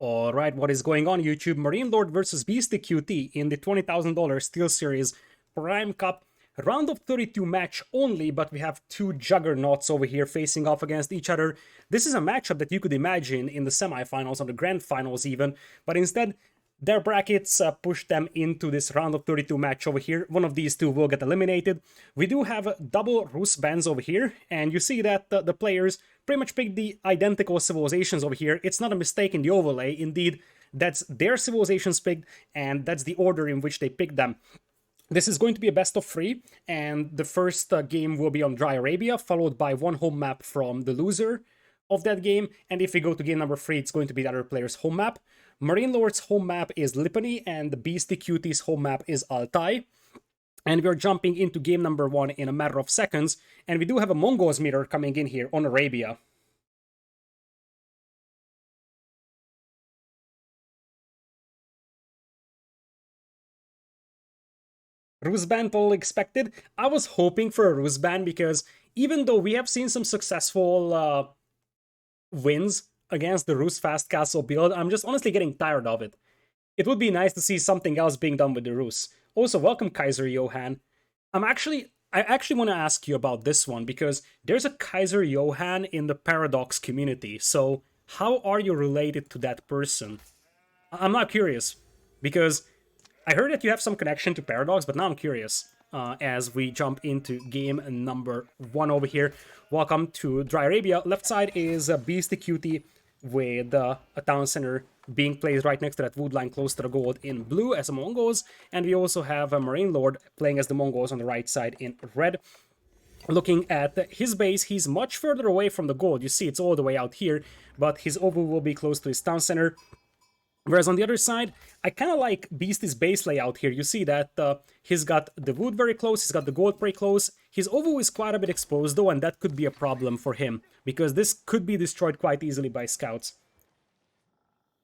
Alright, what is going on YouTube? MarineLord versus BeastyQT in the $20,000 SteelSeries Prime Cup round of 32 match only, but we have two juggernauts over here facing off against each other. This is a matchup that you could imagine in the semifinals or the grand finals even, but instead their brackets push them into this round of 32 match over here. One of these two will get eliminated. We do have double Rus bands over here, and you see that the players pretty much picked the identical civilizations over here. It's not a mistake in the overlay. Indeed, that's their civilizations picked, and that's the order in which they picked them. This is going to be a best of 3, and the first game will be on Dry Arabia, followed by one home map from the loser of that game, and if we go to game number 3, it's going to be the other player's home map. MarineLord's home map is Lipany, and the BeastyQT's home map is Altai. And we're jumping into game number 1 in a matter of seconds, and we do have a Mongols mirror coming in here on Arabia. Rus ban totally expected. I was hoping for a Rus ban because even though we have seen some successful wins against the Rus fast castle build, I'm just honestly getting tired of it. It would be nice to see something else being done with the Rus. Also, welcome Kaiser Johann. I actually want to ask you about this one because there's a Kaiser Johann in the Paradox community. So how are you related to that person? I'm not curious because I heard that you have some connection to Paradox, but now I'm curious. As we jump into game number 1 over here. Welcome to Dry Arabia. Left side is BeastyQT with a town center being placed right next to that wood line close to the gold in blue as the Mongols. And we also have a MarineLord playing as the Mongols on the right side in red. Looking at his base, he's much further away from the gold. You see it's all the way out here, but his oval will be close to his town center. Whereas on the other side, I kind of like Beasty's base layout here. You see that he's got the wood very close, he's got the gold pretty close. His oval is quite a bit exposed though, and that could be a problem for him, because this could be destroyed quite easily by scouts.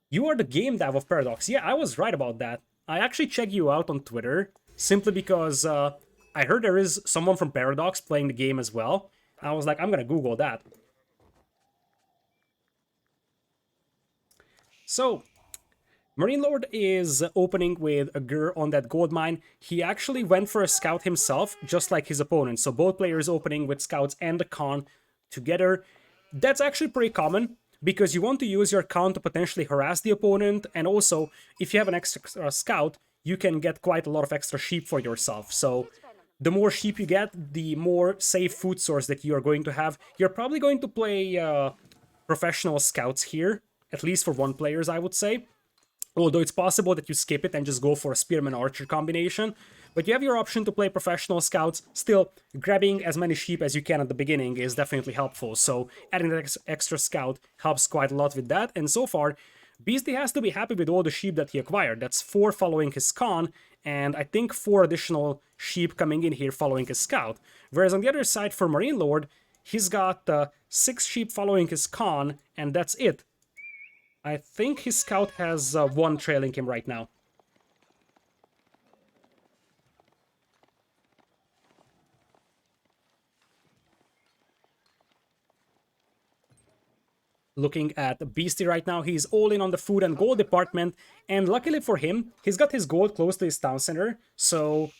You are the game dev of Paradox. Yeah, I was right about that. I actually checked you out on Twitter, simply because I heard there is someone from Paradox playing the game as well. I was like, I'm gonna Google that. So MarineLord is opening with a Gur on that gold mine. He actually went for a scout himself, just like his opponent. So both players opening with scouts and a Khan together. That's actually pretty common, because you want to use your Khan to potentially harass the opponent, and also, if you have an extra scout, you can get quite a lot of extra sheep for yourself. So the more sheep you get, the more safe food source that you are going to have. You're probably going to play professional scouts here, at least for one players, I would say. Although it's possible that you skip it and just go for a Spearman-Archer combination. But you have your option to play professional scouts. Still, grabbing as many sheep as you can at the beginning is definitely helpful. So adding that extra scout helps quite a lot with that. And so far, Beasty has to be happy with all the sheep that he acquired. That's 4 following his Khan, and I think 4 additional sheep coming in here following his scout. Whereas on the other side, for MarineLord, he's got 6 sheep following his Khan, and that's it. I think his scout has 1 trailing him right now. Looking at Beasty right now, he's all in on the food and gold department, and luckily for him, he's got his gold close to his town center, so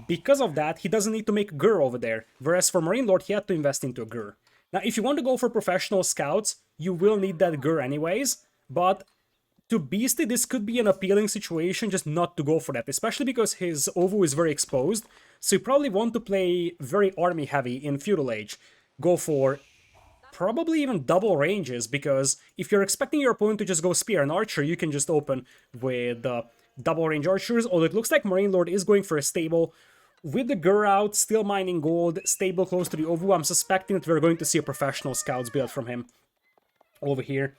because of that, he doesn't need to make Gur over there, whereas for MarineLord, he had to invest into a Gur. Now, if you want to go for professional scouts, you will need that Gur anyways, but to Beasty, this could be an appealing situation just not to go for that, especially because his oval is very exposed, so you probably want to play very army heavy in Feudal Age. Go for probably even double ranges, because if you're expecting your opponent to just go Spear and Archer, you can just open with double range archers, although it looks like MarineLord is going for a stable. With the Gur out, still mining gold, stable close to the oval, I'm suspecting that we're going to see a professional scouts build from him over here.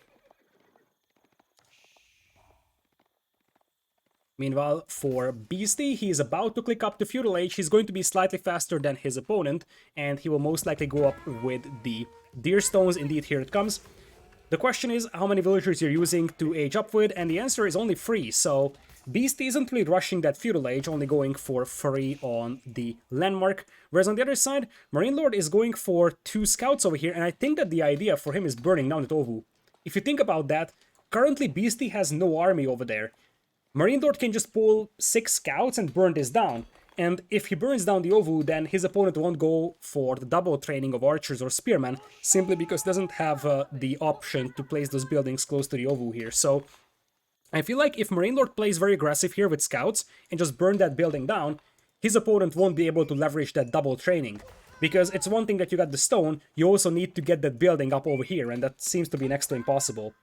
Meanwhile, for Beasty, he is about to click up to Feudal Age. He's going to be slightly faster than his opponent, and he will most likely go up with the Deer Stones. Indeed, here it comes. The question is how many villagers you're using to age up with, and the answer is only 3, so Beasty isn't really rushing that Feudal Age, only going for 3 on the landmark. Whereas on the other side, MarineLord is going for 2 scouts over here, and I think that the idea for him is burning down the Tovu. If you think about that, Currently, Beastie has no army over there. MarineLord can just pull 6 scouts and burn this down. And if he burns down the Ovu, then his opponent won't go for the double training of archers or spearmen, simply because he doesn't have the option to place those buildings close to the Ovu here. So I feel like if MarineLord plays very aggressive here with scouts and just burn that building down, his opponent won't be able to leverage that double training. Because it's one thing that you got the stone, you also need to get that building up over here, and that seems to be next to impossible.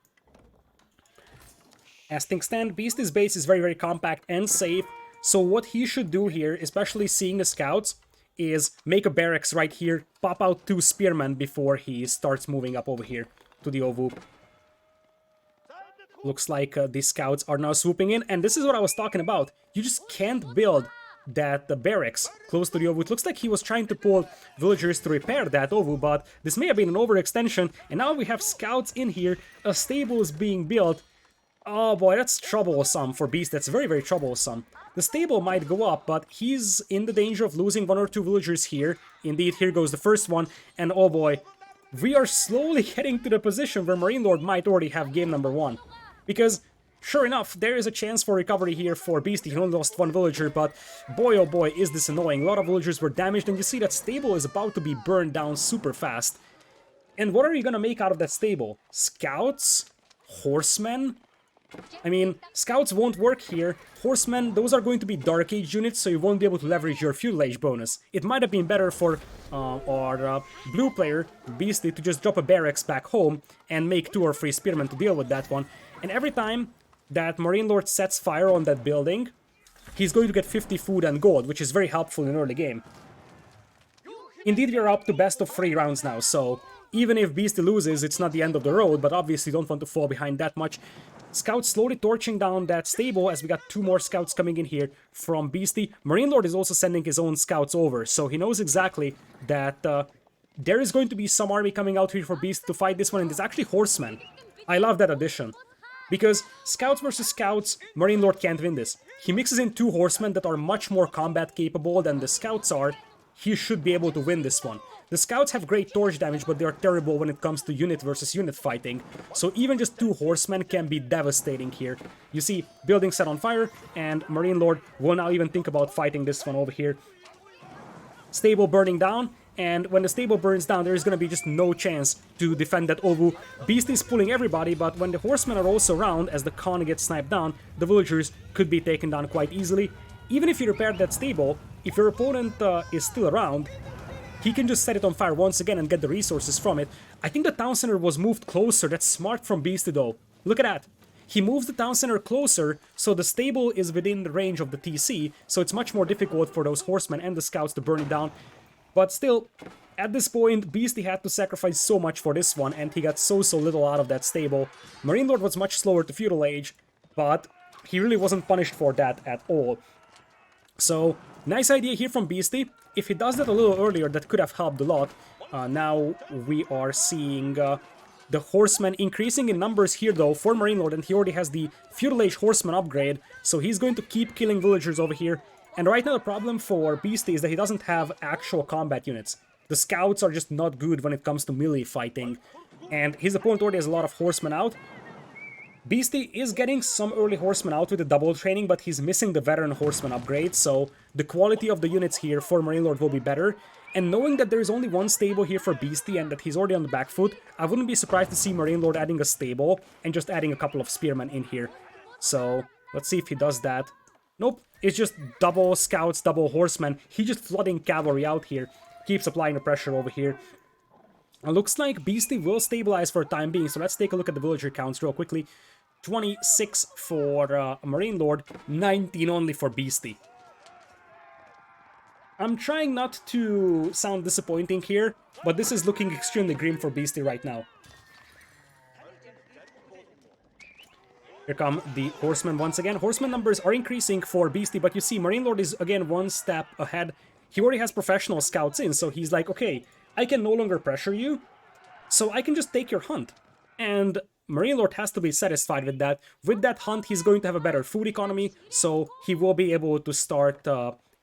As things stand, Beastie's base is very, very compact and safe, so what he should do here, especially seeing the scouts, is make a barracks right here, pop out 2 spearmen before he starts moving up over here to the Ovu. Looks like these scouts are now swooping in, and this is what I was talking about. You just can't build that barracks close to the Ovu. It looks like he was trying to pull villagers to repair that Ovu, but this may have been an overextension, and now we have scouts in here, a stable is being built. Oh boy, that's troublesome for Beast, that's very, very troublesome. The stable might go up, but he's in the danger of losing 1 or 2 villagers here. Indeed, here goes the first one, and oh boy, we are slowly getting to the position where MarineLord might already have game number 1. Because, sure enough, there is a chance for recovery here for Beastie. He only lost 1 villager, but boy oh boy is this annoying. A lot of villagers were damaged, and you see that stable is about to be burned down super fast. And what are you gonna make out of that stable? Scouts? Horsemen? I mean, scouts won't work here. Horsemen, those are going to be Dark Age units, so you won't be able to leverage your Feudal Age bonus. It might have been better for our blue player, Beastie, to just drop a barracks back home and make 2 or 3 spearmen to deal with that one. And every time that MarineLord sets fire on that building, he's going to get 50 food and gold, which is very helpful in early game. Indeed, we are up to best of 3 rounds now, so even if Beastie loses, it's not the end of the road, but obviously don't want to fall behind that much. Scouts slowly torching down that stable as we got 2 more scouts coming in here from Beastie. MarineLord is also sending his own scouts over, so he knows exactly that there is going to be some army coming out here for Beastie to fight this one, and it's actually horsemen. I love that addition. Because scouts versus scouts, MarineLord can't win this. He mixes in 2 horsemen that are much more combat capable than the scouts are. He should be able to win this one. The scouts have great torch damage, but they are terrible when it comes to unit versus unit fighting. So even just 2 horsemen can be devastating here. You see, building set on fire, and MarineLord will now even think about fighting this one over here. Stable burning down, and when the stable burns down, there's gonna be just no chance to defend that Ovu. Beast is pulling everybody, but when the horsemen are also around, as the Khan gets sniped down, the villagers could be taken down quite easily. Even if you repair that stable, if your opponent is still around, he can just set it on fire once again and get the resources from it. I think the town center was moved closer. That's smart from Beastie though. Look at that. He moves the town center closer, so the stable is within the range of the TC, so it's much more difficult for those horsemen and the scouts to burn it down. But still, at this point, Beastie had to sacrifice so much for this one, and he got so little out of that stable. MarineLord was much slower to Feudal Age, but he really wasn't punished for that at all. So, nice idea here from Beastie. If he does that a little earlier, that could have helped a lot. Now we are seeing the horsemen increasing in numbers here though for MarineLord, and he already has the Feudal Age horseman upgrade, so he's going to keep killing villagers over here. And right now the problem for Beastie is that he doesn't have actual combat units. The scouts are just not good when it comes to melee fighting, and his opponent already has a lot of horsemen out. Beastie is getting some early horsemen out with the double training, but he's missing the veteran horseman upgrade, so the quality of the units here for MarineLord will be better. And knowing that there is only 1 stable here for Beastie and that he's already on the back foot, I wouldn't be surprised to see MarineLord adding a stable and just adding a couple of spearmen in here. So, let's see if he does that. Nope, it's just double scouts, double horsemen. He's just flooding cavalry out here. Keeps applying the pressure over here. It looks like Beastie will stabilize for the time being, so let's take a look at the villager counts real quickly. 26 for MarineLord, 19 only for Beastie. I'm trying not to sound disappointing here, but this is looking extremely grim for Beastie right now. Here come the horsemen once again. Horsemen numbers are increasing for Beastie, but you see MarineLord is again 1 step ahead. He already has professional scouts in, so he's like, okay, I can no longer pressure you, so I can just take your hunt. And MarineLord has to be satisfied with that. With that hunt, he's going to have a better food economy, so he will be able to start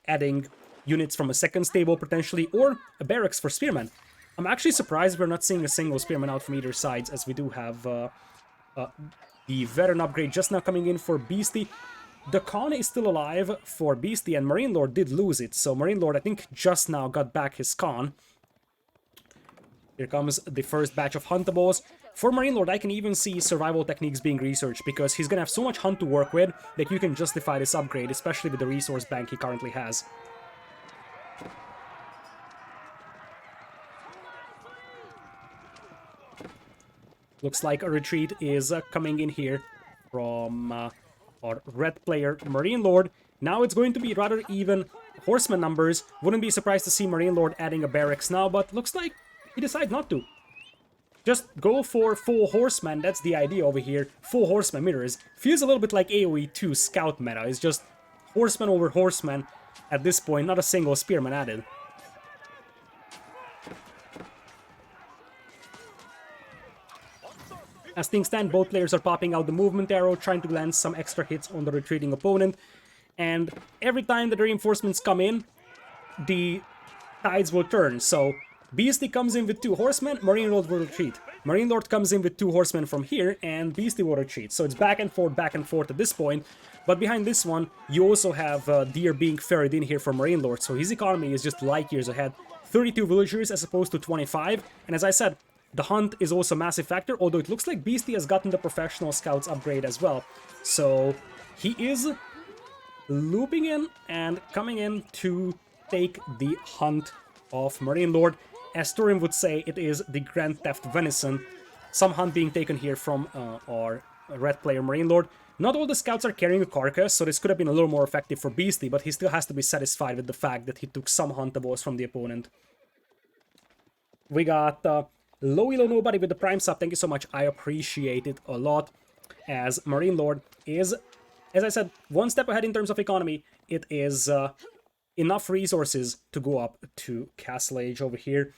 adding units from a second stable potentially, or a barracks for spearmen. I'm actually surprised we're not seeing a single spearman out from either sides, as we do have The veteran upgrade just now coming in for Beasty. The Khan is still alive for Beasty, and MarineLord did lose it. So MarineLord, I think, just now got back his Khan. Here comes the first batch of huntables. For MarineLord, I can even see survival techniques being researched, because he's gonna have so much hunt to work with that you can justify this upgrade, especially with the resource bank he currently has. Looks like a retreat is coming in here from our red player, MarineLord. Now it's going to be rather even horseman numbers. Wouldn't be surprised to see MarineLord adding a barracks now, but looks like he decided not to. Just go for full horseman, that's the idea over here. Full horseman mirrors. Feels a little bit like AoE 2 scout meta. It's just horseman over horseman at this point, not a single spearman added. As things stand, both players are popping out the movement arrow, trying to land some extra hits on the retreating opponent. And every time that the reinforcements come in, the tides will turn. So Beasty comes in with 2 horsemen, MarineLord will retreat. MarineLord comes in with 2 horsemen from here, and Beasty will retreat. So it's back and forth at this point. But behind this one, you also have Deer being ferried in here for MarineLord. So his economy is just light years ahead. 32 villagers as opposed to 25. And as I said, the hunt is also a massive factor, although it looks like Beasty has gotten the professional scouts upgrade as well. So he is looping in and coming in to take the hunt of MarineLord. As Turin would say, it is the Grand Theft Venison. Some hunt being taken here from our red player MarineLord. Not all the scouts are carrying a carcass, so this could have been a little more effective for Beasty, but he still has to be satisfied with the fact that he took some huntables from the opponent. We got Low Nobody with the Prime sub, thank you so much, I appreciate it a lot. As MarineLord is, as I said, one step ahead in terms of economy. It is enough resources to go up to Castle Age over here.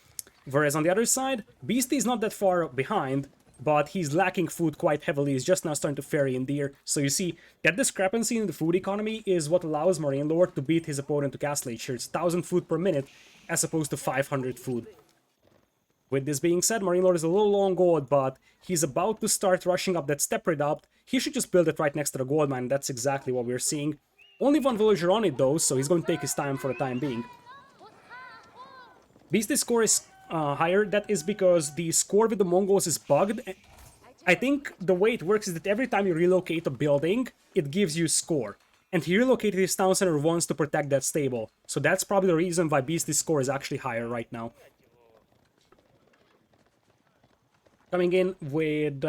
Whereas on the other side, Beasty is not that far behind, but he's lacking food quite heavily. He's just now starting to ferry in Deer. So you see, that discrepancy in the food economy is what allows MarineLord to beat his opponent to Castle Age here. It's 1,000 food per minute as opposed to 500 food. With this being said, MarineLord is a little long gold, but he's about to start rushing up that step redoubt. He should just build it right next to the gold mine. That's exactly what we're seeing. Only 1 villager on it though, so he's going to take his time for the time being. Beasty's score is higher. That is because the score with the Mongols is bugged. I think the way it works is that every time you relocate a building, it gives you score. And he relocated his town center once to protect that stable. So that's probably the reason why Beasty's score is actually higher right now. Coming in with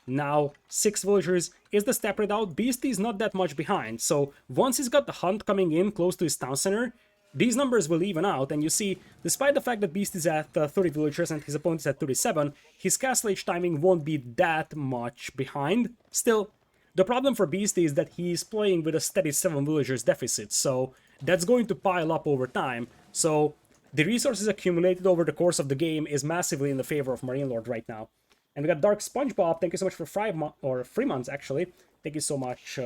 now 6 villagers is the step redoubt. Beasty is not that much behind, so once he's got the hunt coming in close to his town center, these numbers will even out. And you see, despite the fact that Beasty's at 30 villagers and his opponent is at 37, his Castle Age timing won't be that much behind. Still, the problem for Beasty is that he's playing with a steady 7 villagers deficit, so that's going to pile up over time. So the resources accumulated over the course of the game is massively in the favor of MarineLord right now. And we got Dark SpongeBob, thank you so much for 3 months actually. Thank you so much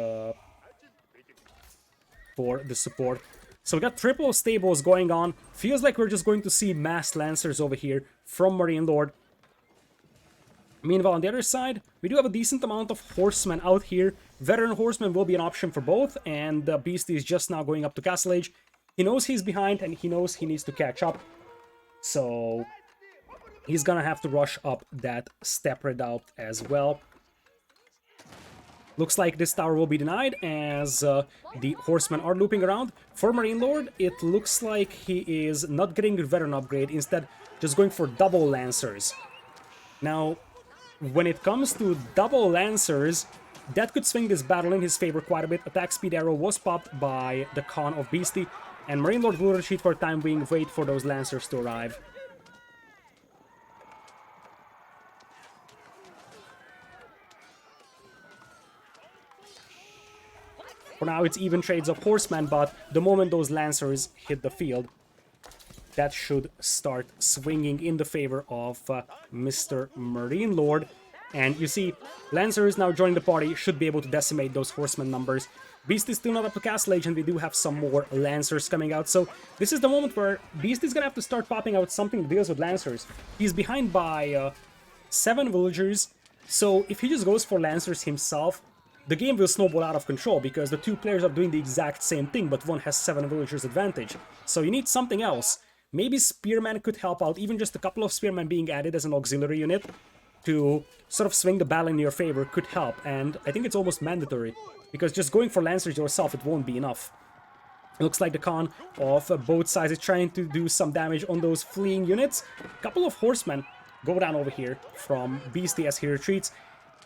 for the support. So we got triple stables going on. Feels like we're just going to see mass Lancers over here from MarineLord. Meanwhile, on the other side, we do have a decent amount of horsemen out here. Veteran horsemen will be an option for both, and Beasty is just now going up to Castle Age. He knows he's behind, and he knows he needs to catch up. So he's gonna have to rush up that step redoubt as well. Looks like this tower will be denied as the horsemen are looping around. For MarineLord, it looks like he is not getting the veteran upgrade, instead just going for double Lancers. Now, when it comes to double Lancers, that could swing this battle in his favor quite a bit. Attack speed arrow was popped by the Khan of Beasty, and MarineLord will retreat for time being, wait for those Lancers to arrive. For now, it's even trades of horsemen, but the moment those Lancers hit the field, that should start swinging in the favor of Mr. MarineLord. And you see, Lancers now joining the party should be able to decimate those horsemen numbers. Beast is still not up to Castle Age, and we do have some more Lancers coming out. So this is the moment where Beast is going to have to start popping out something that deals with Lancers. He's behind by 7 villagers. So if he just goes for Lancers himself, the game will snowball out of control because the two players are doing the exact same thing, but one has 7 villagers advantage. So you need something else. Maybe Spearman could help out, even just a couple of Spearmen being added as an auxiliary unit to sort of swing the battle in your favor could help, and I think it's almost mandatory, because just going for Lancers yourself, it won't be enough. It looks like the Khan of both sides is trying to do some damage on those fleeing units. A couple of horsemen go down over here from Beasty as he retreats.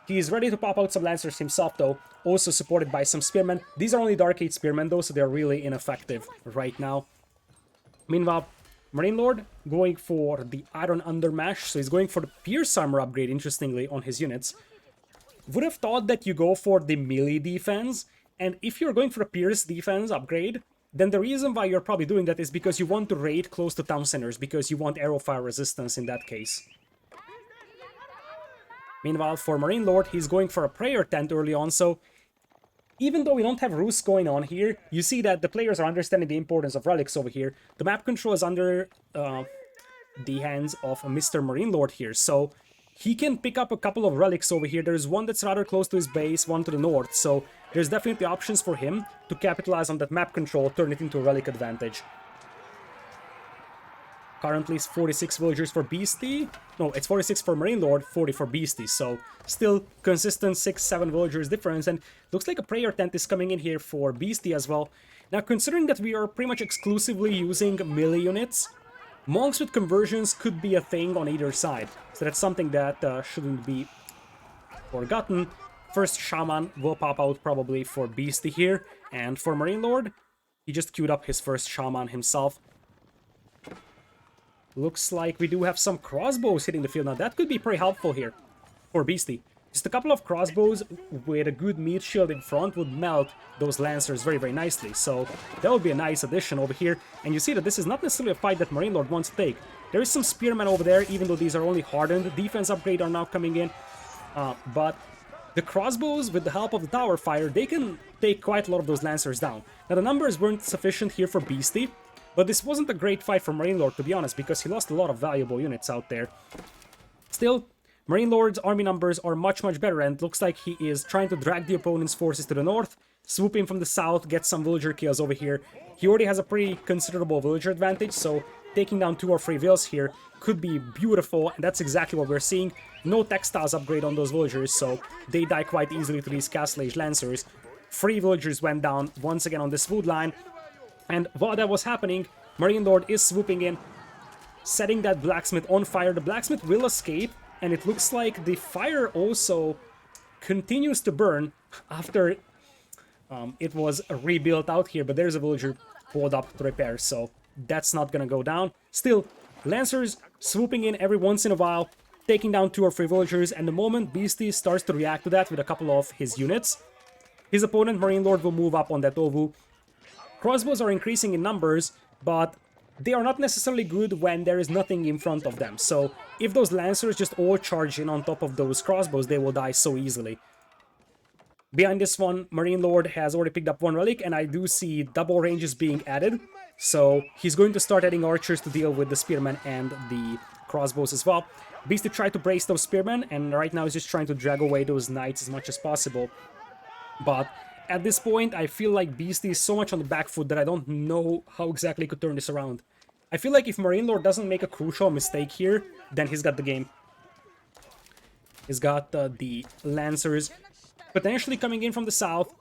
He's ready to pop out some Lancers himself though, also supported by some Spearmen. These are only Dark Age Spearmen though, so they're really ineffective right now. Meanwhile, MarineLord going for the Iron Undermash, so he's going for the Pierce Armor upgrade, interestingly, on his units. Would have thought that you go for the melee defense, and if you're going for a Pierce defense upgrade, then the reason why you're probably doing that is because you want to raid close to town centers, because you want arrow fire resistance in that case. Meanwhile, for MarineLord, he's going for a prayer tent early on, so even though we don't have roosts going on here, you see that the players are understanding the importance of relics over here. The map control is under the hands of Mr. MarineLord here, so he can pick up a couple of relics over here. There's one that's rather close to his base, one to the north, so there's definitely options for him to capitalize on that map control, turn it into a relic advantage. Currently it's 46 villagers for Beasty. No, it's 46 for MarineLord, 40 for Beasty. So still consistent 6-7 villagers difference. And looks like a prayer tent is coming in here for Beasty as well. Now considering that we are pretty much exclusively using melee units, monks with conversions could be a thing on either side. So that's something that shouldn't be forgotten. First Shaman will pop out probably for Beasty here. And for MarineLord, he just queued up his first Shaman himself. Looks like we do have some crossbows hitting the field. Now that could be pretty helpful here for Beasty. Just a couple of crossbows with a good meat shield in front would melt those Lancers very, very nicely. So that would be a nice addition over here. And you see that this is not necessarily a fight that MarineLord wants to take. There is some Spearmen over there, even though these are only hardened. The defense upgrade are now coming in. But the crossbows, with the help of the tower fire, they can take quite a lot of those Lancers down. Now the numbers weren't sufficient here for Beasty. But this wasn't a great fight for MarineLord, to be honest, because he lost a lot of valuable units out there. Still, MarineLord's army numbers are much, much better, and it looks like he is trying to drag the opponent's forces to the north, swoop in from the south, get some villager kills over here. He already has a pretty considerable villager advantage, so taking down 2 or 3 vills here could be beautiful, and that's exactly what we're seeing. No textiles upgrade on those villagers, so they die quite easily to these Castle Age Lancers. 3 villagers went down once again on this wood line. And while that was happening, MarineLord is swooping in, setting that blacksmith on fire. The blacksmith will escape, and it looks like the fire also continues to burn after it was rebuilt out here. But there's a villager pulled up to repair, so that's not gonna go down. Still, Lancers swooping in every once in a while, taking down 2 or 3 villagers, and the moment Beasty starts to react to that with a couple of his units, his opponent MarineLord will move up on that Ovu. Crossbows are increasing in numbers, but they are not necessarily good when there is nothing in front of them. So if those Lancers just all charge in on top of those crossbows, they will die so easily. Behind this one, MarineLord has already picked up 1 relic, and I do see double ranges being added. So he's going to start adding archers to deal with the Spearmen and the crossbows as well. Beasty tried to brace those Spearmen, and right now he's just trying to drag away those Knights as much as possible. But at this point, I feel like Beasty is so much on the back foot that I don't know how exactly he could turn this around. I feel like if MarineLord doesn't make a crucial mistake here, then he's got the game. He's got the Lancers potentially coming in from the south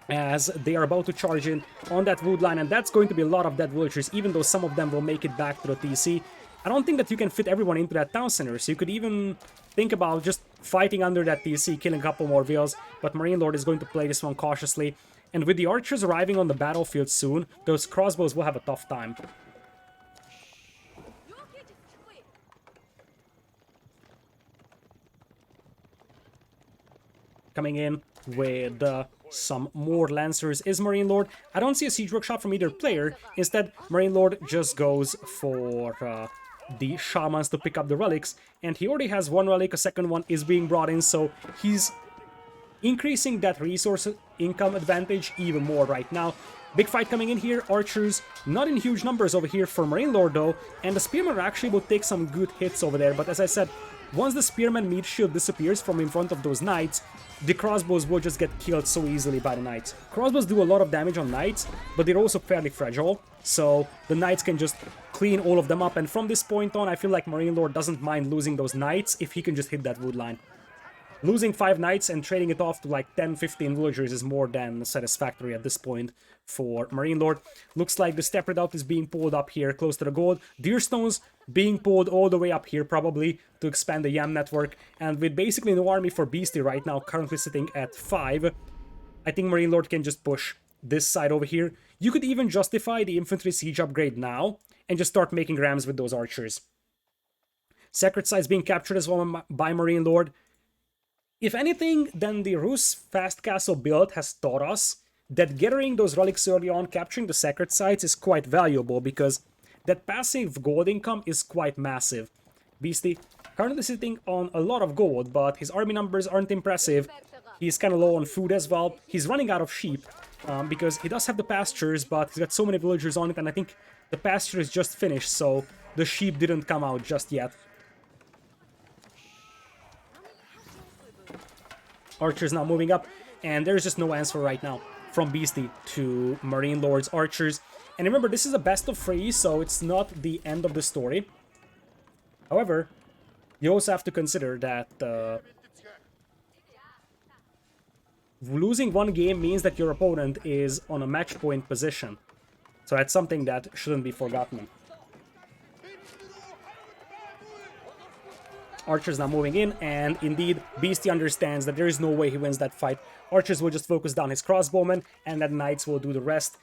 as they are about to charge in on that wood line, and that's going to be a lot of dead villagers, even though some of them will make it back to the TC. I don't think that you can fit everyone into that town center, so you could even think about just fighting under that TC, killing a couple more vills, but MarineLord is going to play this one cautiously. And with the archers arriving on the battlefield soon, those crossbows will have a tough time. Coming in with some more Lancers is MarineLord. I don't see a siege workshop from either player. Instead, MarineLord just goes for the Shamans to pick up the relics, and he already has 1 relic, a second one is being brought in, so he's increasing that resource income advantage even more right now. Big fight coming in here, archers not in huge numbers over here for MarineLord though, and the Spearmen are actually able to take some good hits over there, but as I said, Once the spearman meat shield disappears from in front of those knights, the crossbows will just get killed so easily by the knights. Crossbows do a lot of damage on knights, but they're also fairly fragile, so the knights can just clean all of them up, and from this point on, I feel like MarineLord doesn't mind losing those knights if he can just hit that wood line. Losing 5 knights and trading it off to like 10-15 villagers is more than satisfactory at this point for MarineLord. Looks like the step redoubt is being pulled up here close to the gold. Deerstones being pulled all the way up here probably to expand the Yam network. And with basically no army for Beastie right now, currently sitting at 5, I think MarineLord can just push this side over here. You could even justify the infantry siege upgrade now and just start making rams with those archers. Sacred sites being captured as well by MarineLord. If anything, then the Rus fast castle build has taught us that gathering those relics early on, capturing the sacred sites is quite valuable because that passive gold income is quite massive. Beastie currently sitting on a lot of gold, but his army numbers aren't impressive. He's kind of low on food as well. He's running out of sheep because he does have the pastures, but he's got so many villagers on it, and I think the pasture is just finished, so the sheep didn't come out just yet. Archers now moving up, and there's just no answer right now from Beastie to MarineLord's archers. And remember, this is a best of 3, so it's not the end of the story. However, you also have to consider that losing one game means that your opponent is on a match point position. So that's something that shouldn't be forgotten. Archers now moving in, and indeed, Beastie understands that there is no way he wins that fight. Archers will just focus down his crossbowmen, and then Knights will do the rest.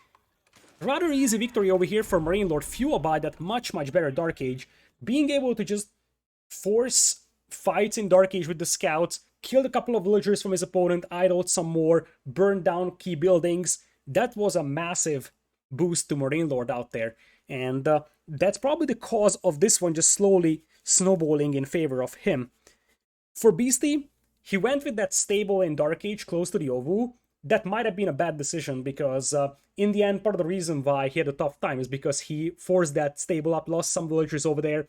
Rather easy victory over here for MarineLord, fueled by that much better Dark Age. Being able to just force fights in Dark Age with the scouts, killed a couple of villagers from his opponent, idled some more, burned down key buildings. That was a massive boost to MarineLord out there. And that's probably the cause of this one just slowly snowballing in favor of him. For Beastie, he went with that stable in Dark Age close to the Ovu. That might have been a bad decision because in the end, part of the reason why he had a tough time is because he forced that stable up, lost some villagers over there,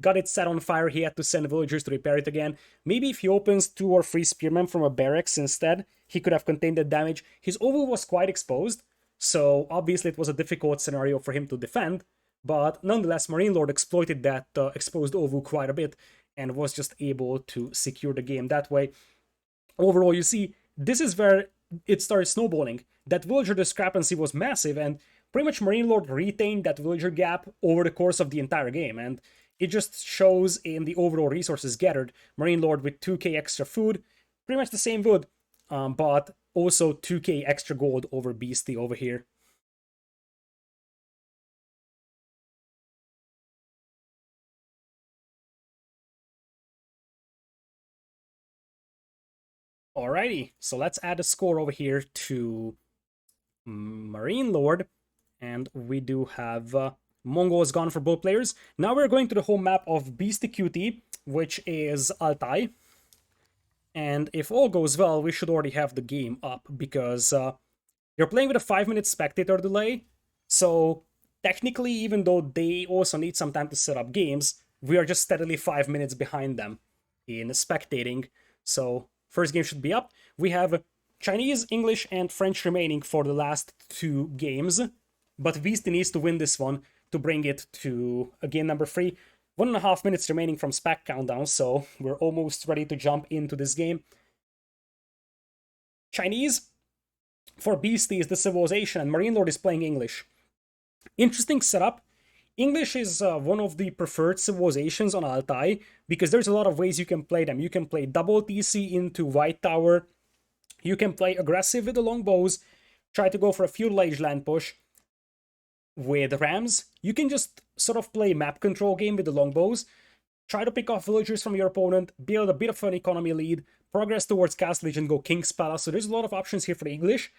got it set on fire, he had to send villagers to repair it again. Maybe if he opens 2 or 3 spearmen from a barracks instead, he could have contained that damage. His Ovu was quite exposed, so obviously it was a difficult scenario for him to defend, but nonetheless, MarineLord exploited that exposed Ovu quite a bit and was just able to secure the game that way. Overall, you see, this is where it started snowballing. That villager discrepancy was massive, and pretty much MarineLord retained that villager gap over the course of the entire game, and it just shows in the overall resources gathered. MarineLord with 2k extra food, pretty much the same wood, but also 2k extra gold over Beastie over here. Alrighty, so let's add a score over here to MarineLord, and we do have Mongols gone for both players. Now we're going to the home map of BeastyQT, which is Altai. And if all goes well, we should already have the game up, because you're playing with a 5-minute spectator delay, so technically, even though they also need some time to set up games, we are just steadily 5 minutes behind them in spectating. So first game should be up. We have Chinese, English, and French remaining for the last 2 games, but Beastie needs to win this one to bring it to game number 3. 1.5 minutes remaining from spec countdown, so we're almost ready to jump into this game. Chinese for Beastie is the civilization, and MarineLord is playing English. Interesting setup. English is one of the preferred civilizations on Altai, because there's a lot of ways you can play them. You can play double TC into White Tower, you can play aggressive with the longbows, try to go for a feudal age land push with rams. You can just sort of play map control game with the longbows, try to pick off villagers from your opponent, build a bit of an economy lead, progress towards Castle Age and go King's Palace. So there's a lot of options here for the English.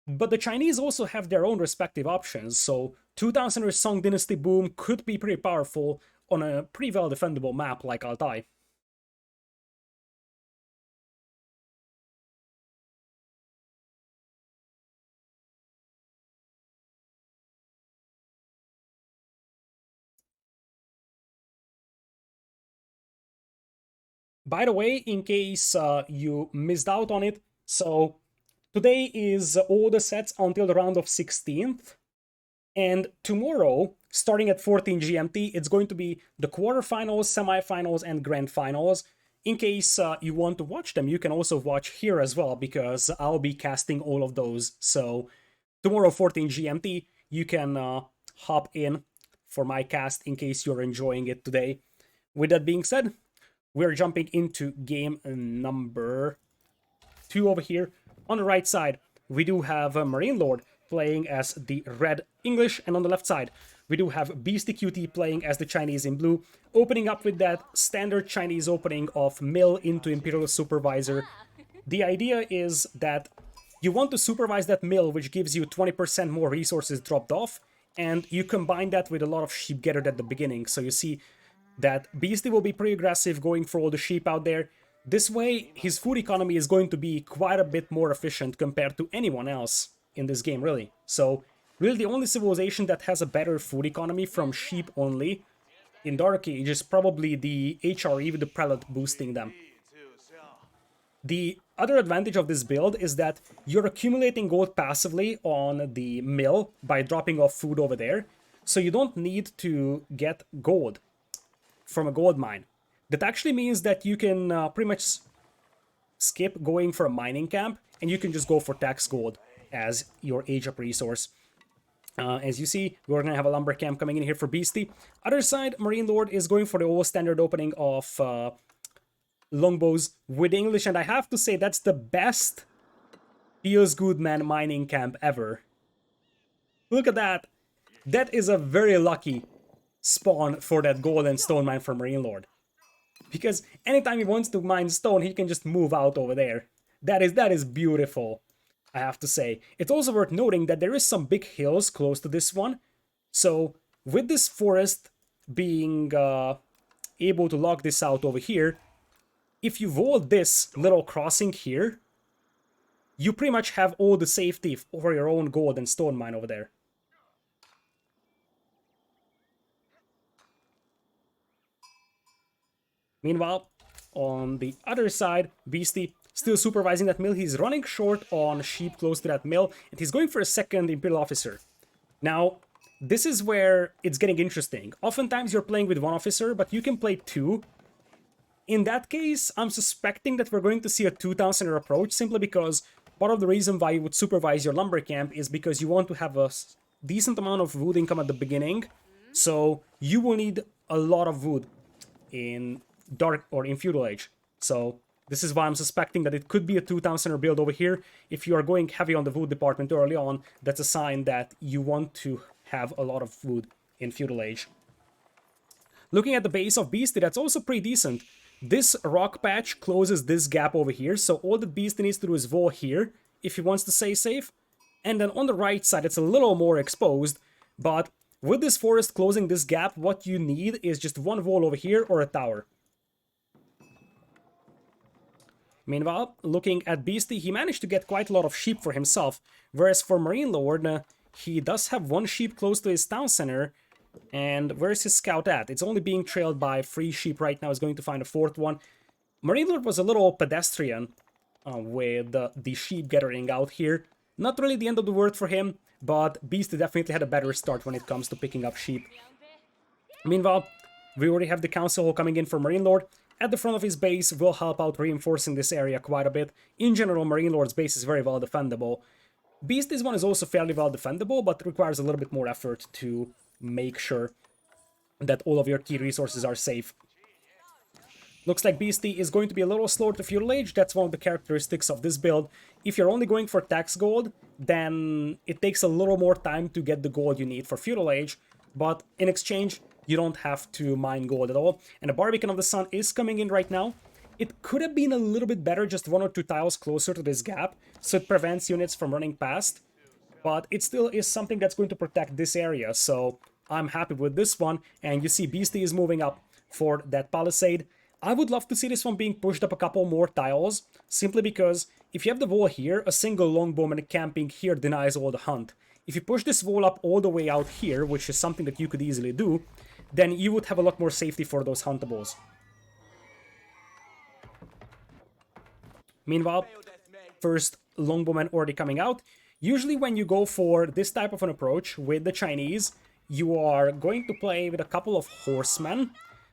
But the Chinese also have their own respective options, so 2000 Song Dynasty boom could be pretty powerful on a pretty well defendable map like Altai. By the way, in case you missed out on it, so today is all the sets until the round of 16th. And tomorrow, starting at 14 GMT, it's going to be the quarterfinals, semifinals, and grand finals. In case you want to watch them, you can also watch here as well, because I'll be casting all of those. So tomorrow, 14 GMT, you can hop in for my cast in case you're enjoying it today. With that being said, we're jumping into game number 2 over here. On the right side, we do have MarineLord playing as the red English, and on the left side, we do have BeastyQT playing as the Chinese in blue, opening up with that standard Chinese opening of mill into Imperial Supervisor. The idea is that you want to supervise that mill, which gives you 20% more resources dropped off, and you combine that with a lot of sheep gathered at the beginning. So you see that Beastie will be pretty aggressive going for all the sheep out there. This way, his food economy is going to be quite a bit more efficient compared to anyone else in this game, really. So, really the only civilization that has a better food economy from sheep only in Dark Age is probably the HRE with the Prelate boosting them. The other advantage of this build is that you're accumulating gold passively on the mill by dropping off food over there, so you don't need to get gold from a gold mine. That actually means that you can pretty much skip going for a mining camp, and you can just go for tax gold as your age up resource. As you see, we're going to have a lumber camp coming in here for Beastie. Other side, MarineLord is going for the old standard opening of longbows with English, and I have to say that's the best feels good man mining camp ever. Look at that. That is a very lucky spawn for that gold and stone mine for MarineLord. Because anytime he wants to mine stone, he can just move out over there. That is beautiful, I have to say. It's also worth noting that there is some big hills close to this one. So with this forest being able to lock this out over here, if you hold this little crossing here, you pretty much have all the safety for your own gold and stone mine over there. Meanwhile, on the other side, Beastie still supervising that mill. He's running short on sheep close to that mill, and he's going for a second Imperial officer. Now, this is where it's getting interesting. Oftentimes you're playing with one officer, but you can play two. In that case, I'm suspecting that we're going to see a 2,000er approach, simply because part of the reason why you would supervise your lumber camp is because you want to have a decent amount of wood income at the beginning. So you will need a lot of wood in Dark or in Feudal Age. So this is why I'm suspecting that it could be a 2,000er build over here. If you are going heavy on the wood department early on, that's a sign that you want to have a lot of wood in Feudal Age. Looking at the base of Beastie, that's also pretty decent. This rock patch closes this gap over here, so all that Beastie needs to do is wall here, if he wants to stay safe. And then on the right side, it's a little more exposed, but with this forest closing this gap, what you need is just one wall over here or a tower. Meanwhile, looking at Beastie, he managed to get quite a lot of sheep for himself, whereas for MarineLord, he does have one sheep close to his town center. And where's his scout at? It's only being trailed by 3 sheep right now. He's going to find a 4th one. MarineLord was a little pedestrian with the sheep gathering out here. Not really the end of the world for him, but Beastie definitely had a better start when it comes to picking up sheep. Meanwhile, we already have the council hall coming in for MarineLord. At the front of his base will help out reinforcing this area quite a bit. In general, MarineLord's base is very well defendable. Beastie's one is also fairly well defendable, but requires a little bit more effort to make sure that all of your key resources are safe. Looks like Beastie is going to be a little slower to Feudal Age. That's one of the characteristics of this build. If you're only going for tax gold, then it takes a little more time to get the gold you need for Feudal Age, but in exchange, you don't have to mine gold at all. And the Barbican of the Sun is coming in right now. It could have been a little bit better, just 1 or 2 tiles closer to this gap, so it prevents units from running past. But it still is something that's going to protect this area, so I'm happy with this one. And you see Beastie is moving up for that palisade. I would love to see this one being pushed up a couple more tiles, simply because if you have the wall here, a single longbowman camping here denies all the hunt. If you push this wall up all the way out here, which is something that you could easily do, then you would have a lot more safety for those huntables. Meanwhile, first longbowman already coming out. Usually when you go for this type of an approach with the Chinese, you are going to play with a couple of horsemen,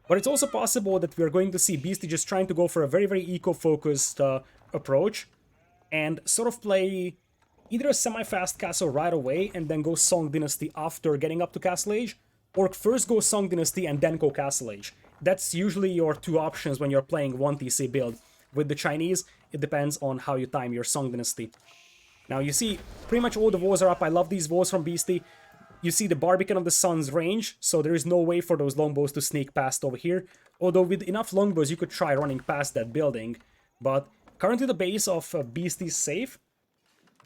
but it's also possible that we're going to see Beasty just trying to go for a very, very eco-focused approach and sort of play either a semi-fast castle right away and then go Song Dynasty after getting up to Castle Age, or first go Song Dynasty and then go Castle Age. That's usually your two options when you're playing 1TC build. With the Chinese, it depends on how you time your Song Dynasty. Now you see, pretty much all the walls are up. I love these walls from Beasty. You see the Barbican of the Sun's range, so there is no way for those longbows to sneak past over here. Although with enough longbows, you could try running past that building. But currently the base of Beasty is safe.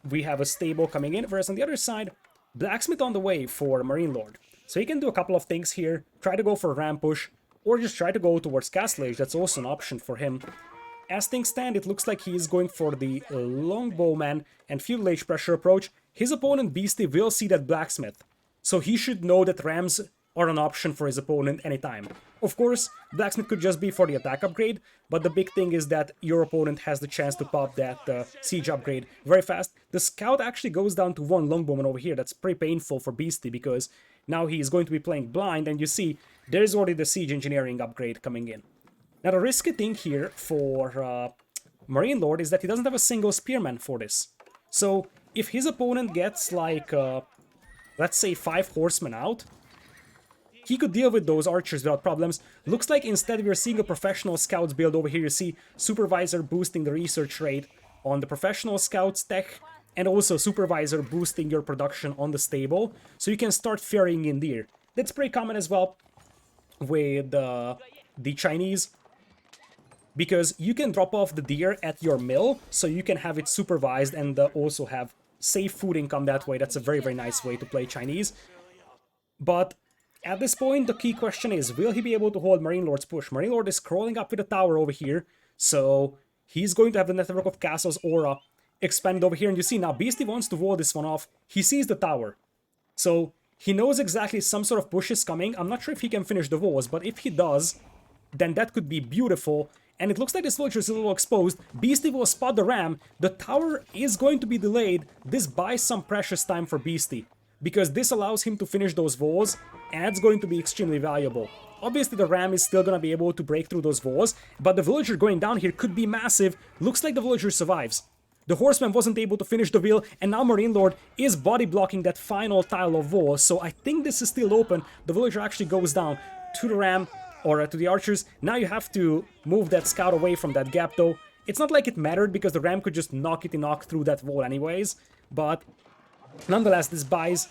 We have a stable coming in, whereas on the other side, Blacksmith on the way for MarineLord. So he can do a couple of things here, try to go for a ram push, or just try to go towards Castle Age. That's also an option for him. As things stand, it looks like he is going for the Longbowman and Feudal Age pressure approach. His opponent, Beasty, will see that Blacksmith, so he should know that Rams are an option for his opponent anytime. Of course, Blacksmith could just be for the attack upgrade, but the big thing is that your opponent has the chance to pop that siege upgrade very fast. The Scout actually goes down to one Longbowman over here. That's pretty painful for Beasty, because now he is going to be playing blind, and you see, there's already the siege engineering upgrade coming in. Now, the risky thing here for MarineLord is that he doesn't have a single spearman for this. So, if his opponent gets, like, let's say 5 horsemen out, he could deal with those archers without problems. Looks like instead we're seeing a professional scouts build over here. You see Supervisor boosting the research rate on the professional scouts tech, and also Supervisor boosting your production on the stable, so you can start ferrying in deer. That's pretty common as well with the Chinese, because you can drop off the deer at your mill, so you can have it supervised and also have safe food income that way. That's a very, very nice way to play Chinese. But at this point, the key question is, will he be able to hold MarineLord's push? MarineLord is crawling up with a tower over here, so he's going to have the network of castles aura expanded over here. And you see now, Beasty wants to wall this one off. He sees the tower, so he knows exactly some sort of push is coming. I'm not sure if he can finish the walls, but if he does, then that could be beautiful. And it looks like this villager is a little exposed. Beasty will spot the ram. The tower is going to be delayed. This buys some precious time for Beasty, because this allows him to finish those walls, and it's going to be extremely valuable. Obviously, the ram is still going to be able to break through those walls, but the villager going down here could be massive. Looks like the villager survives. The horseman wasn't able to finish the wheel, and now MarineLord is body blocking that final tile of walls, so I think this is still open. The villager actually goes down to the ram, or to the archers. Now you have to move that scout away from that gap, though. It's not like it mattered, because the ram could just knock through that wall anyways, but nonetheless, this buys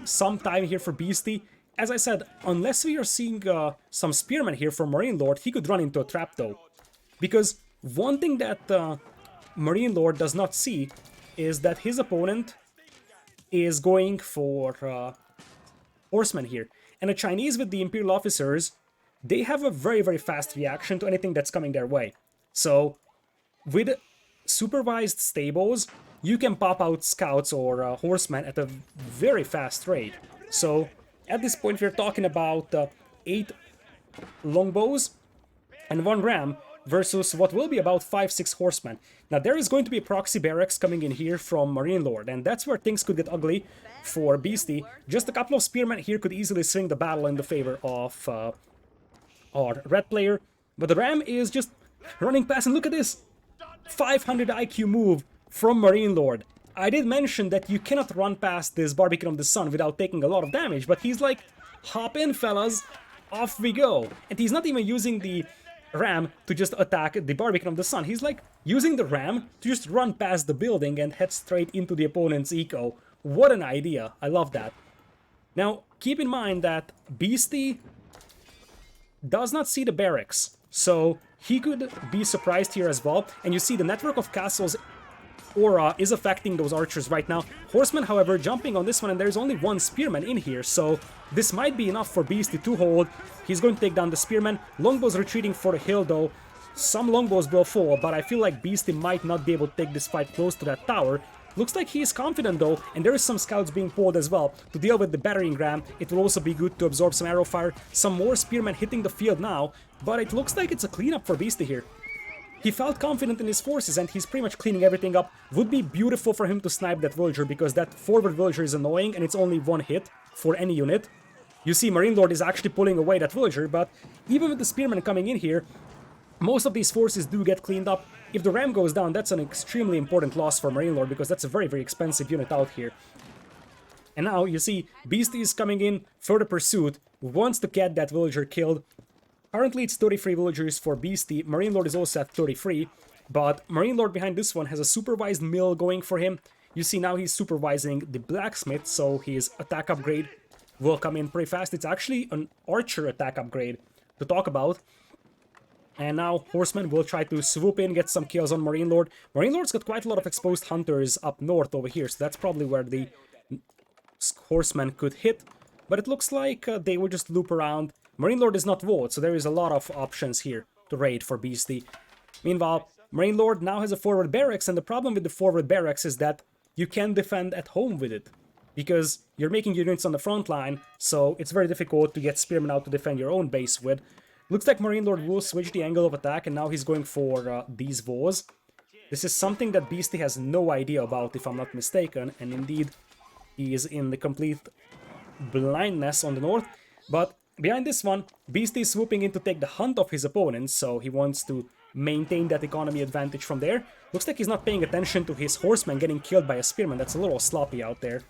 some time here for Beasty. As I said, unless we are seeing some spearmen here for MarineLord, he could run into a trap, though. Because one thing that MarineLord does not see is that his opponent is going for horsemen here. And the Chinese with the Imperial officers, they have a very, very fast reaction to anything that's coming their way. So, with supervised stables, you can pop out scouts or horsemen at a very fast rate. So, at this point, we're talking about 8 longbows and 1 ram versus what will be about 5-6 horsemen. Now, there is going to be a proxy barracks coming in here from MarineLord, and that's where things could get ugly for Beasty. Just a couple of spearmen here could easily swing the battle in the favor of our red player, but the ram is just running past, and look at this! 500 IQ move from MarineLord. I did mention that you cannot run past this Barbican of the Sun without taking a lot of damage, but he's like, hop in, fellas, off we go. And he's not even using the ram to just attack the Barbican of the Sun. He's like using the ram to just run past the building and head straight into the opponent's eco. What an idea. I love that. Now, keep in mind that Beasty does not see the barracks, so he could be surprised here as well. And you see the network of castles aura is affecting those archers right now. Horsemen, however, jumping on this one, and there's only 1 spearman in here, so this might be enough for Beasty to hold. He's going to take down the spearman. Longbows retreating for the hill, though. Some longbows will fall, but I feel like Beasty might not be able to take this fight close to that tower. Looks like he is confident, though, and there is some scouts being pulled as well. To deal with the battering ram, it will also be good to absorb some arrow fire. Some more spearmen hitting the field now, but it looks like it's a cleanup for Beasty here. he felt confident in his forces and he's pretty much cleaning everything up. Would be beautiful for him to snipe that villager because that forward villager is annoying and it's only one hit for any unit. You see MarineLord is actually pulling away that villager, but even with the spearmen coming in here, most of these forces do get cleaned up. If the ram goes down, that's an extremely important loss for MarineLord because that's a very, very expensive unit out here. And now, you see, Beasty is coming in for the pursuit, wants to get that villager killed. Currently, it's 33 villagers for Beasty. MarineLord is also at 33, but MarineLord behind this one has a supervised mill going for him. You see, now he's supervising the blacksmith, so his attack upgrade will come in pretty fast. It's actually an archer attack upgrade to talk about. And now Horsemen will try to swoop in, get some kills on MarineLord. MarineLord's got quite a lot of exposed hunters up north over here, so that's probably where the Horsemen could hit. But it looks like they will just loop around. MarineLord is not walled, so there is a lot of options here to raid for Beasty. Meanwhile, MarineLord now has a forward barracks, and the problem with the forward barracks is that you can defend at home with it. Because you're making units on the front line, so it's very difficult to get spearmen out to defend your own base with. Looks like MarineLord will switch the angle of attack, and now he's going for these walls. This is something that Beasty has no idea about, if I'm not mistaken, and indeed, he is in the complete blindness on the north. But behind this one, Beasty is swooping in to take the hunt of his opponents, so he wants to maintain that economy advantage from there. Looks like he's not paying attention to his horsemen getting killed by a spearman. That's a little sloppy out there.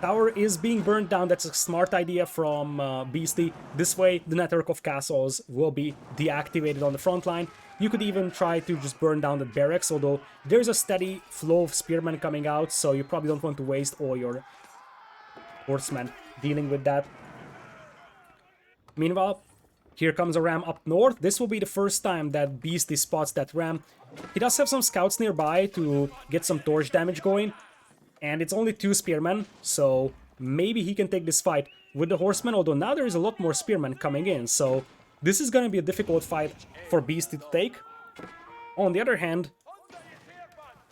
Tower is being burned down. That's a smart idea from Beasty. This way, the network of castles will be deactivated on the front line. You could even try to just burn down the barracks, although there's a steady flow of spearmen coming out, so you probably don't want to waste all your horsemen dealing with that. Meanwhile, here comes a ram up north. This will be the first time that Beasty spots that ram. He does have some scouts nearby to get some torch damage going. And it's only 2 spearmen, so maybe he can take this fight with the horsemen, although now there is a lot more spearmen coming in, so this is gonna be a difficult fight for Beasty to take. On the other hand,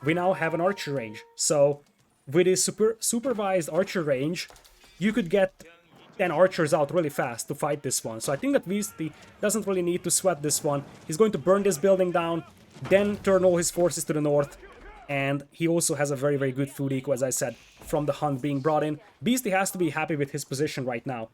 we now have an archer range, so with his supervised archer range, you could get 10 archers out really fast to fight this one. So I think that Beasty doesn't really need to sweat this one. He's going to burn this building down, then turn all his forces to the north. And he also has a very, very good food eco, as I said, from the hunt being brought in. Beasty has to be happy with his position right now.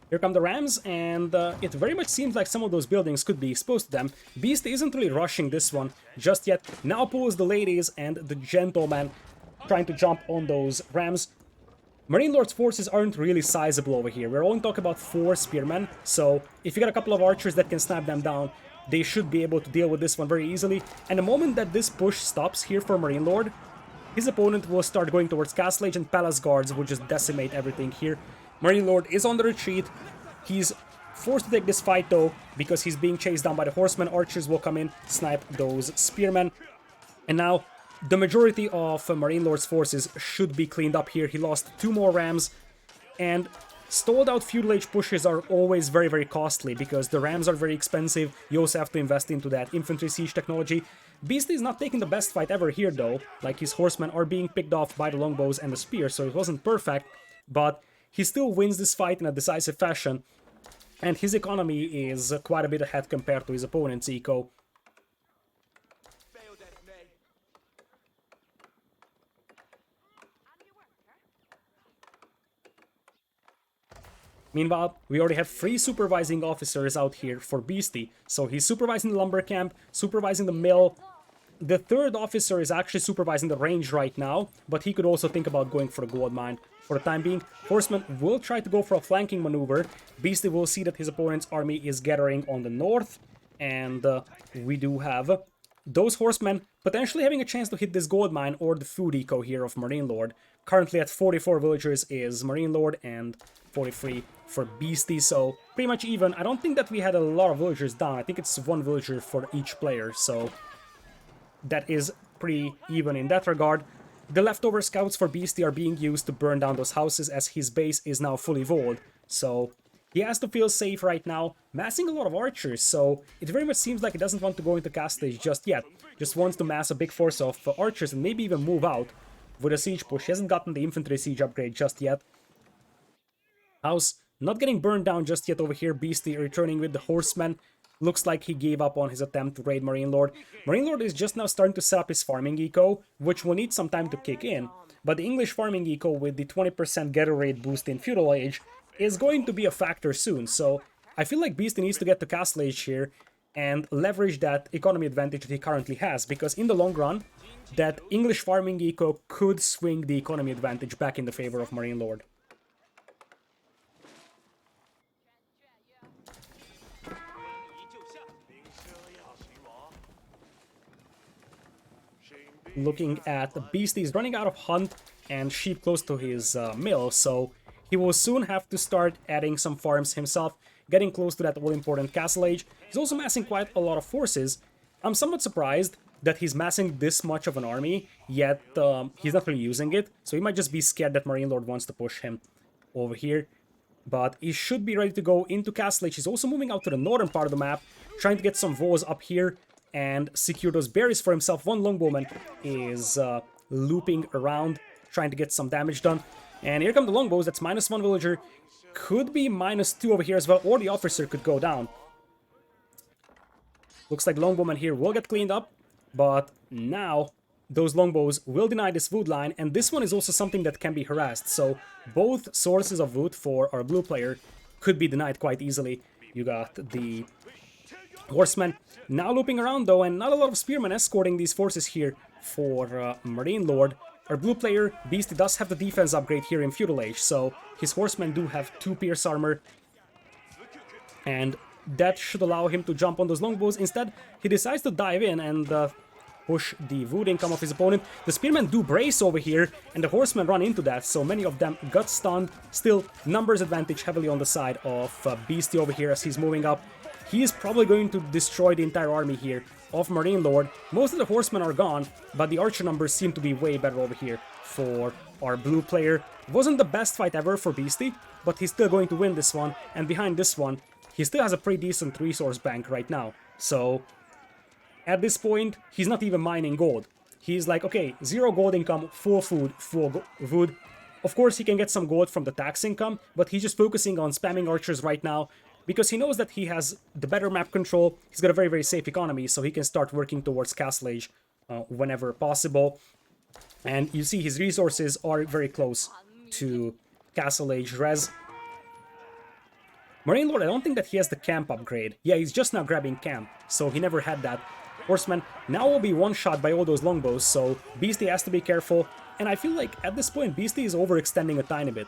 Here come the rams, and it very much seems like some of those buildings could be exposed to them. Beasty isn't really rushing this one just yet. Now pulls the ladies and the gentlemen trying to jump on those rams. MarineLord's forces aren't really sizable over here. We're only talking about 4 spearmen, so if you got a couple of archers that can snap them down, they should be able to deal with this one very easily. And the moment that this push stops here for MarineLord, his opponent will start going towards Castle Age, and Palace Guards will just decimate everything here. MarineLord is on the retreat. He's forced to take this fight though, because he's being chased down by the horsemen. Archers will come in, snipe those spearmen. And now the majority of MarineLord's forces should be cleaned up here. He lost 2 more rams, and stalled out feudal age pushes are always very, very costly because the rams are very expensive. You also have to invest into that infantry siege technology. Beasty is not taking the best fight ever here though, like his horsemen are being picked off by the longbows and the spear, so it wasn't perfect, but he still wins this fight in a decisive fashion, and his economy is quite a bit ahead compared to his opponent's eco. Meanwhile, we already have 3 supervising officers out here for Beasty. So he's supervising the lumber camp, supervising the mill. The 3rd officer is actually supervising the range right now, but he could also think about going for the gold mine. For the time being, Horsemen will try to go for a flanking maneuver. Beasty will see that his opponent's army is gathering on the north, and we do have those horsemen potentially having a chance to hit this gold mine or the food eco here of MarineLord. Currently at 44 villagers is MarineLord and 43 for Beasty, so pretty much even. I don't think that we had a lot of villagers down. I think it's 1 villager for each player, so that is pretty even in that regard. The leftover scouts for Beasty are being used to burn down those houses as his base is now fully walled, so he has to feel safe right now, massing a lot of archers, so it very much seems like he doesn't want to go into Castle Age just yet. Just wants to mass a big force of archers and maybe even move out with a siege push. He hasn't gotten the infantry siege upgrade just yet. House not getting burned down just yet over here. Beastie returning with the horsemen. Looks like he gave up on his attempt to raid MarineLord. MarineLord is just now starting to set up his farming eco, which will need some time to kick in. But the English farming eco with the 20% getter rate boost in Feudal Age is going to be a factor soon. So I feel like Beastie needs to get to Castle Age here and leverage that economy advantage that he currently has. Because in the long run, that English farming eco could swing the economy advantage back in the favor of MarineLord. Looking at the Beastie, he's running out of hunt and sheep close to his mill, so he will soon have to start adding some farms himself, getting close to that all-important Castle Age. He's also massing quite a lot of forces. I'm somewhat surprised that he's massing this much of an army, yet he's not really using it, so he might just be scared that MarineLord wants to push him over here. But he should be ready to go into Castle Age. He's also moving out to the northern part of the map, trying to get some walls up here and secure those berries for himself. One longbowman is looping around, trying to get some damage done. And here come the longbows. That's -1 villager. Could be -2 over here as well, or the officer could go down. Looks like longbowman here will get cleaned up, but now those longbows will deny this wood line, and this one is also something that can be harassed. So both sources of wood for our blue player could be denied quite easily. You got the horsemen now looping around though, and not a lot of spearmen escorting these forces here for MarineLord. Our blue player, Beastie, does have the defense upgrade here in Feudal Age, so his horsemen do have 2 pierce armor, and that should allow him to jump on those longbows. Instead, he decides to dive in and push the wood income of his opponent. The spearmen do brace over here, and the horsemen run into that, so many of them got stunned. Still, numbers advantage heavily on the side of Beastie over here as he's moving up. He is probably going to destroy the entire army here of MarineLord. Most of the horsemen are gone, but the archer numbers seem to be way better over here for our blue player. It wasn't the best fight ever for Beastie, but he's still going to win this one. And behind this one, he still has a pretty decent resource bank right now. So at this point, he's not even mining gold. He's like, okay, 0 gold income, 4 food, 4 wood. Of course, he can get some gold from the tax income, but he's just focusing on spamming archers right now, because he knows that he has the better map control. He's got a very, very safe economy, so he can start working towards Castle Age whenever possible. And you see his resources are very close to Castle Age res. MarineLord, I don't think that he has the camp upgrade. Yeah, he's just now grabbing camp, so he never had that. Horseman now will be one-shot by all those longbows, so Beastie has to be careful. And I feel like at this point, Beastie is overextending a tiny bit.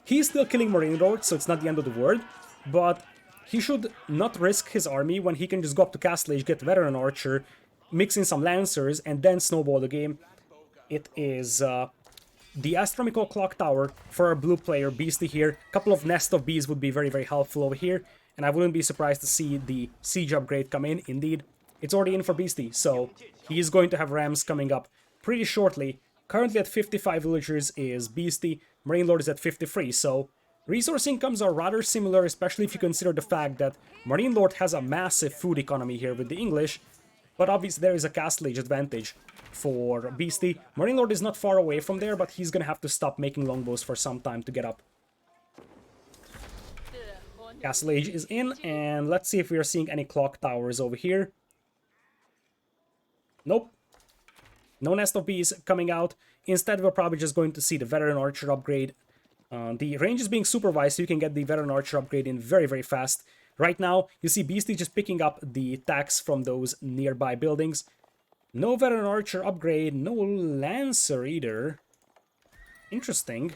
He's still killing MarineLord, so it's not the end of the world. But he should not risk his army when he can just go up to Castle Age, get Veteran Archer, mix in some Lancers, and then snowball the game. It is the Astronomical Clock Tower for our blue player, Beastie here. A couple of Nest of Bees would be very, very helpful over here. And I wouldn't be surprised to see the Siege upgrade come in. Indeed, it's already in for Beastie, so he is going to have Rams coming up pretty shortly. Currently at 55 villagers is Beastie. MarineLord is at 53, so resource incomes are rather similar, especially if you consider the fact that MarineLord has a massive food economy here with the English, but obviously there is a Castle Age advantage for Beastie. MarineLord is not far away from there, but he's gonna have to stop making longbows for some time to get up. Castle Age is in, and let's see if we are seeing any clock towers over here. Nope. No Nest of Bees coming out. Instead, we're probably just going to see the Veteran Archer upgrade. The range is being supervised, so you can get the Veteran Archer upgrade in very, very fast. Right now, you see Beastie just picking up the tax from those nearby buildings. No Veteran Archer upgrade, no Lancer either. Interesting.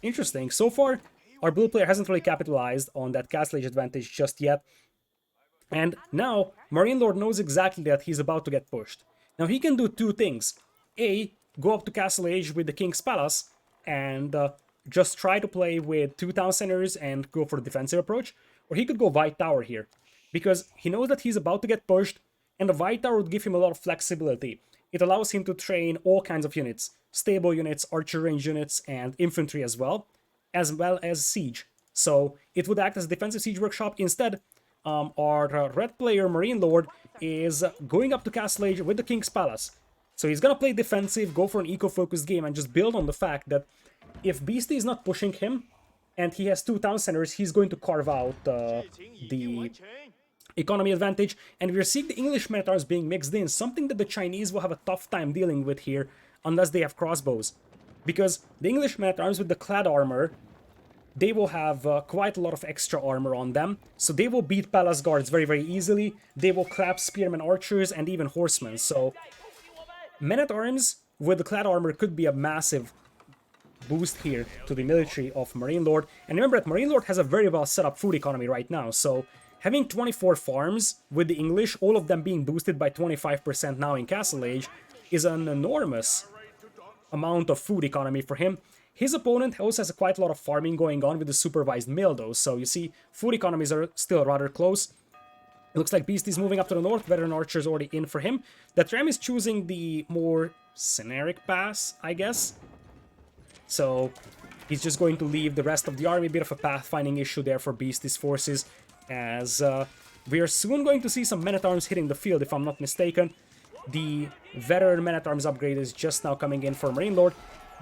Interesting. So far, our blue player hasn't really capitalized on that Castle Age advantage just yet. And now, MarineLord knows exactly that he's about to get pushed. Now, he can do 2 things. A, go up to Castle Age with the King's Palace, and just try to play with 2 town centers and go for the defensive approach. Or he could go White Tower here, because he knows that he's about to get pushed, and the White Tower would give him a lot of flexibility. It allows him to train all kinds of units, stable units, archer range units, and infantry as well as siege. So it would act as a defensive siege workshop. Instead, our red player, MarineLord, is going up to Castle Age with the King's Palace. So he's gonna play defensive, go for an eco-focused game, and just build on the fact that if Beastie is not pushing him, and he has 2 town centers, he's going to carve out the economy advantage. And we're seeing the English men-at-arms being mixed in, something that the Chinese will have a tough time dealing with here, unless they have crossbows. Because the English men-at-arms with the clad armor, they will have quite a lot of extra armor on them, so they will beat palace guards very, very easily. They will clap spearmen, archers, and even horsemen. So men-at-arms with the clad armor could be a massive boost here to the military of MarineLord. And remember that MarineLord has a very well set up food economy right now, so having 24 farms with the English, all of them being boosted by 25% now in Castle Age, is an enormous amount of food economy for him. His opponent also has quite a lot of farming going on with the supervised mill though, so you see, food economies are still rather close. It looks like Beastie's moving up to the north, veteran archer's already in for him. That Ram is choosing the more scenic pass, I guess. So he's just going to leave the rest of the army, a bit of a pathfinding issue there for Beastie's forces, as we are soon going to see some men-at-arms hitting the field, if I'm not mistaken. The veteran men-at-arms upgrade is just now coming in for MarineLord.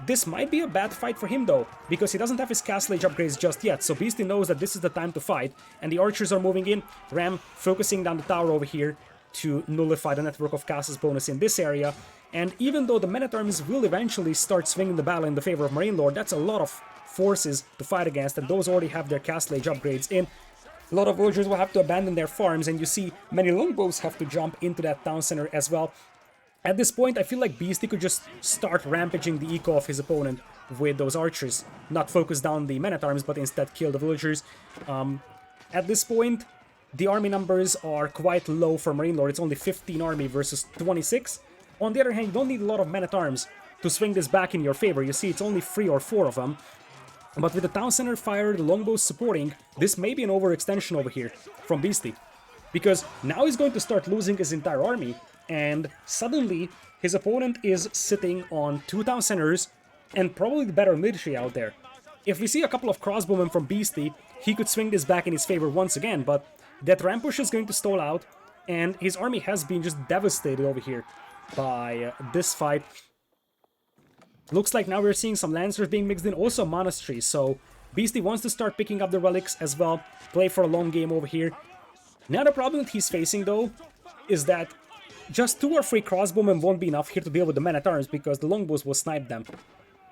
This might be a bad fight for him though, because he doesn't have his Castle Age upgrades just yet, so Beastie knows that this is the time to fight, and the archers are moving in. Ram focusing down the tower over here to nullify the network of castles bonus in this area. And even though the men-at-arms will eventually start swinging the battle in the favor of MarineLord, that's a lot of forces to fight against, and those already have their Castle Age upgrades in. A lot of villagers will have to abandon their farms, and you see many longbows have to jump into that town center as well. At this point, I feel like Beastie could just start rampaging the eco of his opponent with those archers. Not focus down the men-at-arms, but instead kill the villagers. At this point, the army numbers are quite low for MarineLord. It's only 15 army versus 26. On the other hand, you don't need a lot of men-at-arms to swing this back in your favor. You see, it's only 3 or 4 of them. But with the town center fire, the longbows supporting, this may be an overextension over here from Beastie. Because now he's going to start losing his entire army, and suddenly his opponent is sitting on 2 town centers and probably the better military out there. If we see a couple of crossbowmen from Beastie, he could swing this back in his favor once again, but that rampush is going to stall out, and his army has been just devastated over here by this fight. Looks like now we're seeing some lancers being mixed in, also monasteries, so Beastie wants to start picking up the relics as well, play for a long game over here. Now the problem that he's facing though is that just 2 or 3 crossbowmen won't be enough here to deal with the men-at-arms, because the longbows will snipe them.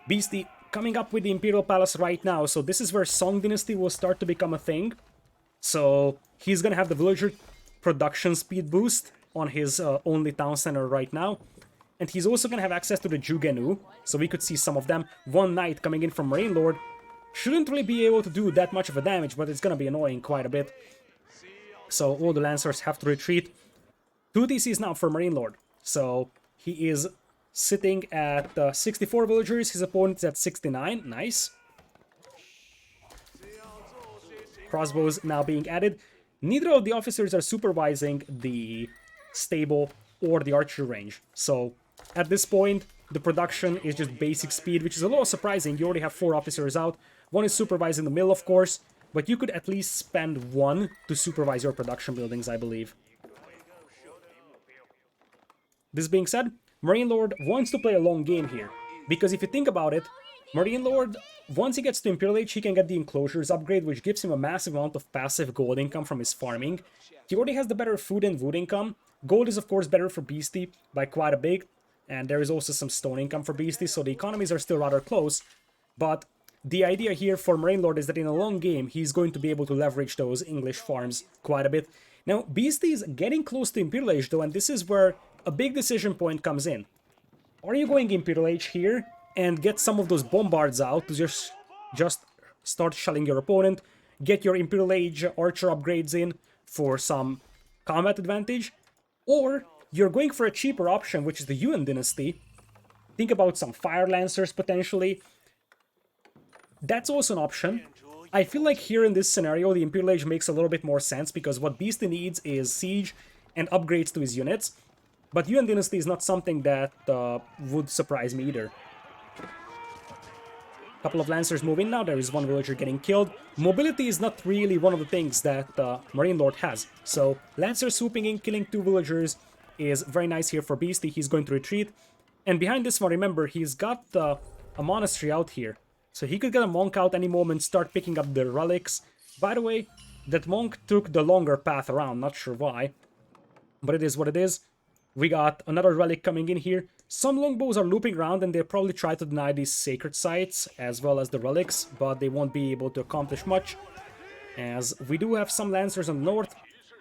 Beastie coming up with the Imperial Palace right now, so this is where Song Dynasty will start to become a thing. So he's gonna have the villager production speed boost on his only town center right now. And he's also gonna have access to the Jugenu, so we could see some of them. 1 knight coming in from MarineLord shouldn't really be able to do that much of a damage, but it's gonna be annoying quite a bit. So all the lancers have to retreat. 2 TCs now for MarineLord, so he is sitting at 64 villagers, his opponent is at 69, nice. Crossbows now being added. Neither of the officers are supervising the stable or the archer range, so at this point the production is just basic speed, which is a little surprising. You already have 4 officers out, 1 is supervising the mill of course, but you could at least spend 1 to supervise your production buildings, I believe. This being said, MarineLord wants to play a long game here, because if you think about it, MarineLord, once he gets to Imperial Age, he can get the Enclosures upgrade, which gives him a massive amount of passive gold income from his farming. He already has the better food and wood income. Gold is of course better for Beastie by quite a bit, and there is also some stone income for Beastie, so the economies are still rather close. But the idea here for MarineLord is that in a long game, he's going to be able to leverage those English farms quite a bit. Now, Beastie is getting close to Imperial Age though, and this is where a big decision point comes in. Are you going Imperial Age here and get some of those bombards out to just start shelling your opponent, get your Imperial Age archer upgrades in for some combat advantage? Or you're going for a cheaper option, which is the Yuan Dynasty. Think about some Fire Lancers potentially. That's also an option. I feel like here in this scenario, the Imperial Age makes a little bit more sense, because what Beastie needs is siege and upgrades to his units. But Yuan Dynasty is not something that would surprise me either. Couple of lancers move in now, there is 1 villager getting killed. Mobility is not really one of the things that MarineLord has. So lancers swooping in, killing 2 villagers, is very nice here for Beastie. He's going to retreat. And behind this one, remember, he's got a monastery out here. So he could get a monk out any moment, start picking up the relics. By the way, that monk took the longer path around, not sure why. But it is what it is. We got another relic coming in here. Some longbows are looping around and they'll probably try to deny these sacred sites as well as the relics, but they won't be able to accomplish much. As we do have some lancers on the north.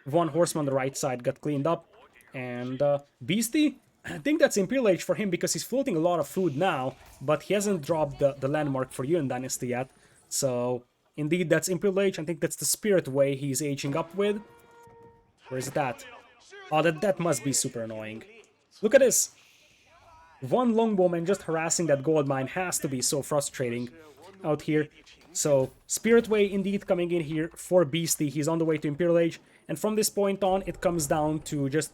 One horseman on the right side got cleaned up. And Beastie, I think that's Imperial Age for him because he's floating a lot of food now, but he hasn't dropped the landmark for Yuan Dynasty yet. So, indeed, that's Imperial Age. I think that's the Spirit Way he's aging up with. Where is that? Oh, that must be super annoying. Look at this! One longbowman just harassing that gold mine has to be so frustrating out here. So, Spirit Way indeed coming in here for Beastie. He's on the way to Imperial Age. And from this point on, it comes down to just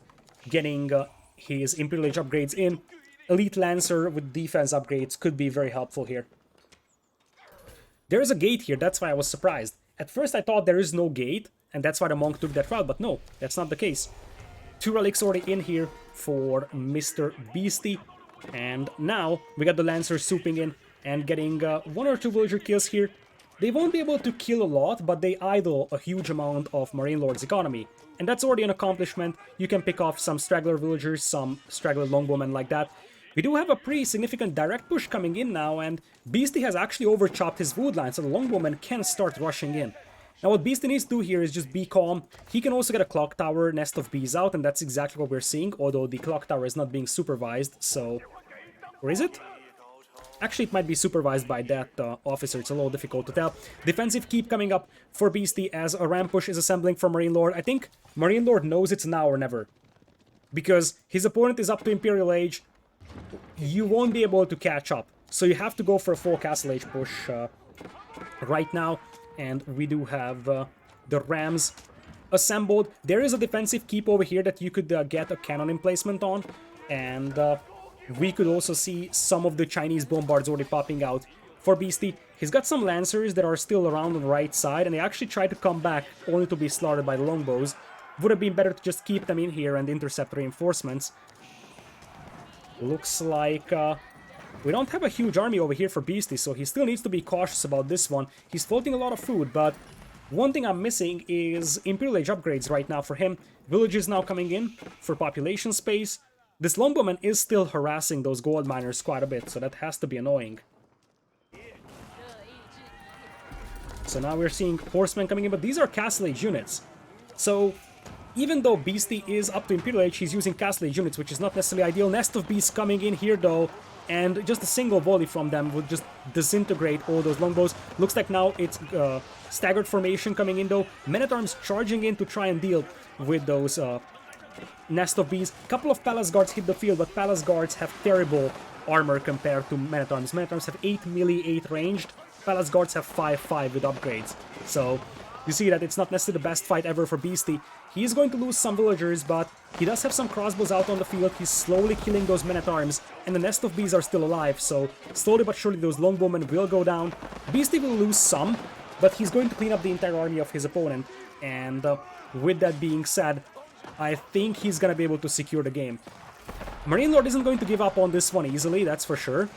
getting his Imperial Age upgrades in. Elite Lancer with defense upgrades could be very helpful here. There is a gate here, that's why I was surprised. At first I thought there is no gate, and that's why the monk took that route, but no, that's not the case. 2 relics already in here for Mr. Beastie. And now we got the Lancers swooping in and getting 1 or 2 villager kills here. They won't be able to kill a lot, but they idle a huge amount of MarineLord's economy. And that's already an accomplishment. You can pick off some straggler villagers, some straggler longbowmen like that. We do have a pretty significant direct push coming in now, and Beastie has actually overchopped his wood line, so the longbowmen can start rushing in. Now what Beastie needs to do here is just be calm. He can also get a clock tower, nest of bees out, and that's exactly what we're seeing, although the clock tower is not being supervised, so... Where is it? Actually, it might be supervised by that officer, it's a little difficult to tell. Defensive keep coming up for Beastie as a ram push is assembling for MarineLord. I think MarineLord knows it's now or never. Because his opponent is up to Imperial Age, you won't be able to catch up. So you have to go for a full Castle Age push right now. And we do have the Rams assembled. There is a defensive keep over here that you could get a cannon emplacement on. And we could also see some of the Chinese bombards already popping out for Beastie. He's got some Lancers that are still around on the right side, and they actually tried to come back, only to be slaughtered by the longbows. Would have been better to just keep them in here and intercept reinforcements. Looks like we don't have a huge army over here for Beastie, so he still needs to be cautious about this one. He's floating a lot of food, but one thing I'm missing is Imperial Age upgrades right now for him. Villages now coming in for population space. This longbowman is still harassing those gold miners quite a bit, so that has to be annoying. So now we're seeing horsemen coming in, but these are Castle Age units. So even though Beastie is up to Imperial Age, he's using Castle Age units, which is not necessarily ideal. Nest of Bees coming in here though, and just a single volley from them would just disintegrate all those longbows. Looks like now it's staggered formation coming in though. Men-at-Arms charging in to try and deal with those Nest of Bees. Couple of Palace Guards hit the field, but Palace Guards have terrible armor compared to Men-at-Arms. Men-at-Arms have 8 melee, 8 ranged. Palace Guards have 5/5 with upgrades. So you see that it's not necessarily the best fight ever for Beastie. He is going to lose some villagers, but he does have some crossbows out on the field. He's slowly killing those Men-at-Arms, and the Nest of Bees are still alive, so slowly but surely those longbowmen will go down. Beastie will lose some, but he's going to clean up the entire army of his opponent, and with that being said, I think he's gonna be able to secure the game. MarineLord isn't going to give up on this one easily, that's for sure.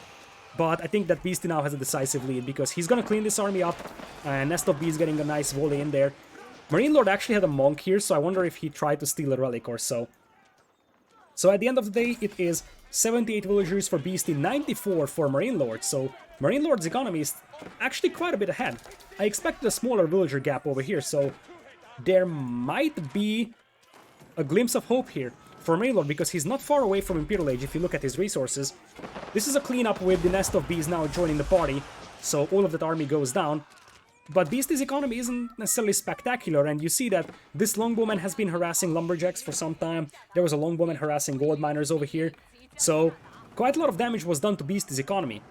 But I think that Beastie now has a decisive lead because he's gonna clean this army up. And Nest of Bees getting a nice volley in there. MarineLord actually had a monk here, so I wonder if he tried to steal a relic or so. So at the end of the day, it is 78 villagers for Beastie, 94 for MarineLord. So MarineLord's economy is actually quite a bit ahead. I expected a smaller villager gap over here, so there might be a glimpse of hope here for MarineLord because he's not far away from Imperial Age if you look at his resources. This is a cleanup with the Nest of Bees now joining the party, so all of that army goes down. But Beastie's economy isn't necessarily spectacular, and you see that this longbowman has been harassing lumberjacks for some time. There was a longbowman harassing gold miners over here, so quite a lot of damage was done to Beastie's economy.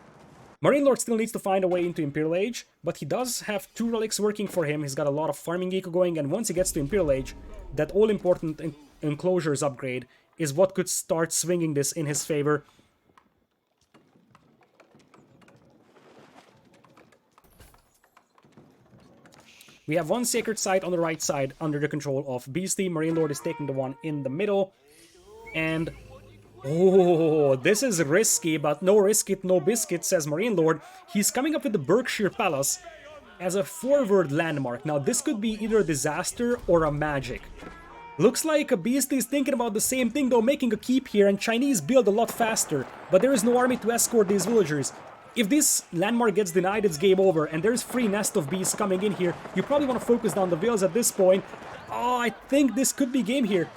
MarineLord still needs to find a way into Imperial Age, but he does have 2 relics working for him. He's got a lot of farming eco going, and once he gets to Imperial Age, that all-important enclosures upgrade is what could start swinging this in his favor. We have one sacred site on the right side under the control of Beastie. MarineLord is taking the one in the middle. And oh, this is risky, but no risk it, no biscuit, says MarineLord. He's coming up with the Berkshire Palace as a forward landmark. Now, this could be either a disaster or a magic. Looks like a Beastie is thinking about the same thing though, making a keep here, and Chinese build a lot faster, but there is no army to escort these villagers. If this landmark gets denied, it's game over, and there's free nest of bees coming in here. You probably want to focus down the villas at this point. Oh, I think this could be game here.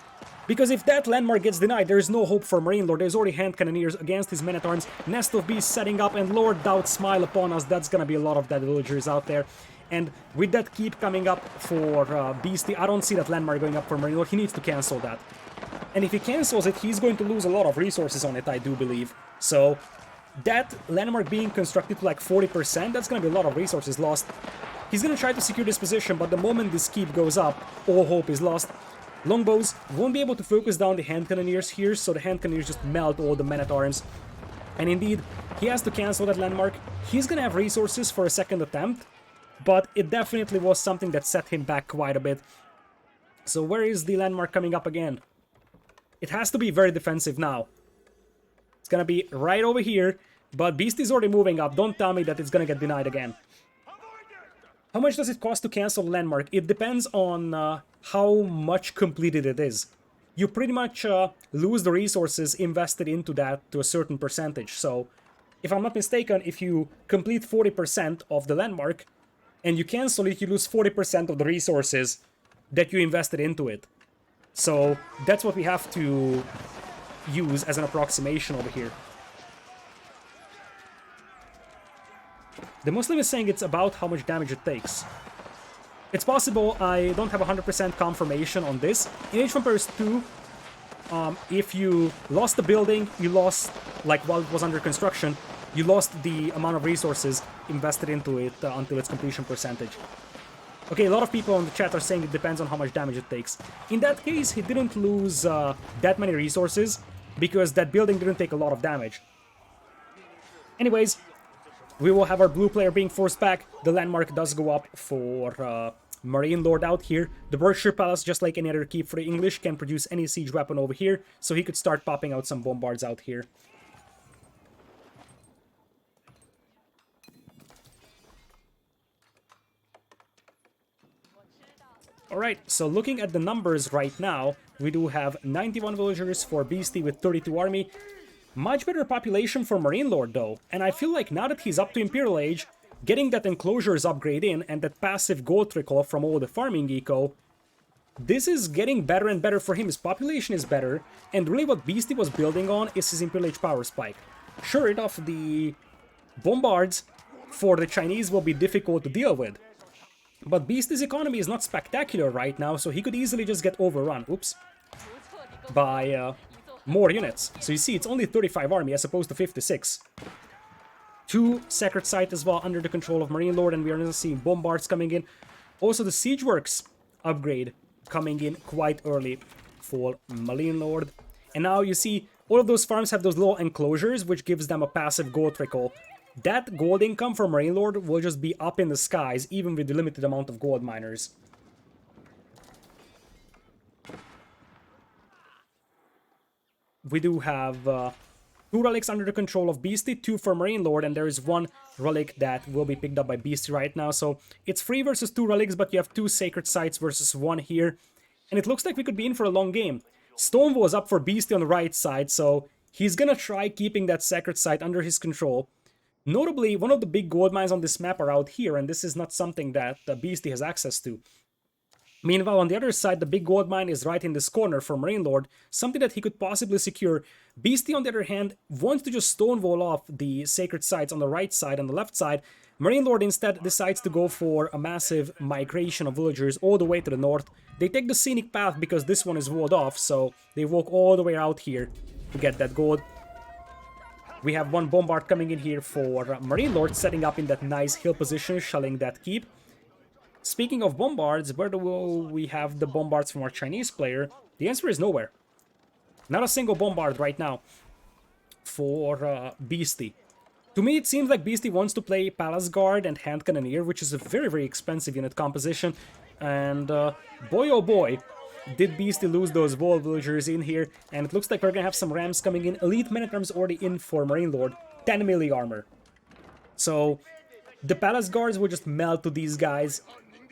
Because if that landmark gets denied, there is no hope for MarineLord. There's already hand cannoneers against his men-at-arms. Nest of bees setting up, and Lord Doubt smile upon us. That's gonna be a lot of dead villagers out there. And with that keep coming up for Beastie, I don't see that landmark going up for MarineLord. He needs to cancel that. And if he cancels it, he's going to lose a lot of resources on it, I do believe. So that landmark being constructed to like 40%, that's gonna be a lot of resources lost. He's gonna try to secure this position, but the moment this keep goes up, all hope is lost. Longbows won't be able to focus down the hand cannoneers here, so the hand cannoneers just melt all the men-at-arms. And indeed, he has to cancel that landmark. He's gonna have resources for a second attempt, but it definitely was something that set him back quite a bit. So where is the landmark coming up again? It has to be very defensive now. It's gonna be right over here, but Beastie's already moving up. Don't tell me that it's gonna get denied again. How much does it cost to cancel a landmark? It depends on how much completed it is. You pretty much lose the resources invested into that to a certain percentage. So, if I'm not mistaken, if you complete 40% of the landmark and you cancel it, you lose 40% of the resources that you invested into it. So, that's what we have to use as an approximation over here. The Muslim is saying it's about how much damage it takes. It's possible, I don't have 100% confirmation on this. In Age of Empires 2, if you lost the building, you lost, like while it was under construction, you lost the amount of resources invested into it until its completion percentage. Okay, a lot of people in the chat are saying it depends on how much damage it takes. In that case, he didn't lose that many resources because that building didn't take a lot of damage. Anyways, we will have our blue player being forced back. The landmark does go up for MarineLord out here. The Berkshire Palace, just like any other keep for the English, can produce any siege weapon over here, so he could start popping out some bombards out here. Alright, so looking at the numbers right now, we do have 91 villagers for Beastie with 32 army. Much better population for MarineLord though, and I feel like now that he's up to Imperial Age, getting that Enclosures upgrade in and that passive gold trickle from all the farming eco, this is getting better and better for him. His population is better, and really what Beastie was building on is his Imperial Age power spike. Sure enough, the bombards for the Chinese will be difficult to deal with, but Beastie's economy is not spectacular right now, so he could easily just get overrun, oops, by more units. So you see, it's only 35 army as opposed to 56. 2 Sacred Site as well under the control of MarineLord, and we are now seeing bombards coming in. Also the Siege Works upgrade coming in quite early for MarineLord. And now you see, all of those farms have those little enclosures, which gives them a passive gold trickle. That gold income for MarineLord will just be up in the skies, even with the limited amount of gold miners. We do have 2 relics under the control of Beastie, 2 for MarineLord, and there is 1 relic that will be picked up by Beastie right now. So it's 3 versus 2 relics, but you have 2 Sacred Sites versus 1 here. And it looks like we could be in for a long game. Stonewall is up for Beastie on the right side, so he's gonna try keeping that Sacred Site under his control. Notably, one of the big gold mines on this map are out here, and this is not something that Beastie has access to. Meanwhile, on the other side, the big gold mine is right in this corner for MarineLord, something that he could possibly secure. Beastie, on the other hand, wants to just stonewall off the Sacred Sites on the right side and the left side. MarineLord instead decides to go for a massive migration of villagers all the way to the north. They take the scenic path because this one is walled off, so they walk all the way out here to get that gold. We have 1 bombard coming in here for MarineLord, setting up in that nice hill position, shelling that keep. Speaking of bombards, where do we have the bombards from our Chinese player? The answer is nowhere. Not a single bombard right now for Beastie. To me, it seems like Beastie wants to play Palace Guard and Hand Cannoneer, which is a very, very expensive unit composition. And boy oh boy, did Beastie lose those wall villagers in here, and it looks like we're gonna have some rams coming in. Elite Men-at-Arms already in for MarineLord, 10 melee armor. So the palace guards will just melt to these guys.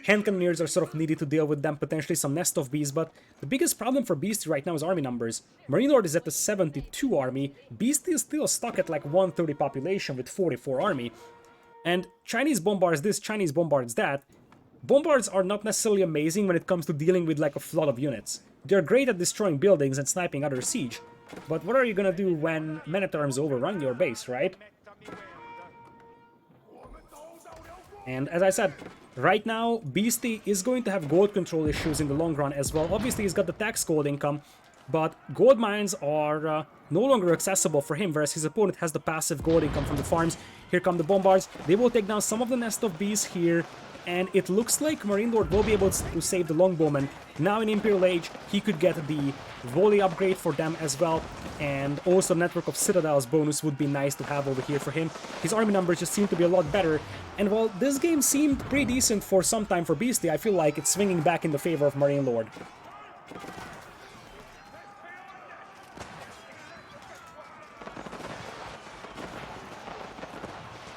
Hand cannoneers are sort of needed to deal with them, potentially some nest of bees, but the biggest problem for Beastie right now is army numbers. MarineLord is at the 72 army, Beastie is still stuck at like 130 population with 44 army. And Chinese bombards this, Chinese bombards that. Bombards are not necessarily amazing when it comes to dealing with like a flood of units. They're great at destroying buildings and sniping other siege, but what are you gonna do when men-at-arms overrun your base, right? And as I said, right now, Beastie is going to have gold control issues in the long run as well. Obviously, he's got the tax gold income, but gold mines are no longer accessible for him, whereas his opponent has the passive gold income from the farms. Here come the bombards. They will take down some of the nest of bees here, and it looks like MarineLord will be able to save the longbowman. Now in Imperial Age, he could get the volley upgrade for them as well, and also Network of Citadels bonus would be nice to have over here for him. His army numbers just seem to be a lot better, and while this game seemed pretty decent for some time for Beastie, I feel like it's swinging back in the favor of MarineLord.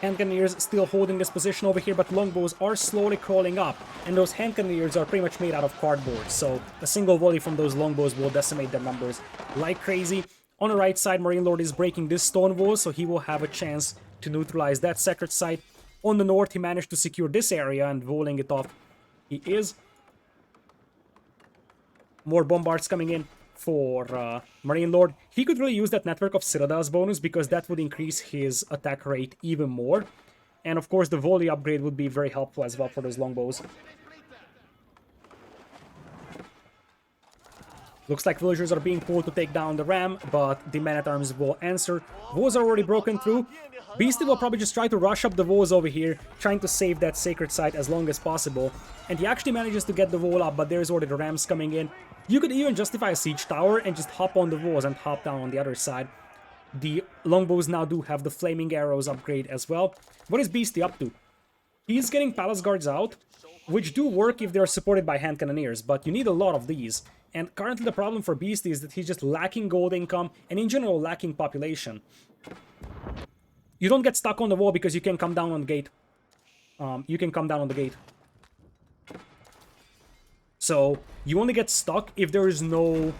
Hand cannoneers still holding this position over here, but longbows are slowly crawling up, and those hand cannoneers are pretty much made out of cardboard, so a single volley from those longbows will decimate their numbers like crazy. On the right side, MarineLord is breaking this stone wall, so he will have a chance to neutralize that sacred site. On the north, he managed to secure this area, and walling it off he is. More bombards coming in for MarineLord. He could really use that Network of Citadels bonus, because that would increase his attack rate even more. And of course the volley upgrade would be very helpful as well for those longbows. Looks like villagers are being pulled to take down the ram, but the men-at-arms will answer. Walls are already broken through. Beastie will probably just try to rush up the walls over here, trying to save that sacred site as long as possible. And he actually manages to get the wall up, but there's already the rams coming in. You could even justify a siege tower and just hop on the walls and hop down on the other side. The longbows now do have the flaming arrows upgrade as well. What is Beastie up to? He's getting palace guards out, which do work if they're supported by hand cannoneers, but you need a lot of these. And currently the problem for Beastie is that he's just lacking gold income and in general lacking population. You don't get stuck on the wall because you can come down on the gate. So you only get stuck if there is no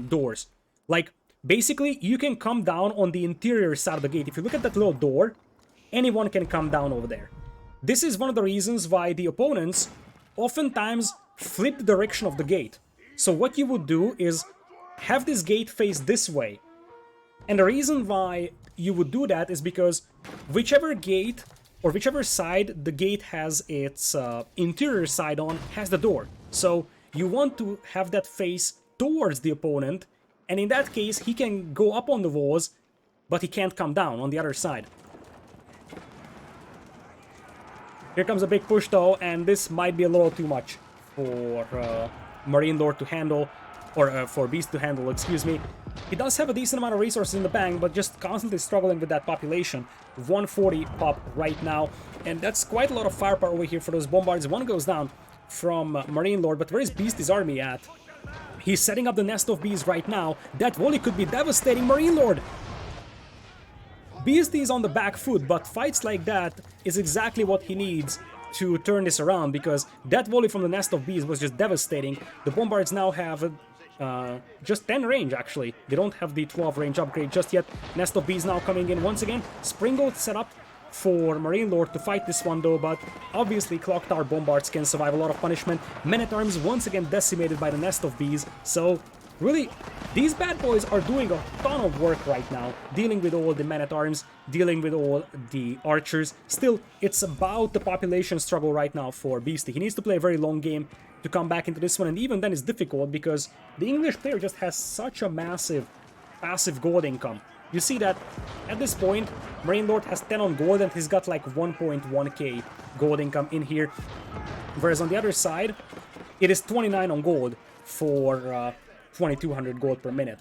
doors. Like, basically, you can come down on the interior side of the gate. If you look at that little door, anyone can come down over there. This is one of the reasons why the opponents oftentimes flip the direction of the gate. So what you would do is have this gate face this way. And the reason why you would do that is because whichever gate or whichever side the gate has its interior side on has the door. So you want to have that face towards the opponent, and in that case he can go up on the walls, but he can't come down on the other side. Here comes a big push though, and this might be a little too much for MarineLord to handle, or for Beast to handle, excuse me. He does have a decent amount of resources in the bank, but just constantly struggling with that population. 140 pop right now, and that's quite a lot of firepower over here for those bombards. One goes down from MarineLord, but where is Beastie's army at? He's setting up the nest of bees right now. That volley could be devastating MarineLord. Beastie is on the back foot, but fights like that is exactly what he needs to turn this around, because that volley from the nest of bees was just devastating. The bombards now have just 10 range, actually. They don't have the 12 range upgrade just yet. Nest of bees now coming in once again. Springboard set up for MarineLord to fight this one though, but obviously Clock Tower bombards can survive a lot of punishment. Men-at-Arms once again decimated by the nest of bees, so really, these bad boys are doing a ton of work right now, dealing with all the men-at-arms, dealing with all the archers. Still, it's about the population struggle right now for Beastie. He needs to play a very long game to come back into this one, and even then it's difficult because the English player just has such a massive passive gold income. You see that at this point, MarineLord has 10 on gold and he's got like 1.1k gold income in here, whereas on the other side, it is 29 on gold for 2200 gold per minute.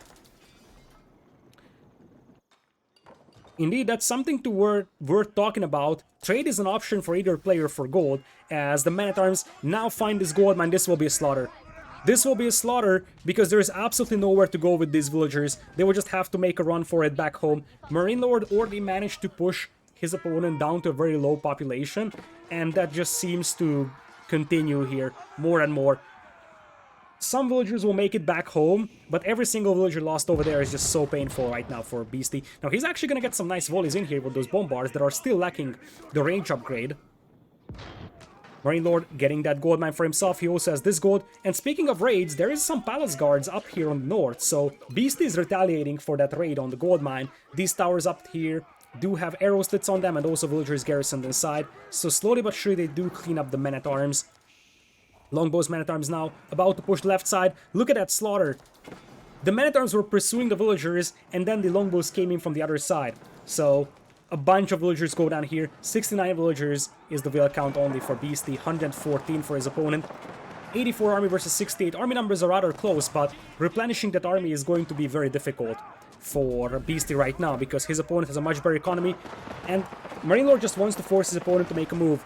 Indeed, that's something worth talking about. Trade is an option for either player for gold, as the men-at-arms now find this gold mine. This will be a slaughter. This will be a slaughter because there is absolutely nowhere to go with these villagers. They will just have to make a run for it back home. MarineLord already managed to push his opponent down to a very low population, and that just seems to continue here more and more. Some villagers will make it back home, but every single villager lost over there is just so painful right now for Beasty. Now he's actually gonna get some nice volleys in here with those bombards that are still lacking the range upgrade. MarineLord getting that gold mine for himself, he also has this gold. And speaking of raids, there is some palace guards up here on the north, so Beasty is retaliating for that raid on the gold mine. These towers up here do have arrow slits on them and also villagers garrisoned inside, so slowly but surely they do clean up the men-at-arms. Longbows men-at-arms now about to push the left side. Look at that slaughter. The men-at-arms were pursuing the villagers, and then the longbows came in from the other side. So a bunch of villagers go down here. 69 villagers is the vill count only for Beasty, 114 for his opponent. 84 army versus 68. Army numbers are rather close, but replenishing that army is going to be very difficult for Beasty right now because his opponent has a much better economy, and MarineLord just wants to force his opponent to make a move.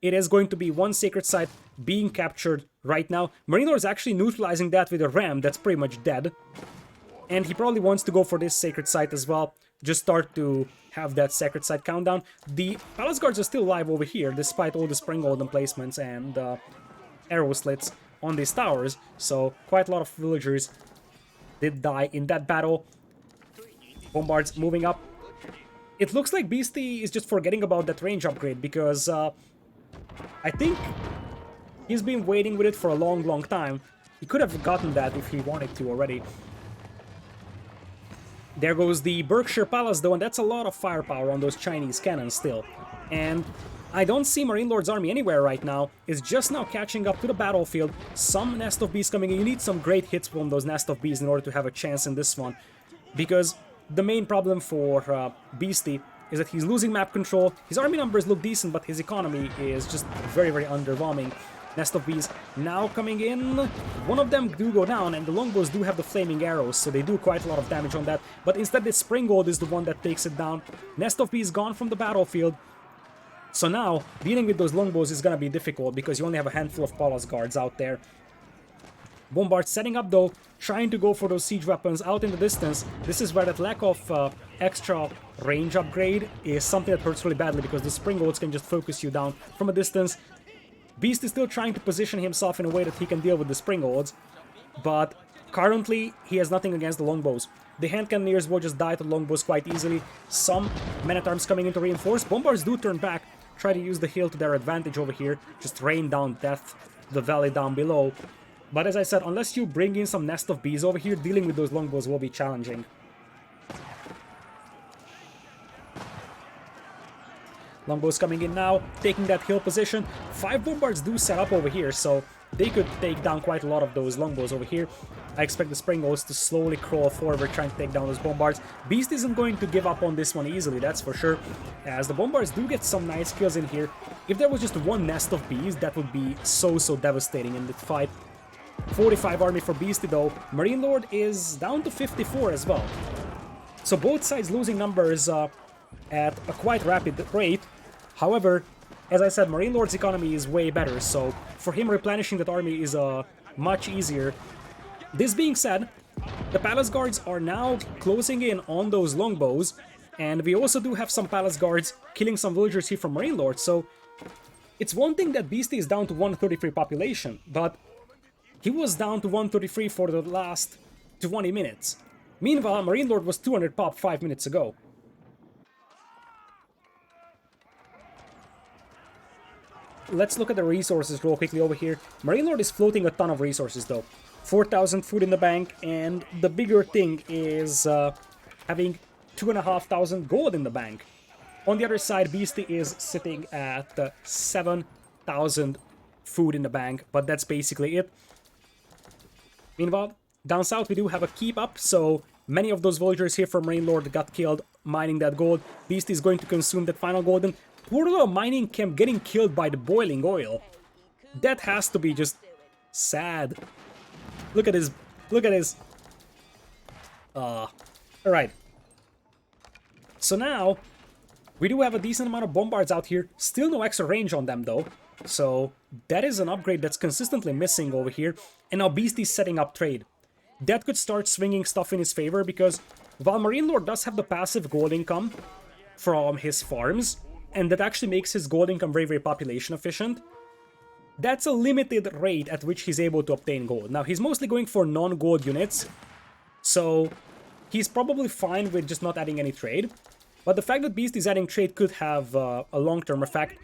It is going to be one sacred site being captured right now. MarineLord is actually neutralizing that with a ram that's pretty much dead. And he probably wants to go for this sacred site as well. Just start to have that sacred site countdown. The palace guards are still alive over here, despite all the spring golden placements and arrow slits on these towers. So quite a lot of villagers did die in that battle. Bombards moving up. It looks like Beasty is just forgetting about that range upgrade because I think he's been waiting with it for a long time. He could have gotten that if he wanted to already. There goes the Berkshire Palace though, and that's a lot of firepower on those Chinese cannons still. And I don't see MarineLord's army anywhere right now. It's just now catching up to the battlefield. Some Nest of Bees coming in. You need some great hits from those Nest of Bees in order to have a chance in this one. Because the main problem for Beasty is that he's losing map control. His army numbers look decent, but his economy is just very underwhelming. Nest of Bees now coming in. One of them do go down, and the longbows do have the flaming arrows, so they do quite a lot of damage on that. But instead, the Springald is the one that takes it down. Nest of Bees gone from the battlefield. So now, dealing with those longbows is gonna be difficult, because you only have a handful of palace guards out there. Bombard setting up though, trying to go for those siege weapons out in the distance. This is where that lack of extra range upgrade is something that hurts really badly, because the Springolds can just focus you down from a distance. Beast is still trying to position himself in a way that he can deal with the Springolds, but currently he has nothing against the longbows. The hand cannoneers will just die to longbows quite easily. Some men-at-arms coming in to reinforce. Bombards do turn back, try to use the hill to their advantage over here, just rain down death to the valley down below. But as I said, unless you bring in some Nest of Bees over here, dealing with those longbows will be challenging. Longbows coming in now, taking that hill position. 5 bombards do set up over here, so they could take down quite a lot of those longbows over here. I expect the Springolds to slowly crawl forward, trying to take down those bombards. Beast isn't going to give up on this one easily, that's for sure, as the bombards do get some nice kills in here. If there was just one Nest of Bees, that would be so devastating in the fight. 45 army for Beasty though. MarineLord is down to 54 as well. So both sides losing numbers at a quite rapid rate. However, as I said, MarineLord's economy is way better, so for him replenishing that army is much easier. This being said, the palace guards are now closing in on those longbows, and we also do have some palace guards killing some villagers here from MarineLord, so it's one thing that Beasty is down to 133 population, but he was down to 133 for the last 20 minutes. Meanwhile, MarineLord was 200 pop 5 minutes ago. Let's look at the resources real quickly over here. MarineLord is floating a ton of resources though. 4,000 food in the bank, and the bigger thing is having 2,500 gold in the bank. On the other side, Beasty is sitting at 7,000 food in the bank, but that's basically it. Meanwhile, down south we do have a keep up, so many of those villagers here from MarineLord got killed mining that gold. Beasty is going to consume that final golden. Poor little mining camp getting killed by the boiling oil. That has to be just sad. Look at this. Look at this. Alright. So now, we do have a decent amount of bombards out here. Still no extra range on them though. So that is an upgrade that's consistently missing over here. And now Beasty's setting up trade. That could start swinging stuff in his favor because while MarineLord does have the passive gold income from his farms, and that actually makes his gold income very, very population efficient, that's a limited rate at which he's able to obtain gold. Now, he's mostly going for non-gold units, so he's probably fine with just not adding any trade. But the fact that Beast is adding trade could have a long-term effect.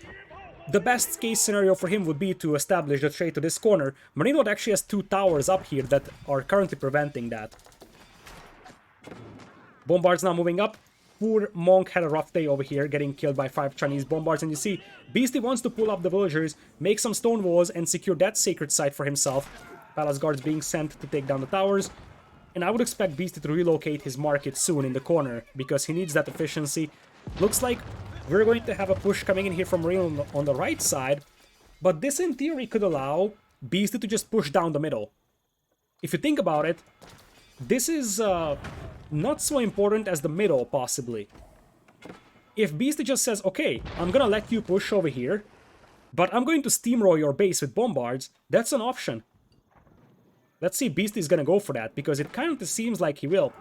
The best case scenario for him would be to establish the trade to this corner. MarineLord actually has 2 towers up here that are currently preventing that. Bombards now moving up. Poor Monk had a rough day over here, getting killed by 5 Chinese bombards, and you see, Beasty wants to pull up the villagers, make some stone walls, and secure that sacred site for himself. Palace guards being sent to take down the towers, and I would expect Beasty to relocate his market soon in the corner, because he needs that efficiency. Looks like we're going to have a push coming in here from Marine on the right side, but this in theory could allow Beasty to just push down the middle. If you think about it, this is not so important as the middle, possibly. If Beasty just says, okay, I'm gonna let you push over here, but I'm going to steamroll your base with bombards, that's an option. Let's see if Beasty's gonna go for that, because it kind of seems like he will.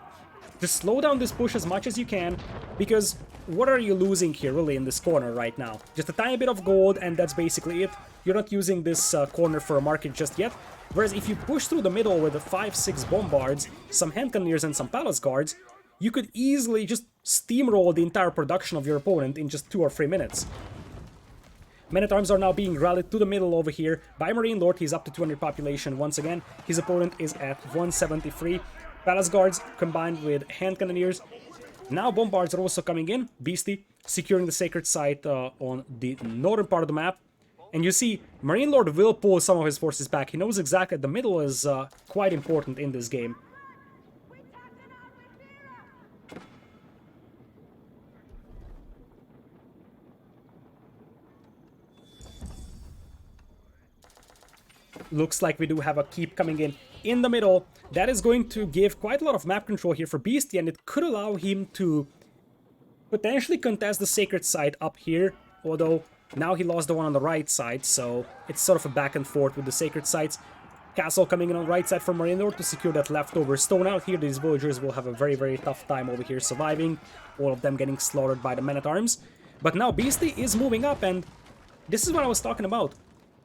Just slow down this push as much as you can, because what are you losing here, really, in this corner right now? Just a tiny bit of gold, and that's basically it. You're not using this corner for a market just yet. Whereas if you push through the middle with the 5-6 bombards, some hand cannoneers and some palace guards, you could easily just steamroll the entire production of your opponent in just 2 or 3 minutes. Men-at-Arms are now being rallied to the middle over here by MarineLord. He's up to 200 population once again. His opponent is at 173. Palace guards combined with hand cannoneers. Now bombards are also coming in. Beasty securing the sacred site on the northern part of the map. And you see, MarineLord will pull some of his forces back. He knows exactly that the middle is quite important in this game. Looks like we do have a keep coming in the middle. That is going to give quite a lot of map control here for Beasty, and it could allow him to potentially contest the sacred site up here, although now he lost the one on the right side, so it's sort of a back and forth with the sacred sites. Castle coming in on the right side for MarineLord to secure that leftover stone out here. These villagers will have a very, very tough time over here surviving, all of them getting slaughtered by the men-at-arms. But now Beasty is moving up, and this is what I was talking about.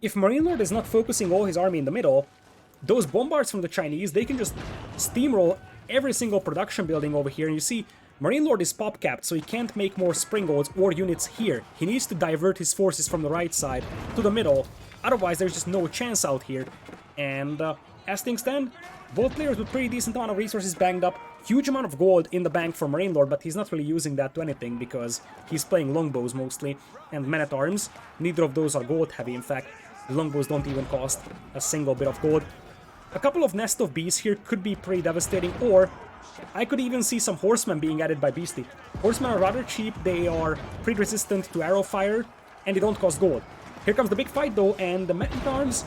If MarineLord is not focusing all his army in the middle, those bombards from the Chinese, they can just steamroll every single production building over here, and you see, MarineLord is pop-capped, so he can't make more springboards or units here. He needs to divert his forces from the right side to the middle, otherwise there's just no chance out here. And as things stand, both players with pretty decent amount of resources banged up, huge amount of gold in the bank for MarineLord, but he's not really using that to anything because he's playing longbows mostly, and men-at-arms. Neither of those are gold heavy, in fact. The longbows don't even cost a single bit of gold. A couple of Nest of Bees here could be pretty devastating, or I could even see some horsemen being added by Beasty. Horsemen are rather cheap, they are pretty resistant to arrow fire, and they don't cost gold. Here comes the big fight though, and the men-at-arms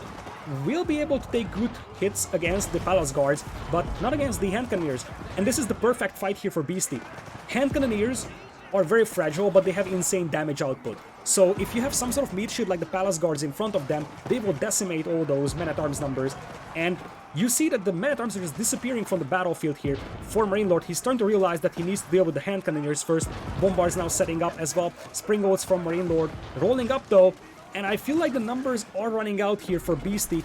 will be able to take good hits against the palace guards, but not against the hand cannoneers. And this is the perfect fight here for Beasty. Hand cannoneers are very fragile, but they have insane damage output. So if you have some sort of meat shield like the palace guards in front of them, they will decimate all those men-at-arms numbers. And you see that the men-at-arms are just disappearing from the battlefield here. For MarineLord, he's starting to realize that he needs to deal with the hand cannoneers first. Bombards now setting up as well. Springboards from MarineLord rolling up though. And I feel like the numbers are running out here for Beasty.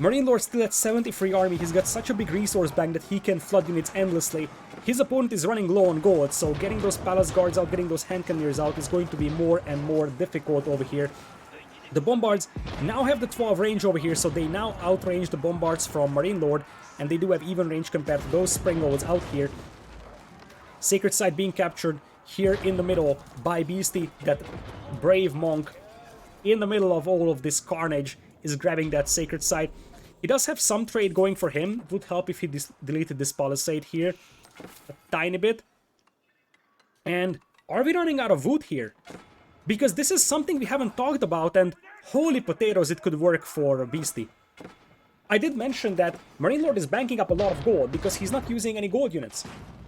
MarineLord still at 73 army, he's got such a big resource bank that he can flood units endlessly. His opponent is running low on gold, so getting those palace guards out, getting those hand cannoneers out is going to be more and more difficult over here. The bombards now have the 12 range over here, so they now outrange the bombards from MarineLord, and they do have even range compared to those springboards out here. Sacred site being captured here in the middle by Beasty, that brave monk in the middle of all of this carnage is grabbing that sacred site. He does have some trade going for him. It would help if he deleted this palisade here a tiny bit. And are we running out of wood here? Because this is something we haven't talked about, and holy potatoes, it could work for Beasty. I did mention that MarineLord is banking up a lot of gold because he's not using any gold units,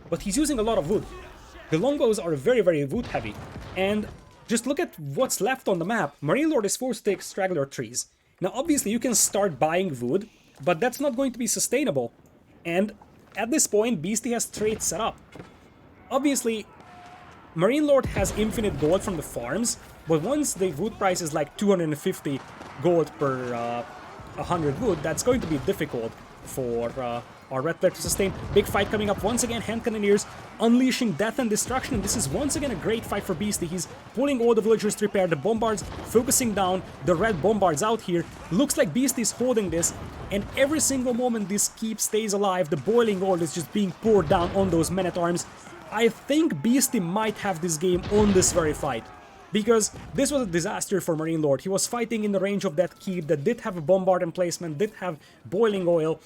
but he's using a lot of wood. The longbows are very, very wood heavy, and just look at what's left on the map. MarineLord is forced to take straggler trees. Now, obviously, you can start buying wood, but that's not going to be sustainable. And at this point, Beastie has trade set up. Obviously, MarineLord has infinite gold from the farms, but once the wood price is like 250 gold per 100 wood, that's going to be difficult for our red player to sustain. Big fight coming up once again, hand cannoneers unleashing death and destruction, and this is once again a great fight for Beastie. He's pulling all the villagers to repair the bombards, focusing down the red bombards out here. Looks like Beastie's holding this, and every single moment this keep stays alive, the boiling oil is just being poured down on those men-at-arms. I think Beastie might have this game on this very fight, because this was a disaster for MarineLord. He was fighting in the range of that keep that did have a bombard emplacement, did have boiling oil,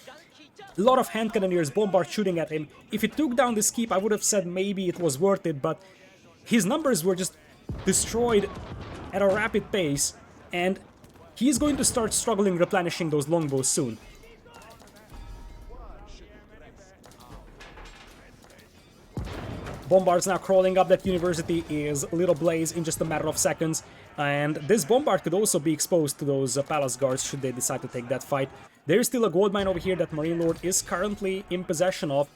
a lot of hand cannoneers, bombard shooting at him. If he took down this keep, I would have said maybe it was worth it, but his numbers were just destroyed at a rapid pace, and he's going to start struggling replenishing those longbows soon. Bombard's now crawling up that university is Little Blaze in just a matter of seconds, and this bombard could also be exposed to those palace guards should they decide to take that fight. There is still a gold mine over here that MarineLord is currently in possession of.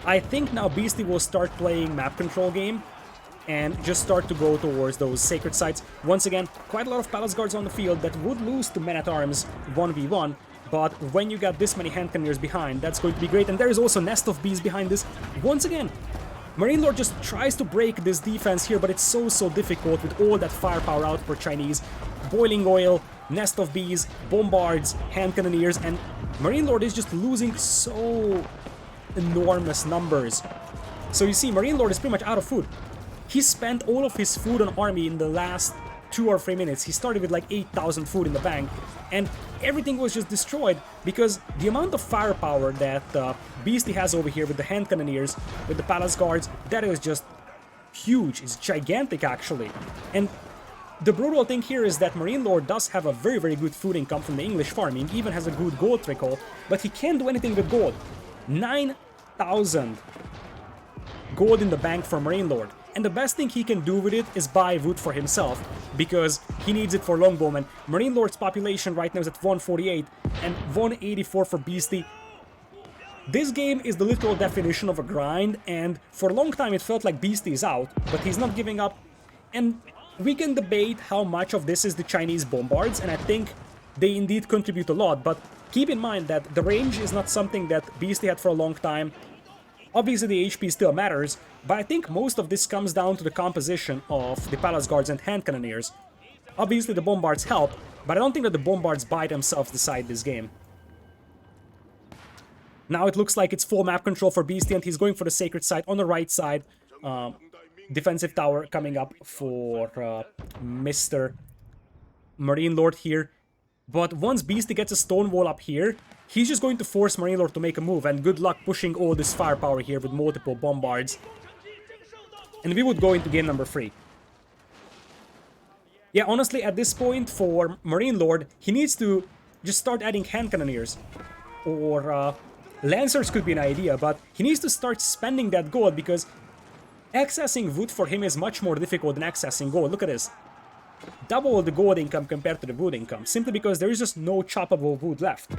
I think now Beastie will start playing map control game and just start to go towards those sacred sites. Once again, quite a lot of palace guards on the field that would lose to men-at-arms 1v1, but when you got this many hand cannoneers behind, that's going to be great. And there is also Nest of Bees behind this. Once again, MarineLord just tries to break this defense here, but it's so difficult with all that firepower out for Chinese. Boiling oil, Nest of Bees, bombards, hand cannoneers, and MarineLord is just losing so enormous numbers. So you see, MarineLord is pretty much out of food. He spent all of his food on army in the last 2 or 3 minutes. He started with like 8,000 food in the bank, and everything was just destroyed because the amount of firepower that Beastie has over here with the hand cannoneers, with the palace guards, that is just huge. It's gigantic, actually. And the brutal thing here is that MarineLord does have a very good food income from the English farming, even has a good gold trickle, but he can't do anything with gold. 9,000 gold in the bank for MarineLord. And the best thing he can do with it is buy wood for himself, because he needs it for longbowmen. MarineLord's population right now is at 148 and 184 for Beastie. This game is the literal definition of a grind, and for a long time it felt like Beastie is out, but he's not giving up. And we can debate how much of this is the Chinese bombards, and I think they indeed contribute a lot, but keep in mind that the range is not something that Beastie had for a long time. Obviously the HP still matters, but I think most of this comes down to the composition of the palace guards and hand cannoneers. Obviously the bombards help, but I don't think that the bombards by themselves decide this game. Now it looks like it's full map control for Beastie, and he's going for the sacred site on the right side. Defensive tower coming up for Mr. MarineLord here. But once Beastie gets a stone wall up here, he's just going to force MarineLord to make a move, and good luck pushing all this firepower here with multiple bombards. And we would go into game number 3. Yeah, honestly, at this point for MarineLord, he needs to just start adding hand cannoneers. Or lancers could be an idea, but he needs to start spending that gold, because accessing wood for him is much more difficult than accessing gold. Look at this. Double the gold income compared to the wood income, simply because there is just no choppable wood left.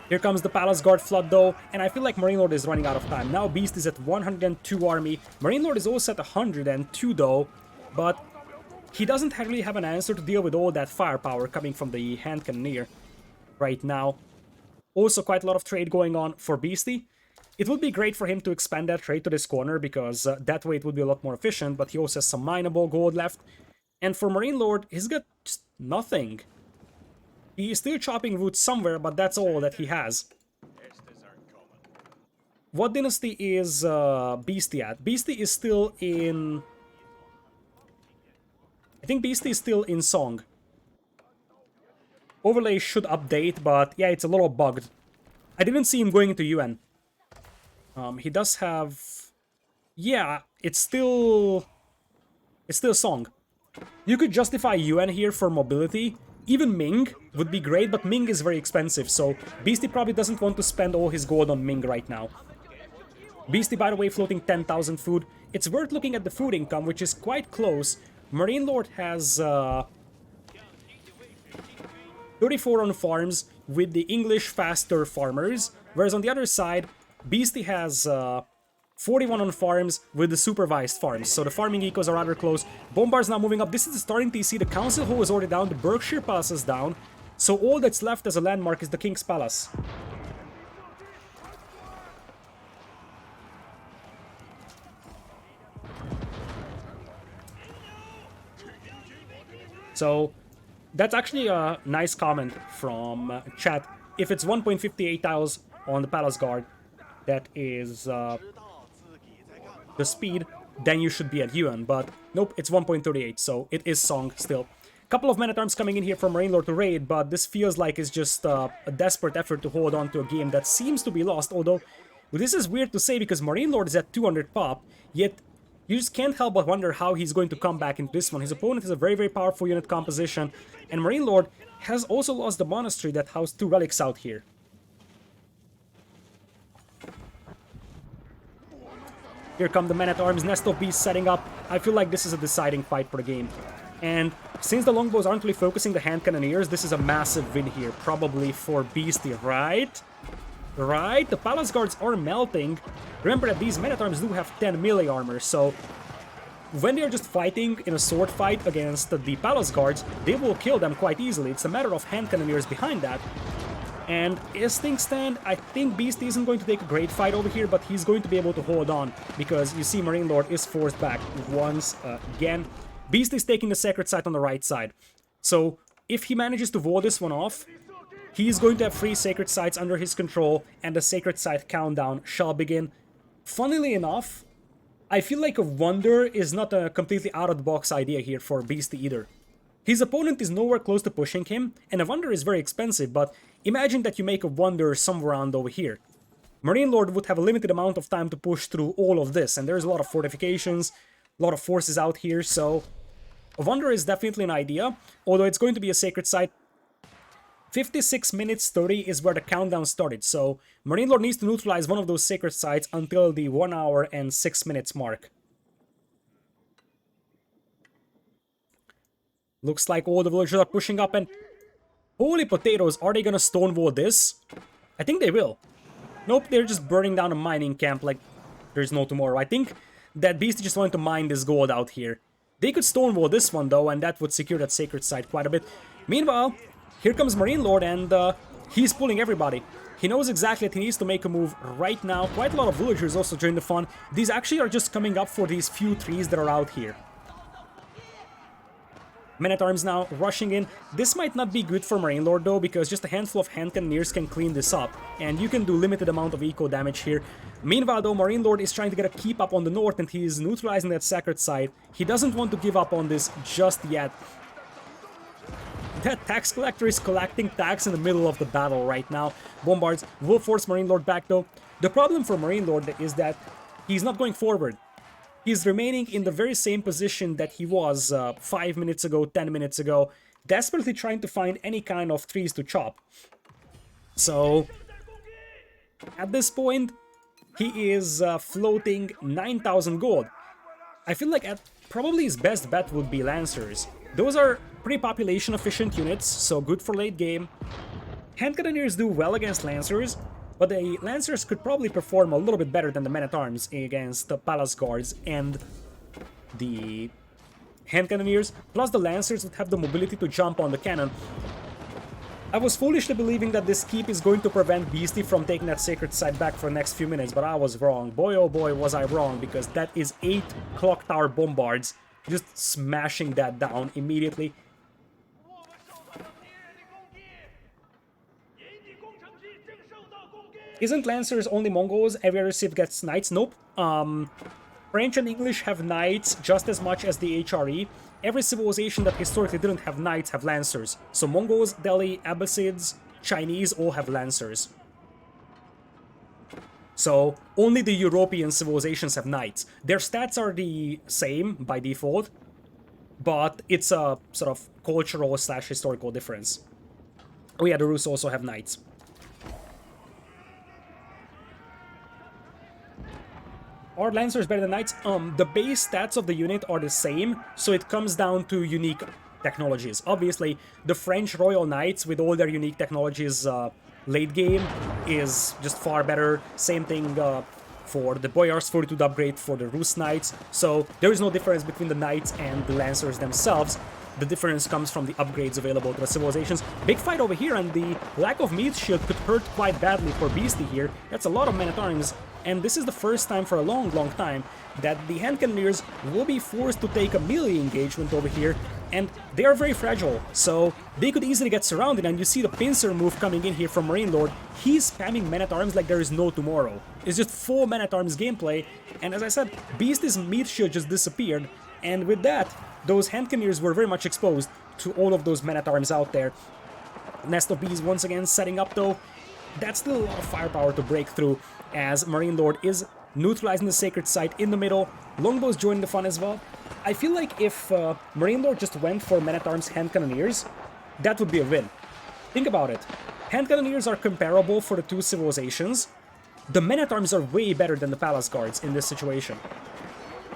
Here comes the Palace Guard flood though, and I feel like MarineLord is running out of time. Now Beast is at 102 army, MarineLord is also at 102 though, but he doesn't really have an answer to deal with all that firepower coming from the hand cannoneer right now. Also quite a lot of trade going on for Beastie. It would be great for him to expand that trade to this corner, because that way it would be a lot more efficient, but he also has some mineable gold left. And for MarineLord, he's got just nothing. He is still chopping wood somewhere, but that's all that he has. What dynasty is Beastie at? Beastie is still in... I think Beastie is still in Song. Overlay should update, but yeah, it's a little bugged. I didn't see him going into UN. He does have... Yeah, it's still Song. You could justify UN here for mobility. Even Ming would be great, but Ming is very expensive, so Beastie probably doesn't want to spend all his gold on Ming right now. Beastie, by the way, floating 10,000 food. It's worth looking at the food income, which is quite close. MarineLord has 34 on farms with the English faster farmers, whereas on the other side, Beastie has 41 on farms with the supervised farms. So the farming ecos are rather close. Bombard's now moving up. This is the starting TC. The Council Hall is already down. The Berkshire Palace is down. So all that's left as a landmark is the King's Palace. So that's actually a nice comment from chat. If it's 1.58 tiles on the Palace Guard, that is the speed, then you should be at Yuan. But nope, it's 1.38, so it is Song still. Couple of men-at-arms coming in here from MarineLord to raid, but this feels like it's just a desperate effort to hold on to a game that seems to be lost, although this is weird to say because MarineLord is at 200 pop, yet you just can't help but wonder how he's going to come back into this one. His opponent has a very, very powerful unit composition, and MarineLord has also lost the monastery that housed 2 relics out here. Here come the men-at-arms, Nest of Beasts setting up. I feel like this is a deciding fight for the game. And since the longbows aren't really focusing the hand cannoneers, this is a massive win here, probably for Beastie, right? Right? The Palace Guards are melting. Remember that these men-at-arms do have 10 melee armor, so when they're just fighting in a sword fight against the Palace Guards, they will kill them quite easily. It's a matter of hand cannoneers behind that. And as things stand, I think Beastie isn't going to take a great fight over here, but he's going to be able to hold on, because you see MarineLord is forced back once again. Beastie's taking the Sacred Site on the right side. So if he manages to wall this one off, he's going to have 3 Sacred Sites under his control, and the Sacred Site countdown shall begin. Funnily enough, I feel like a Wonder is not a completely out-of-the-box idea here for Beastie either. His opponent is nowhere close to pushing him, and a Wonder is very expensive, but imagine that you make a Wonder somewhere around over here. MarineLord would have a limited amount of time to push through all of this, and there's a lot of fortifications, a lot of forces out here, so a Wonder is definitely an idea, although it's going to be a Sacred Site. 56 minutes 30 is where the countdown started, so MarineLord needs to neutralize one of those Sacred Sites until the 1 hour and 6 minutes mark. Looks like all the villagers are pushing up, and holy potatoes, are they gonna stonewall this? I think they will. Nope, they're just burning down a mining camp like there's no tomorrow. I think that Beastie just wanted to mine this gold out here. They could stonewall this one though, and that would secure that Sacred Site quite a bit. Meanwhile, here comes MarineLord, and he's pulling everybody. He knows exactly that he needs to make a move right now. Quite a lot of villagers also join the fun. These actually are just coming up for these few trees that are out here. Men-at-arms now rushing in. This might not be good for MarineLord though, because just a handful of hand cannoneers can clean this up, and you can do limited amount of eco damage here. Meanwhile though, MarineLord is trying to get a keep up on the north, and he is neutralizing that Sacred Site. He doesn't want to give up on this just yet. That tax collector is collecting tax in the middle of the battle right now. Bombards will force MarineLord back though. The problem for MarineLord is that he's not going forward. He's remaining in the very same position that he was 5 minutes ago, 10 minutes ago, desperately trying to find any kind of trees to chop. So, at this point, he is floating 9,000 gold. I feel like probably his best bet would be Lancers. Those are pretty population-efficient units, so good for late game. Hand Cannoneers do well against Lancers, but the Lancers could probably perform a little bit better than the Men-at-Arms against the Palace Guards and the Hand Cannoneers. Plus the Lancers would have the mobility to jump on the cannon. I was foolishly believing that this keep is going to prevent Beastie from taking that Sacred Site back for the next few minutes, but I was wrong. Boy oh boy was I wrong, because that is 8 Clock Tower Bombards just smashing that down immediately. Isn't Lancers only Mongols? Every other civ gets Knights? Nope. French and English have Knights just as much as the HRE. Every civilization that historically didn't have Knights have Lancers. So Mongols, Delhi, Abbasids, Chinese all have Lancers. So only the European civilizations have Knights. Their stats are the same by default, but it's a sort of cultural / historical difference. Oh yeah, the Rus also have Knights. Are Lancers better than Knights? The base stats of the unit are the same, so it comes down to unique technologies. Obviously, the French Royal Knights, with all their unique technologies late game, is just far better. Same thing for the Boyar's Fortitude upgrade for the Rus Knights. So there is no difference between the Knights and the Lancers themselves. The difference comes from the upgrades available to the civilizations. Big fight over here, and the lack of meat shield could hurt quite badly for Beastie here. That's a lot of men-at-arms, and this is the first time for a long time that the hand cannoneers will be forced to take a melee engagement over here, and they are very fragile, so they could easily get surrounded. And you see the pincer move coming in here from MarineLord. He's spamming men-at-arms like there is no tomorrow. It's just full men-at-arms gameplay, and as I said, Beastie's meat shield just disappeared, and with that, those hand cannoneers were very much exposed to all of those men-at-arms out there. Nest of Bees once again setting up though. That's still a lot of firepower to break through, as MarineLord is neutralizing the Sacred Site in the middle. Longbows joining the fun as well. I feel like if MarineLord just went for men-at-arms hand cannoneers, that would be a win. Think about it. Hand cannoneers are comparable for the two civilizations. The men-at-arms are way better than the Palace Guards in this situation.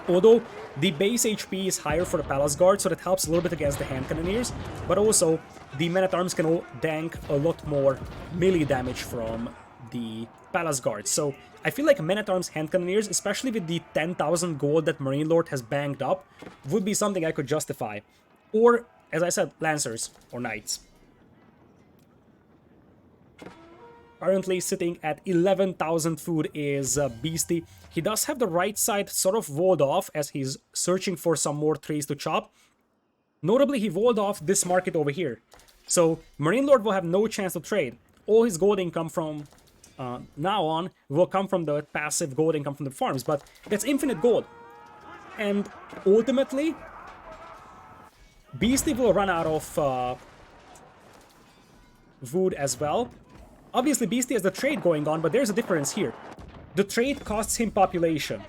Although the base HP is higher for the Palace Guard, so that helps a little bit against the hand cannoneers, but also the men-at-arms can all tank a lot more melee damage from the Palace Guard. So I feel like men-at-arms hand cannoneers, especially with the 10,000 gold that MarineLord has banked up, would be something I could justify. Or, as I said, Lancers or Knights. Currently sitting at 11,000 food is Beastie. He does have the right side sort of walled off as he's searching for some more trees to chop. Notably, he walled off this market over here. So MarineLord will have no chance to trade. All his gold income from now on will come from the passive gold income from the farms, but that's infinite gold. And ultimately, Beastie will run out of food as well. Obviously, Beastie has the trade going on, but there's a difference here. The trade costs him population.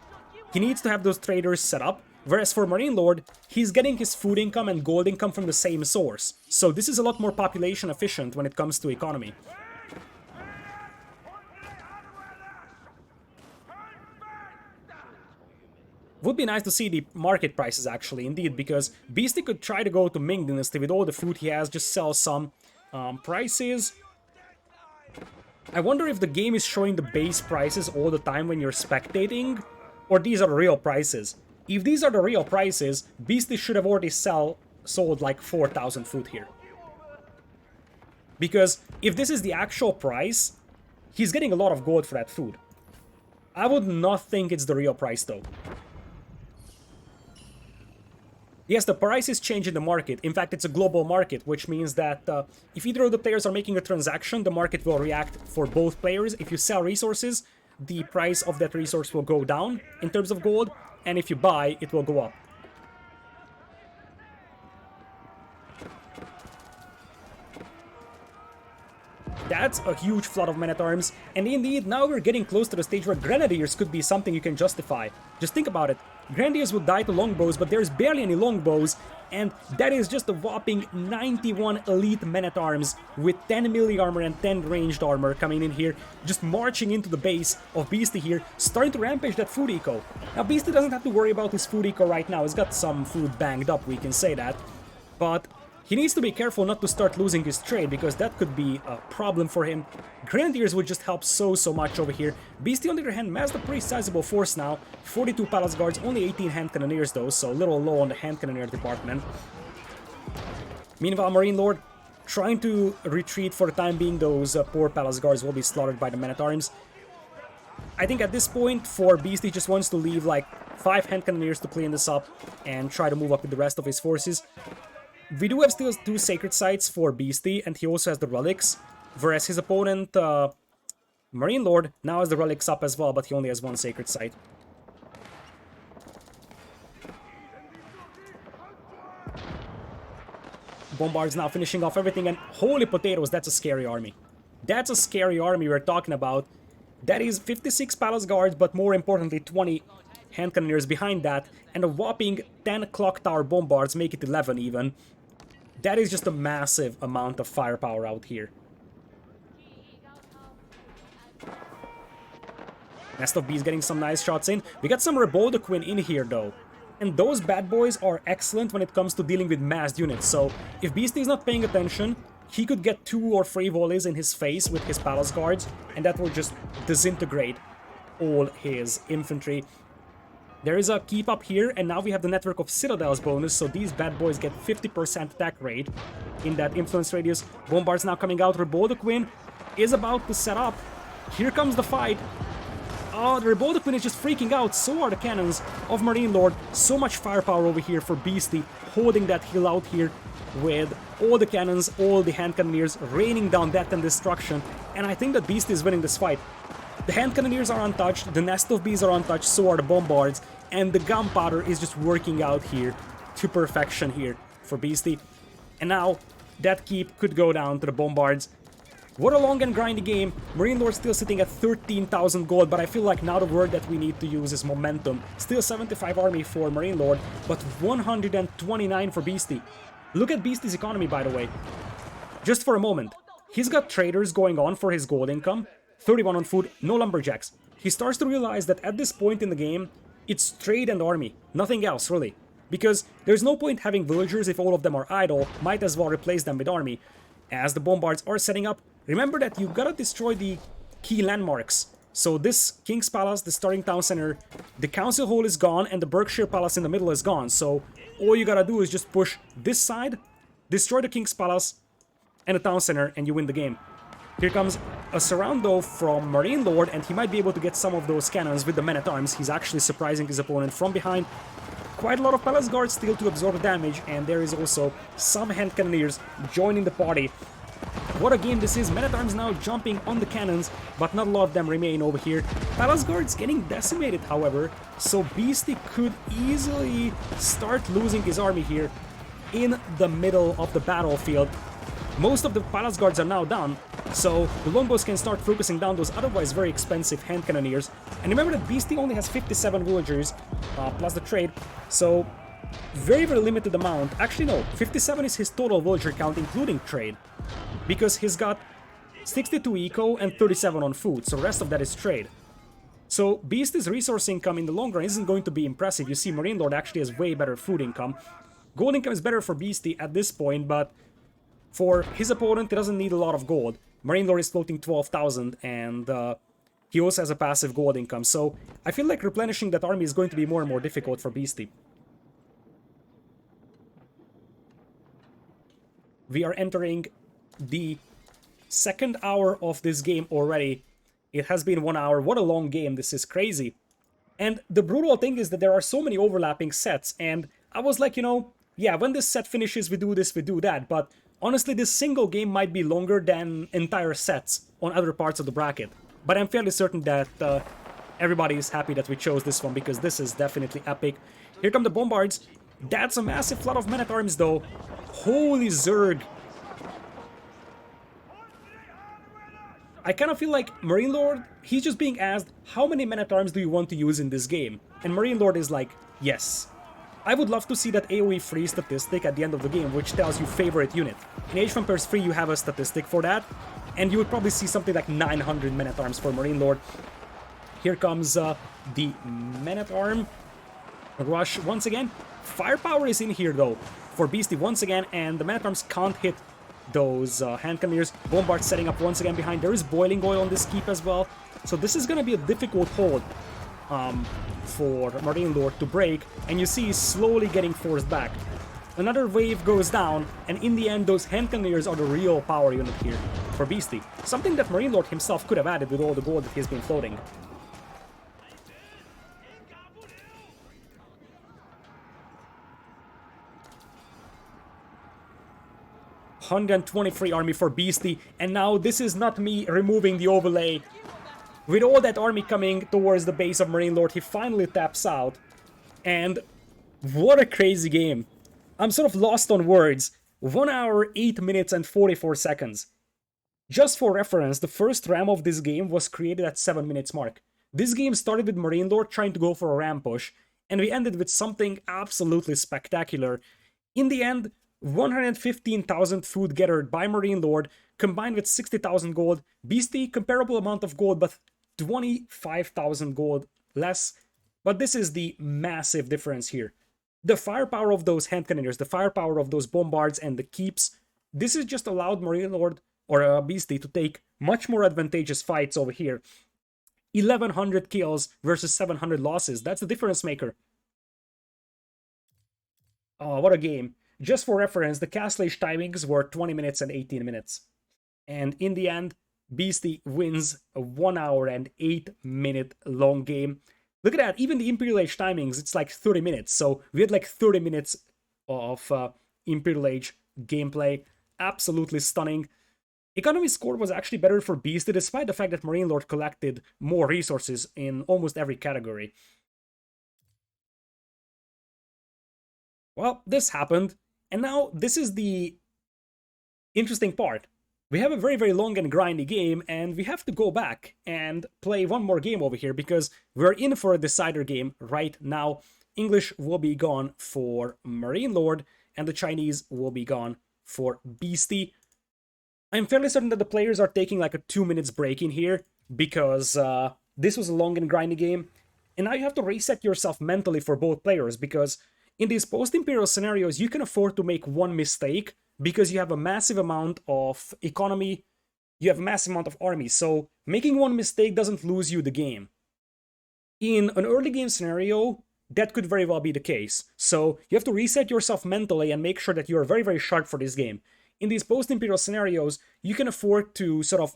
He needs to have those traders set up, whereas for MarineLord, he's getting his food income and gold income from the same source. So this is a lot more population efficient when it comes to economy. Would be nice to see the market prices actually, indeed, because Beastie could try to go to Ming Dynasty with all the food he has, just sell some prices. I wonder if the game is showing the base prices all the time when you're spectating, or these are the real prices. If these are the real prices, Beastie should have already sold like 4,000 food here. Because if this is the actual price, he's getting a lot of gold for that food. I would not think it's the real price though. Yes, the prices change in the market. In fact, it's a global market, which means that if either of the players are making a transaction, the market will react for both players. If you sell resources, the price of that resource will go down in terms of gold, and if you buy, it will go up. That's a huge flood of men-at-arms, and indeed, now we're getting close to the stage where Grenadiers could be something you can justify. Just think about it. Grenadiers would die to longbows, but there's barely any longbows, and that is just a whopping 91 elite men-at-arms with 10 melee armor and 10 ranged armor coming in here, just marching into the base of Beastie here, starting to rampage that food eco. Now, Beastie doesn't have to worry about his food eco right now. He's got some food banged up, we can say that, but he needs to be careful not to start losing his trade, because that could be a problem for him. Grenadiers would just help so much over here. Beastie, on the other hand, massed a pretty sizable force now. 42 Palace Guards, only 18 hand cannoneers though, so a little low on the hand cannoneer department. Meanwhile, MarineLord trying to retreat for the time being. Those poor Palace Guards will be slaughtered by the men-at-arms. I think at this point, for Beastie, just wants to leave like 5 hand cannoneers to clean this up and try to move up with the rest of his forces. We do have still 2 sacred sites for Beastie, and he also has the relics, whereas his opponent, MarineLord, now has the relics up as well, but he only has 1 sacred site. Bombards now finishing off everything, and holy potatoes, that's a scary army. That's a scary army we're talking about. That is 56 Palace Guards, but more importantly, 20 hand cannoneers behind that, and a whopping 10 clock tower bombards, make it 11 even. That is just a massive amount of firepower out here. Nest of Bees getting some nice shots in. We got some Ro32 in here though. And those bad boys are excellent when it comes to dealing with massed units. So if Beastie is not paying attention, he could get 2 or 3 volleys in his face with his palace guards, and that will just disintegrate all his infantry. There is a keep up here, and now we have the network of citadels bonus, so these bad boys get 50% attack rate in that influence radius. Bombards now coming out. Ro32 is about to set up. Here comes the fight. Oh, the Ro32 is just freaking out. So are the cannons of MarineLord. So much firepower over here for Beastie, holding that hill out here with all the cannons, all the hand cannoneers raining down death and destruction. And I think that Beastie is winning this fight. The hand cannoneers are untouched, the nest of bees are untouched, so are the bombards, and the gunpowder is just working out here to perfection here for Beastie. And now that keep could go down to the bombards. What a long and grindy game. MarineLord still sitting at 13,000 gold, but I feel like now the word that we need to use is momentum. Still 75 army for MarineLord, but 129 for Beastie. Look at Beastie's economy, by the way. Just for a moment. He's got traders going on for his gold income. 31 on food, no lumberjacks. He starts to realize that at this point in the game, it's trade and army, nothing else really. Because there's no point having villagers if all of them are idle, might as well replace them with army. As the bombards are setting up, remember that you gotta destroy the key landmarks. So this King's Palace, the starting town center, the Council Hall is gone, and the Berkshire Palace in the middle is gone. So all you gotta do is just push this side, destroy the King's Palace and the town center, and you win the game. Here comes a surround though from MarineLord, and he might be able to get some of those cannons with the men-at-arms. He's actually surprising his opponent from behind. Quite a lot of palace guards still to absorb the damage, and there is also some hand cannoneers joining the party. What a game this is. Men-at-arms now jumping on the cannons, but not a lot of them remain over here. Palace guards getting decimated, however, so Beastie could easily start losing his army here in the middle of the battlefield. Most of the palace guards are now down, so the longbows can start focusing down those otherwise very expensive hand cannoneers. And remember that Beastie only has 57 villagers, plus the trade, so very, very limited amount. Actually, no, 57 is his total villager count, including trade, because he's got 62 eco and 37 on food, so the rest of that is trade. So Beastie's resource income in the long run isn't going to be impressive. You see, MarineLord actually has way better food income. Gold income is better for Beastie at this point, but for his opponent, he doesn't need a lot of gold. MarineLord is floating 12,000, and he also has a passive gold income. So I feel like replenishing that army is going to be more and more difficult for Beastie. We are entering the second hour of this game already. It has been 1 hour. What a long game. This is crazy. And the brutal thing is that there are so many overlapping sets, and I was like, you know, yeah, when this set finishes, we do this, we do that, but honestly, this single game might be longer than entire sets on other parts of the bracket. But I'm fairly certain that everybody is happy that we chose this one, because this is definitely epic. Here come the bombards. That's a massive flood of men-at-arms though. Holy Zerg. I kind of feel like MarineLord, he's just being asked, how many men-at-arms do you want to use in this game? And MarineLord is like, yes. I would love to see that AoE free statistic at the end of the game, which tells you favorite unit. In Age of Empires 3 you have a statistic for that, and you would probably see something like 900 men-at-arms for MarineLord. Here comes the men-at-arm rush once again. Firepower is in here though for Beastie once again, and the men-at-arms can't hit those hand cannoneers. Bombard setting up once again behind. There is boiling oil on this keep as well, so this is gonna be a difficult hold for MarineLord to break, and you see he's slowly getting forced back. Another wave goes down, and in the end those hand cannoneers are the real power unit here for Beastie. Something that MarineLord himself could have added with all the gold that he's been floating. $123 army for Beastie, and now this is not me removing the overlay. With all that army coming towards the base of MarineLord, he finally taps out. And what a crazy game. I'm sort of lost on words. 1 hour, 8 minutes and 44 seconds. Just for reference, the first ram of this game was created at 7 minutes mark. This game started with MarineLord trying to go for a ram push, and we ended with something absolutely spectacular. In the end, 115,000 food gathered by MarineLord, combined with 60,000 gold. Beastie, comparable amount of gold, but 25,000 gold less, but this is the massive difference here. The firepower of those hand cannoners, the firepower of those bombards and the keeps, this has just allowed MarineLord or Beastie to take much more advantageous fights over here. 1100 kills versus 700 losses. That's the difference maker. Oh, what a game. Just for reference, the castle age timings were 20 minutes and 18 minutes. And in the end, Beastie wins a 1 hour and 8-minute long game. Look at that, even the Imperial Age timings, it's like 30 minutes. So we had like 30 minutes of Imperial Age gameplay. Absolutely stunning. Economy score was actually better for Beastie, despite the fact that MarineLord collected more resources in almost every category. Well, this happened, and now this is the interesting part. We have a very, very long and grindy game, and we have to go back and play one more game over here because we're in for a decider game right now. English will be gone for MarineLord, and the Chinese will be gone for Beastie. I'm fairly certain that the players are taking like a 2 minutes break in here because this was a long and grindy game. And now you have to reset yourself mentally for both players because in these post-Imperial scenarios, you can afford to make one mistake because you have a massive amount of economy, you have a massive amount of army, so making one mistake doesn't lose you the game. In an early game scenario, that could very well be the case, so you have to reset yourself mentally and make sure that you are very, very sharp for this game. In these post-Imperial scenarios, you can afford to sort of,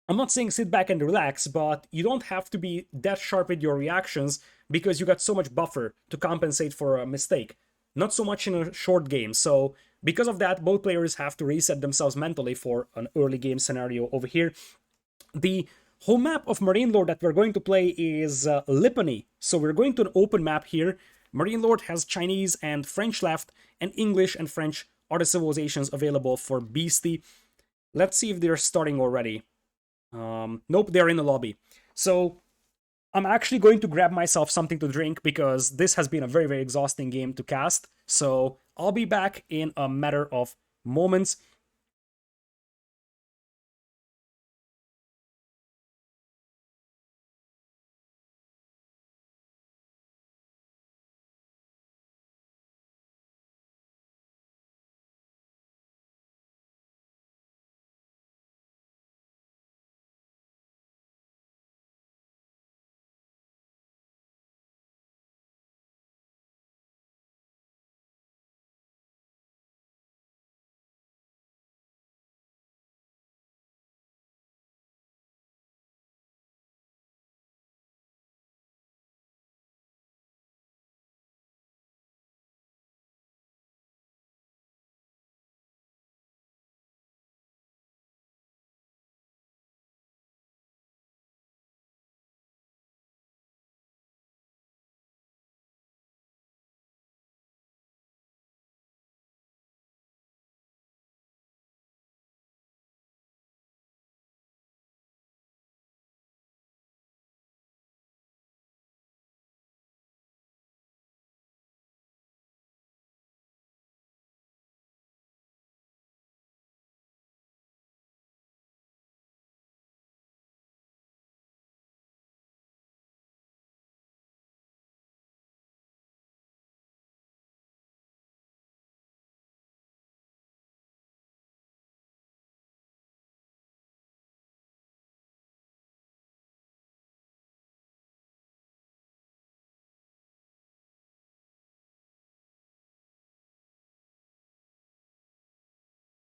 I'm not saying sit back and relax, but you don't have to be that sharp with your reactions because you got so much buffer to compensate for a mistake. Not so much in a short game, so because of that, both players have to reset themselves mentally for an early game scenario over here. The home map of MarineLord that we're going to play is Lipany, so we're going to an open map here. MarineLord has Chinese and French left, and English and French are the civilizations available for Beastie. Let's see if they're starting already. Nope, they're in the lobby. So I'm actually going to grab myself something to drink because this has been a very, very exhausting game to cast. So I'll be back in a matter of moments.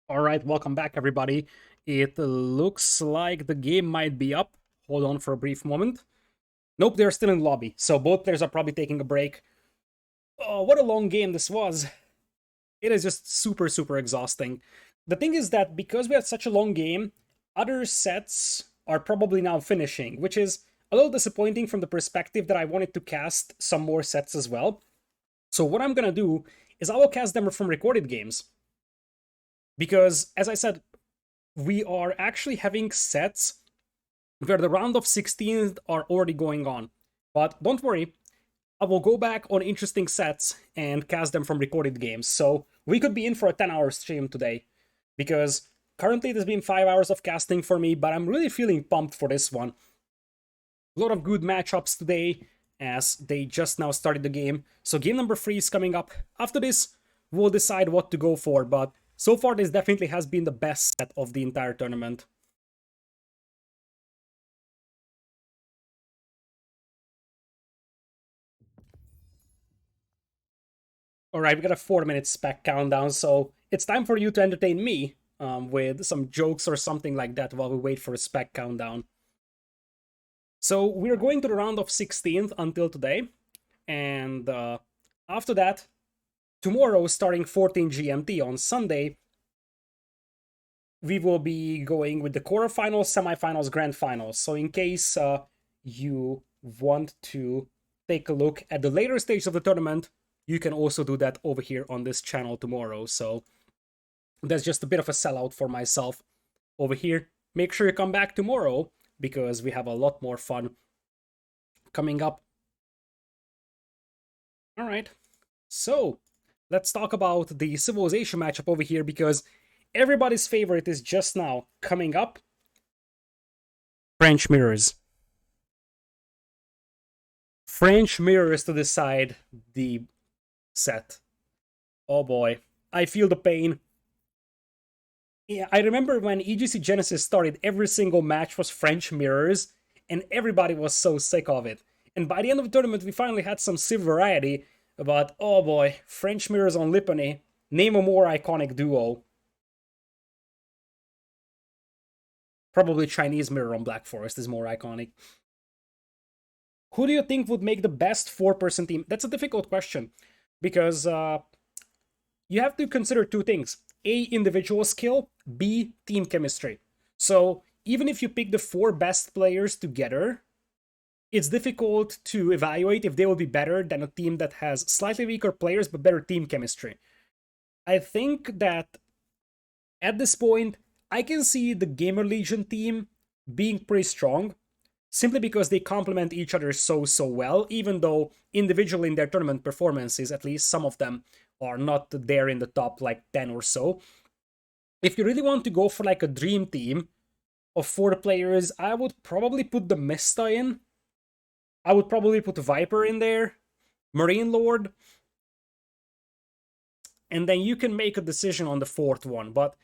All right, welcome back, everybody. It looks like the game might be up. Hold on for a brief moment. Nope, they're still in the lobby, so both players are probably taking a break. Oh, what a long game this was. It is just super, super exhausting. The thing is that because we had such a long game, other sets are probably now finishing, which is a little disappointing from the perspective that I wanted to cast some more sets as well. So what I'm gonna do is I will cast them from recorded games. Because, as I said, we are actually having sets where the round of 16 are already going on. But don't worry, I will go back on interesting sets and cast them from recorded games. So we could be in for a 10-hour stream today. Because currently it has been 5 hours of casting for me, but I'm really feeling pumped for this one. A lot of good matchups today as they just now started the game. So game number 3 is coming up. After this, we'll decide what to go for, but so far this definitely has been the best set of the entire tournament. Alright, we got a 4-minute spec countdown, so it's time for you to entertain me with some jokes or something like that while we wait for a spec countdown. So we're going to the round of 16th until today, and after that, tomorrow, starting 14 GMT on Sunday, we will be going with the quarterfinals, semifinals, grand finals. So in case you want to take a look at the later stage of the tournament, you can also do that over here on this channel tomorrow. So that's just a bit of a sellout for myself over here. Make sure you come back tomorrow because we have a lot more fun coming up. All right, so let's talk about the Civilization matchup over here because everybody's favorite is just now coming up. French mirrors. French mirrors to decide the set. Oh boy, I feel the pain. Yeah, I remember when EGC Genesis started, every single match was French mirrors, and everybody was so sick of it. And by the end of the tournament, we finally had some civ variety, but oh boy, French mirrors on Lipany. Name a more iconic duo. Probably Chinese mirror on Black Forest is more iconic. Who do you think would make the best 4-person team? That's a difficult question, because you have to consider two things. A, individual skill, B, team chemistry. So even if you pick the 4 best players together, it's difficult to evaluate if they will be better than a team that has slightly weaker players but better team chemistry. I think that at this point, I can see the Gamer Legion team being pretty strong, simply because they complement each other so well, even though individually in their tournament performances, at least some of them are not there in the top like 10 or so. If you really want to go for like a dream team of 4 players, I would probably put the Mista in. I would probably put Viper in there, MarineLord, and then you can make a decision on the 4th one. But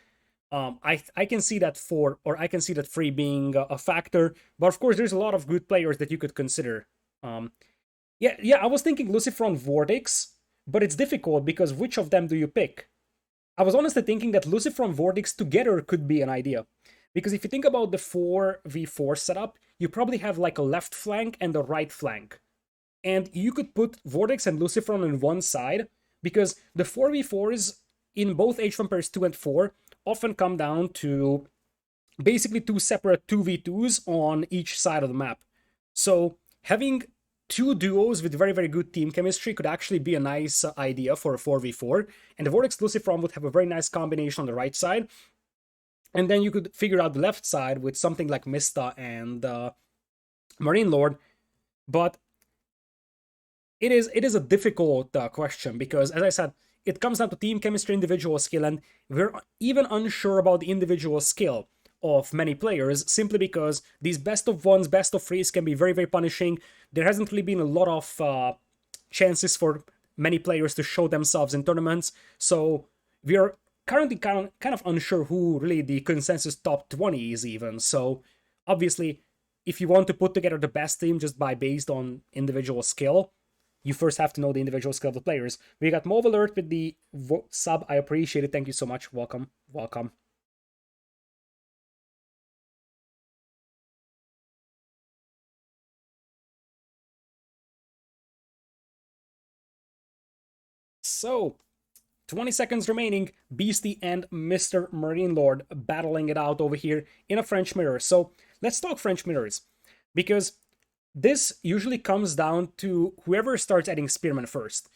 I can see that 4 or I can see that 3 being a factor. But of course, there's a lot of good players that you could consider. Yeah, I was thinking Lucifron Vortex, but it's difficult because which of them do you pick? I was honestly thinking that Lucifron Vortex together could be an idea. Because if you think about the 4v4 setup, you probably have like a left flank and a right flank. And you could put Vortex and Lucifron on one side, because the 4v4s in both Age of Empires 2 and 4 often come down to basically 2 separate 2v2s on each side of the map. So having 2 duos with very good team chemistry could actually be a nice idea for a 4v4, and the Vortex Lucifron would have a very nice combination on the right side, and then you could figure out the left side with something like Mista and MarineLord. But it is a difficult question because, as I said, it comes down to team chemistry, individual skill, and we're even unsure about the individual skill of many players, simply because these best of ones, best of threes can be very punishing. There hasn't really been a lot of chances for many players to show themselves in tournaments, so we are currently kind of unsure who really the consensus top 20 is even. So obviously, if you want to put together the best team just based on individual skill, you first have to know the individual skill of the players. We got Move Alert with the sub. I appreciate it. Thank you so much. Welcome. So, 20 seconds remaining. Beastie and Mr. MarineLord battling it out over here in a French mirror. So, let's talk French mirrors, because this usually comes down to whoever starts adding spearmen first.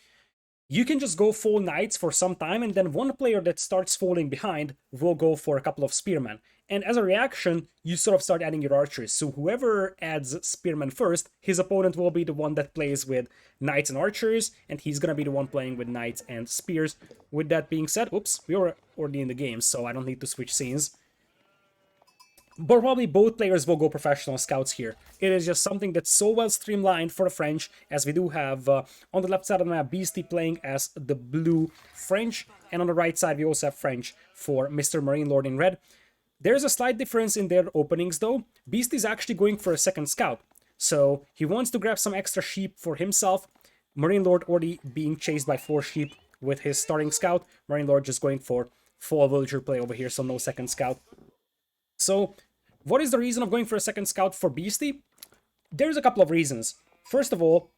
You can just go full knights for some time, and then one player that starts falling behind will go for a couple of spearmen. And as a reaction, you sort of start adding your archers. So whoever adds spearmen first, his opponent will be the one that plays with knights and archers, and he's gonna be the one playing with knights and spears. With that being said, oops, we were already in the game, so I don't need to switch scenes. But probably both players will go professional scouts here. It is just something that's so well streamlined for the French, as we do have on the left side of the map Beastie playing as the blue French, and on the right side we also have French for Mr. MarineLord in red. There's a slight difference in their openings though. Beastie's actually going for a second scout, so he wants to grab some extra sheep for himself. MarineLord already being chased by 4 sheep with his starting scout. MarineLord just going for full villager play over here, so no second scout. So, what is the reason of going for a second scout for Beastie? There's a couple of reasons. First of all,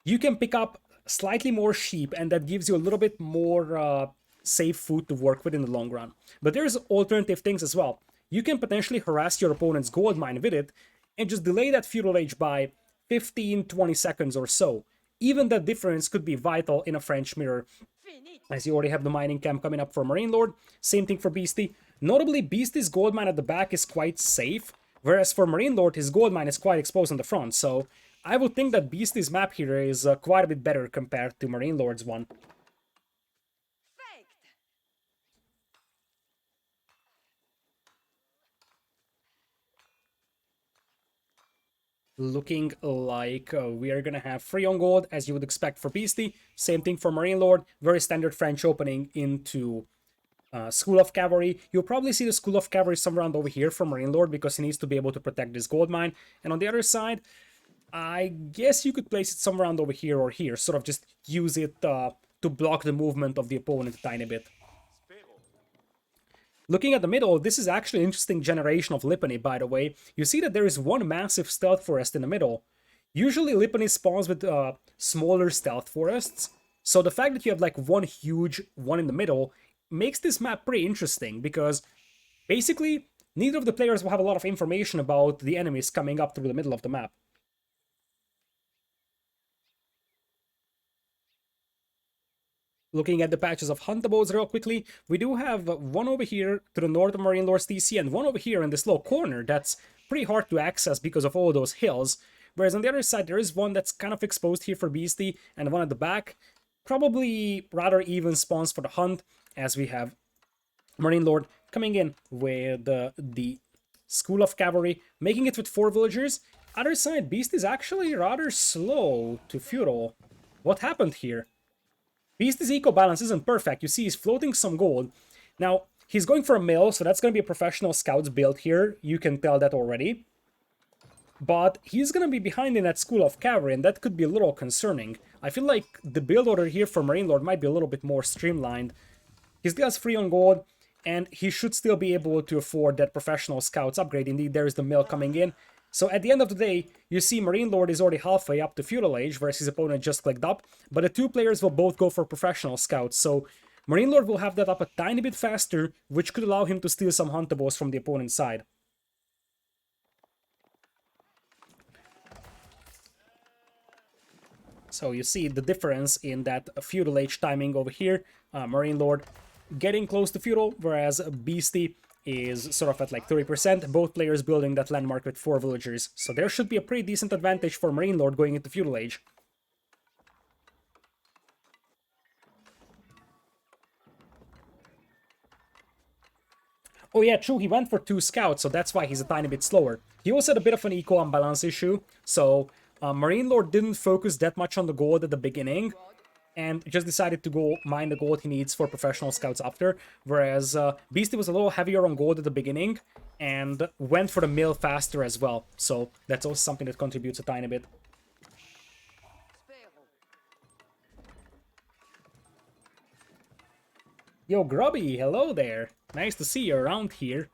you can pick up slightly more sheep, and that gives you a little bit more safe food to work with in the long run. But there's alternative things as well. You can potentially harass your opponent's gold mine with it, and just delay that feudal age by 15-20 seconds or so. Even that difference could be vital in a French mirror, as you already have the mining camp coming up for MarineLord. Same thing for Beastie. Notably, Beastie's gold mine at the back is quite safe, whereas for MarineLord, his gold mine is quite exposed on the front, so I would think that Beastie's map here is quite a bit better compared to MarineLord's one. Looking like we are gonna have free on gold, as you would expect for Beastie. Same thing for MarineLord, very standard French opening into School of Cavalry. You'll probably see the School of Cavalry somewhere around over here for MarineLord, because he needs to be able to protect this gold mine. And on the other side, I guess you could place it somewhere around over here or here, sort of just use it to block the movement of the opponent a tiny bit. Looking at the middle, this is actually an interesting generation of Lipany, by the way. You see that there is one massive stealth forest in the middle. Usually Lipany spawns with smaller stealth forests, so the fact that you have like one huge one in the middle makes this map pretty interesting, because basically neither of the players will have a lot of information about the enemies coming up through the middle of the map. Looking at the patches of huntables real quickly, we do have one over here to the north of MarineLord's TC and one over here in this low corner that's pretty hard to access because of all those hills. Whereas on the other side, there is one that's kind of exposed here for Beastie, and one at the back. Probably rather even spawns for the hunt, as we have MarineLord coming in with the School of Cavalry, making it with 4 villagers. Other side, Beast is actually rather slow to feudal. What happened here? Beast's eco balance isn't perfect. You see he's floating some gold. Now, he's going for a mill, so that's going to be a professional scout's build here. You can tell that already. But he's going to be behind in that School of Cavalry, and that could be a little concerning. I feel like the build order here for MarineLord might be a little bit more streamlined. He still has free on gold, and he should still be able to afford that professional scout's upgrade. Indeed, there is the mill coming in. So at the end of the day, you see MarineLord is already halfway up to feudal age, whereas his opponent just clicked up. But the 2 players will both go for professional scouts, so MarineLord will have that up a tiny bit faster, which could allow him to steal some huntables from the opponent's side. So you see the difference in that feudal age timing over here. MarineLord getting close to feudal, whereas Beastie is sort of at like 30%, both players building that landmark with 4 villagers. So there should be a pretty decent advantage for MarineLord going into feudal age. Oh yeah, true, he went for 2 scouts, so that's why he's a tiny bit slower. He also had a bit of an eco unbalance issue, so MarineLord didn't focus that much on the gold at the beginning, and just decided to go mine the gold he needs for professional scouts after, whereas Beastie was a little heavier on gold at the beginning, and went for the mill faster as well, so that's also something that contributes a tiny bit. Yo, Grubby, hello there! Nice to see you around here,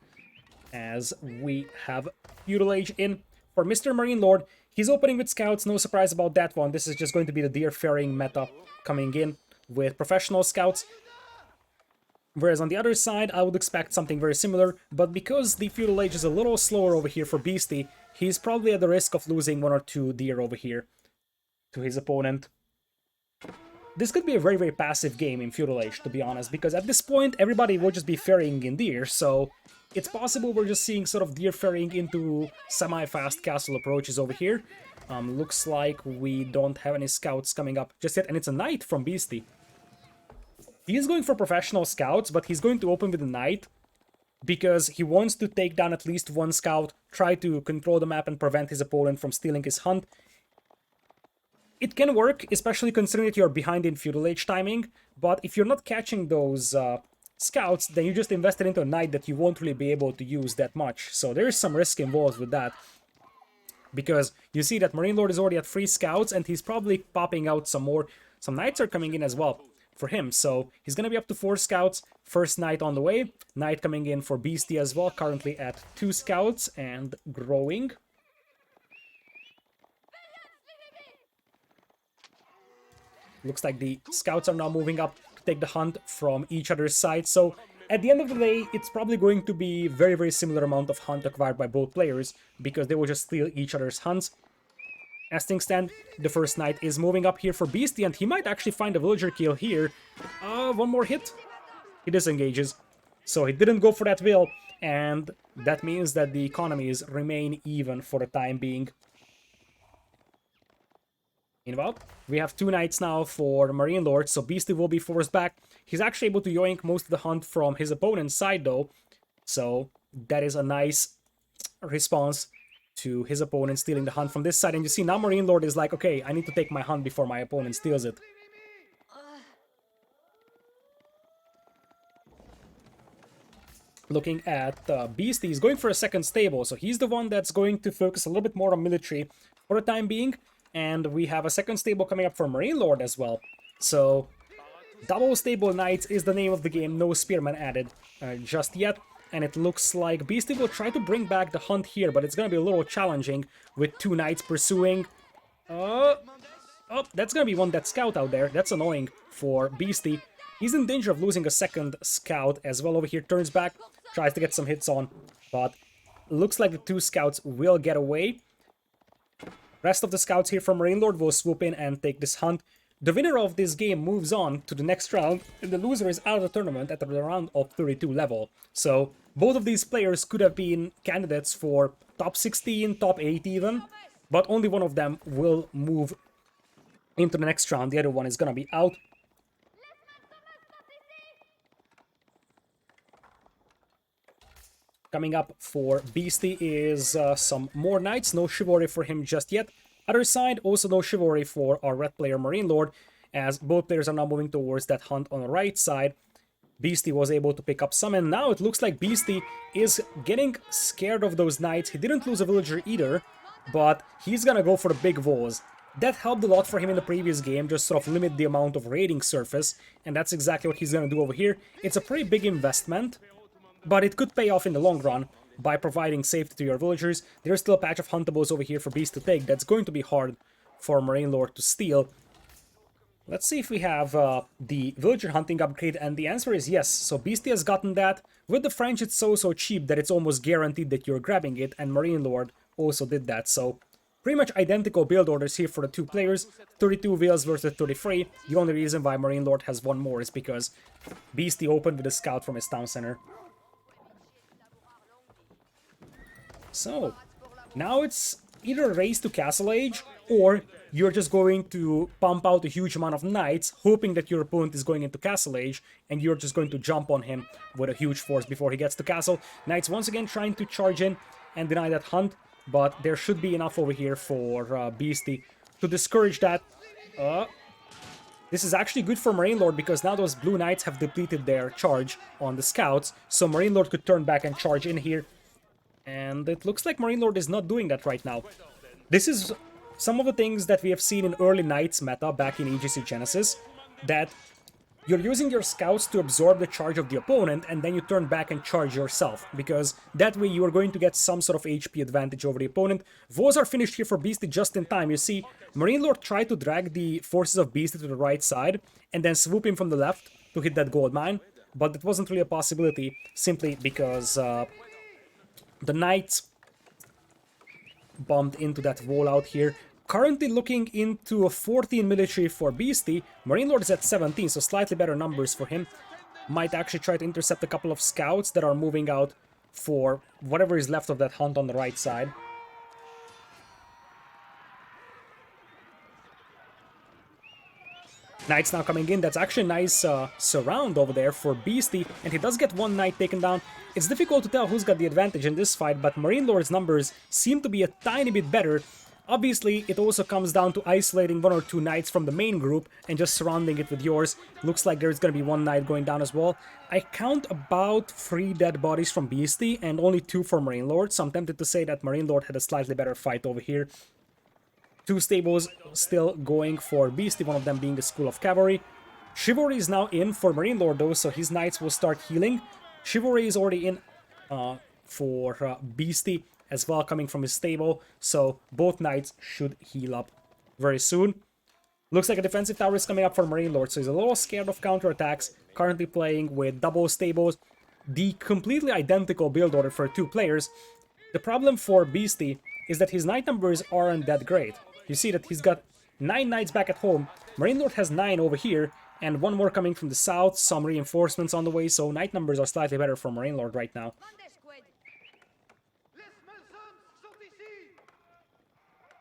as we have feudal age in for Mr. MarineLord. He's opening with scouts, no surprise about that one. This is just going to be the deer ferrying meta coming in with professional scouts. Whereas on the other side, I would expect something very similar, but because the feudal age is a little slower over here for Beastie, he's probably at the risk of losing 1 or 2 deer over here to his opponent. This could be a very, very passive game in feudal age, to be honest, because at this point, everybody will just be ferrying in deer, so it's possible we're just seeing sort of deer ferrying into semi-fast castle approaches over here. Looks like we don't have any scouts coming up just yet, and it's a knight from Beastie. He is going for professional scouts, but he's going to open with a knight. because he wants to take down at least one scout, try to control the map and prevent his opponent from stealing his hunt. It can work, especially considering that you're behind in feudal age timing, but if you're not catching those scouts, then you just invested into a knight that you won't really be able to use that much. So there is some risk involved with that, because you see that MarineLord is already at 3 scouts, and he's probably popping out some more. Some knights are coming in as well for him, so he's gonna be up to 4 scouts. First knight on the way, knight coming in for Beastie as well, currently at 2 scouts and growing. Looks like the scouts are now moving up to take the hunt from each other's side. So at the end of the day, it's probably going to be very, very similar amount of hunt acquired by both players, because they will just steal each other's hunts. As things stand, the first knight is moving up here for Beastie, and he might actually find a villager kill here. One more hit. He disengages. So he didn't go for that will, and that means that the economies remain even for the time being. Meanwhile, we have 2 knights now for MarineLord, so Beastie will be forced back. He's actually able to yoink most of the hunt from his opponent's side, though. So that is a nice response to his opponent stealing the hunt from this side. And you see, now MarineLord is like, okay, I need to take my hunt before my opponent steals it. Looking at Beastie, he's going for a second stable, so he's the one that's going to focus a little bit more on military for the time being. And we have a second stable coming up for MarineLord as well. So, double stable knights is the name of the game, no spearmen added just yet. And it looks like Beastie will try to bring back the hunt here, but it's going to be a little challenging with 2 knights pursuing. Oh, that's going to be one dead scout out there. That's annoying for Beastie. He's in danger of losing a second scout as well over here. Turns back, tries to get some hits on, but looks like the 2 scouts will get away. Rest of the scouts here from MarineLord will swoop in and take this hunt. The winner of this game moves on to the next round, and the loser is out of the tournament at the round of 32 level. So both of these players could have been candidates for top 16, top 8 even, but only one of them will move into the next round. The other one is gonna be out. Coming up for Beastie is some more knights. No chivalry for him just yet. Other side, also no chivalry for our red player MarineLord, as both players are now moving towards that hunt on the right side. Beastie was able to pick up some, and now it looks like Beastie is getting scared of those knights. He didn't lose a villager either, but he's gonna go for the big walls. That helped a lot for him in the previous game, just sort of limit the amount of raiding surface, and that's exactly what he's gonna do over here. It's a pretty big investment, but it could pay off in the long run by providing safety to your villagers. There's still a patch of huntables over here for Beast to take. That's going to be hard for MarineLord to steal. Let's see if we have the villager hunting upgrade, and the answer is yes. So Beastie has gotten that. With the French, it's so cheap that it's almost guaranteed that you're grabbing it, and MarineLord also did that. So pretty much identical build orders here for the 2 players. 32 wheels versus 33. The only reason why MarineLord has one more is because Beastie opened with a scout from his town center. So, now it's either a race to Castle Age, or you're just going to pump out a huge amount of knights, hoping that your opponent is going into Castle Age, and you're just going to jump on him with a huge force before he gets to Castle. Knights once again trying to charge in and deny that hunt, but there should be enough over here for Beastie to discourage that. This is actually good for MarineLord, because now those blue knights have depleted their charge on the scouts, so MarineLord could turn back and charge in here. And it looks like MarineLord is not doing that right now. This is some of the things that we have seen in early Knights meta back in EGC Genesis, that you're using your scouts to absorb the charge of the opponent, and then you turn back and charge yourself, because that way you are going to get some sort of HP advantage over the opponent. Woes are finished here for Beastie just in time. You see, MarineLord tried to drag the forces of Beastie to the right side, and then swoop him from the left to hit that gold mine, but it wasn't really a possibility, simply because the knights bumped into that wall out here. Currently looking into a 14 military for Beastie. MarineLord is at 17, so slightly better numbers for him. Might actually try to intercept a couple of scouts that are moving out for whatever is left of that hunt on the right side. Knights now coming in. That's actually a nice surround over there for Beastie, and he does get one knight taken down. It's difficult to tell who's got the advantage in this fight, but MarineLord's numbers seem to be a tiny bit better. Obviously, it also comes down to isolating one or two knights from the main group and just surrounding it with yours. Looks like there's going to be one knight going down as well. I count about 3 dead bodies from Beastie and only 2 for MarineLord, so I'm tempted to say that MarineLord had a slightly better fight over here. 2 stables still going for Beastie, one of them being the School of Cavalry. Chivalry is now in for MarineLord though, so his knights will start healing. Chivalry is already in for Beastie as well, coming from his stable, so both knights should heal up very soon. Looks like a defensive tower is coming up for MarineLord, so he's a little scared of counterattacks, currently playing with double stables, the completely identical build order for 2 players. The problem for Beastie is that his knight numbers aren't that great. You see that he's got 9 knights back at home, MarineLord has 9 over here, and 1 more coming from the south, some reinforcements on the way, so knight numbers are slightly better for MarineLord right now.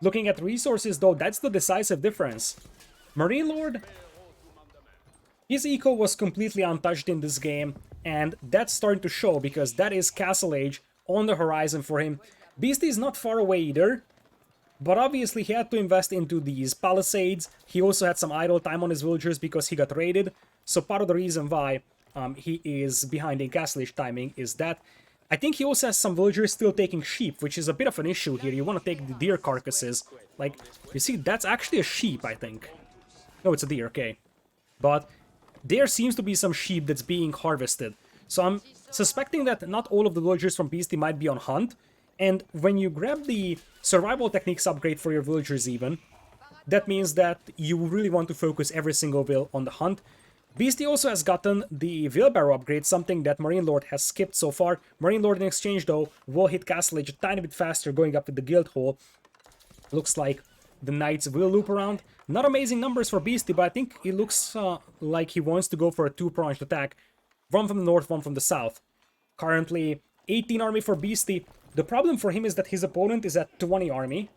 Looking at resources though, that's the decisive difference. MarineLord, his eco was completely untouched in this game, and that's starting to show because that is Castle Age on the horizon for him. Beastie is not far away either, but obviously he had to invest into these palisades. He also had some idle time on his villagers because he got raided, so part of the reason why he is behind in Castle Age timing is that. I think he also has some villagers still taking sheep, which is a bit of an issue here. You want to take the deer carcasses. Like, you see, that's actually a sheep, I think. No, it's a deer, okay. But there seems to be some sheep that's being harvested. So I'm suspecting that not all of the villagers from Beastie might be on hunt. And when you grab the survival techniques upgrade for your villagers even, that means that you really want to focus every single will on the hunt. Beastie also has gotten the wheelbarrow upgrade, something that MarineLord has skipped so far. MarineLord in exchange though will hit Castle Age a tiny bit faster going up with the guild hall. Looks like the knights will loop around. Not amazing numbers for Beastie, but I think it looks like he wants to go for a 2-pronged attack. One from the north, one from the south. Currently 18 army for Beastie. The problem for him is that his opponent is at 20 army.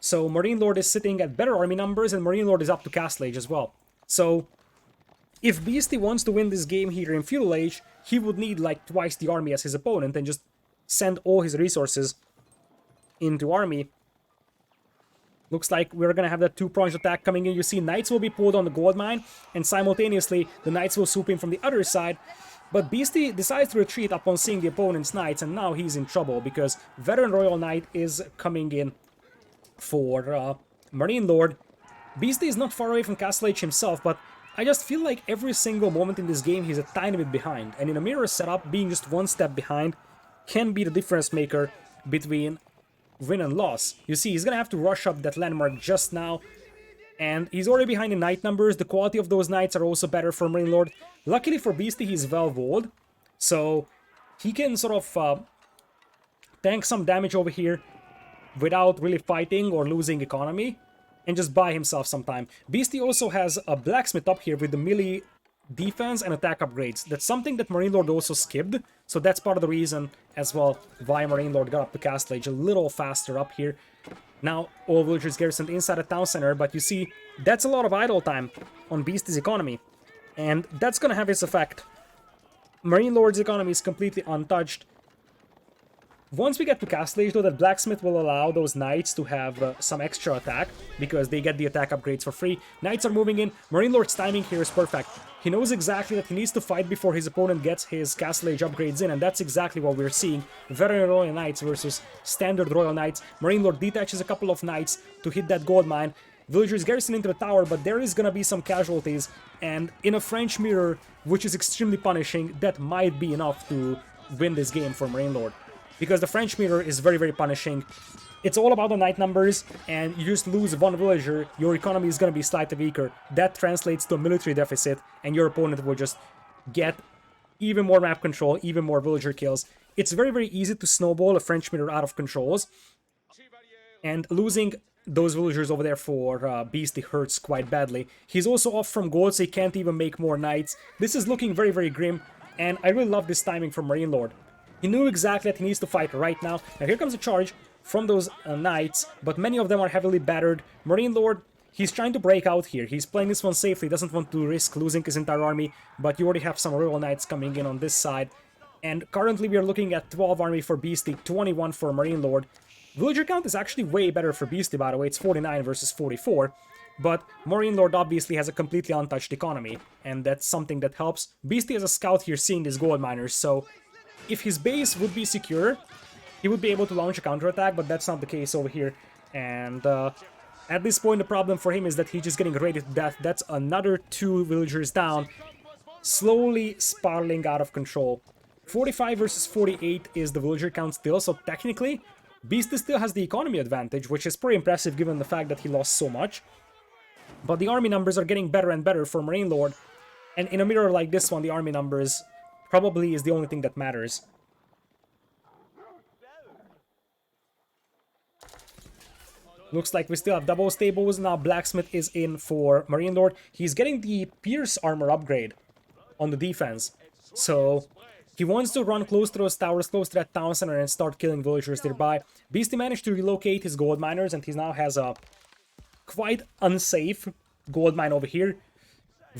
So MarineLord is sitting at better army numbers and MarineLord is up to Castle Age as well. So if Beastie wants to win this game here in Feudal Age, he would need like twice the army as his opponent and just send all his resources into army. Looks like we're gonna have that 2-pronged attack coming in. You see knights will be pulled on the gold mine, and simultaneously the knights will swoop in from the other side. But Beastie decides to retreat upon seeing the opponent's knights, and now he's in trouble because Veteran Royal Knight is coming in for MarineLord. Beastie is not far away from Castle Age himself, but I just feel like every single moment in this game he's a tiny bit behind, and in a mirror setup, being just 1 step behind can be the difference maker between win and loss. You see, he's gonna have to rush up that landmark just now, and he's already behind in knight numbers. The quality of those knights are also better for MarineLord. Luckily for Beastie, he's well-walled, so he can sort of tank some damage over here without really fighting or losing economy, and just buy himself some time. Beastie also has a blacksmith up here with the melee defense and attack upgrades. That's something that MarineLord also skipped, so that's part of the reason as well why MarineLord got up to Castle Age a little faster up here. Now all villagers garrisoned inside the town center, but you see, that's a lot of idle time on Beastie's economy, and that's gonna have its effect. MarineLord's economy is completely untouched. Once we get to Castle Age, though, that blacksmith will allow those knights to have some extra attack, because they get the attack upgrades for free. Knights are moving in. MarineLord's timing here is perfect. He knows exactly that he needs to fight before his opponent gets his Castle Age upgrades in, and that's exactly what we're seeing. Veteran Royal Knights versus Standard Royal Knights. MarineLord detaches a couple of knights to hit that gold mine. Villagers garrison into the tower, but there is gonna be some casualties, and in a French mirror, which is extremely punishing, that might be enough to win this game for MarineLord. Because the French mirror is very, very punishing. It's all about the knight numbers, and you just lose 1 villager, your economy is going to be slightly weaker. That translates to a military deficit, and your opponent will just get even more map control, even more villager kills. It's very, very easy to snowball a French mirror out of controls, and losing those villagers over there for Beastie hurts quite badly. He's also off from gold, so he can't even make more knights. This is looking very, very grim, and I really love this timing from MarineLord. He knew exactly that he needs to fight right now. Now here comes a charge from those knights, but many of them are heavily battered. MarineLord, He's trying to break out here. He's playing this one safely, doesn't want to risk losing his entire army, but you already have some Royal Knights coming in on this side. And currently we are looking at 12 army for Beastie, 21 for MarineLord. Villager count is actually way better for Beastie, by the way. It's 49 versus 44. But MarineLord obviously has a completely untouched economy, and that's something that helps. Beastie has a scout here seeing these gold miners, so if his base would be secure, he would be able to launch a counterattack, but that's not the case over here. And at this point, the problem for him is that he's just getting raided to death. That's another 2 villagers down, slowly spiraling out of control. 45 versus 48 is the villager count still, so technically, Beastie still has the economy advantage, which is pretty impressive given the fact that he lost so much. But the army numbers are getting better and better for MarineLord, and in a mirror like this one, the army numbers probably is the only thing that matters. Looks like we still have double stables. Now Blacksmith is in for MarineLord. He's getting the Pierce armor upgrade on the defense. So he wants to run close to those towers, close to that town center, and start killing villagers nearby. Beastie managed to relocate his gold miners, and he now has a quite unsafe gold mine over here.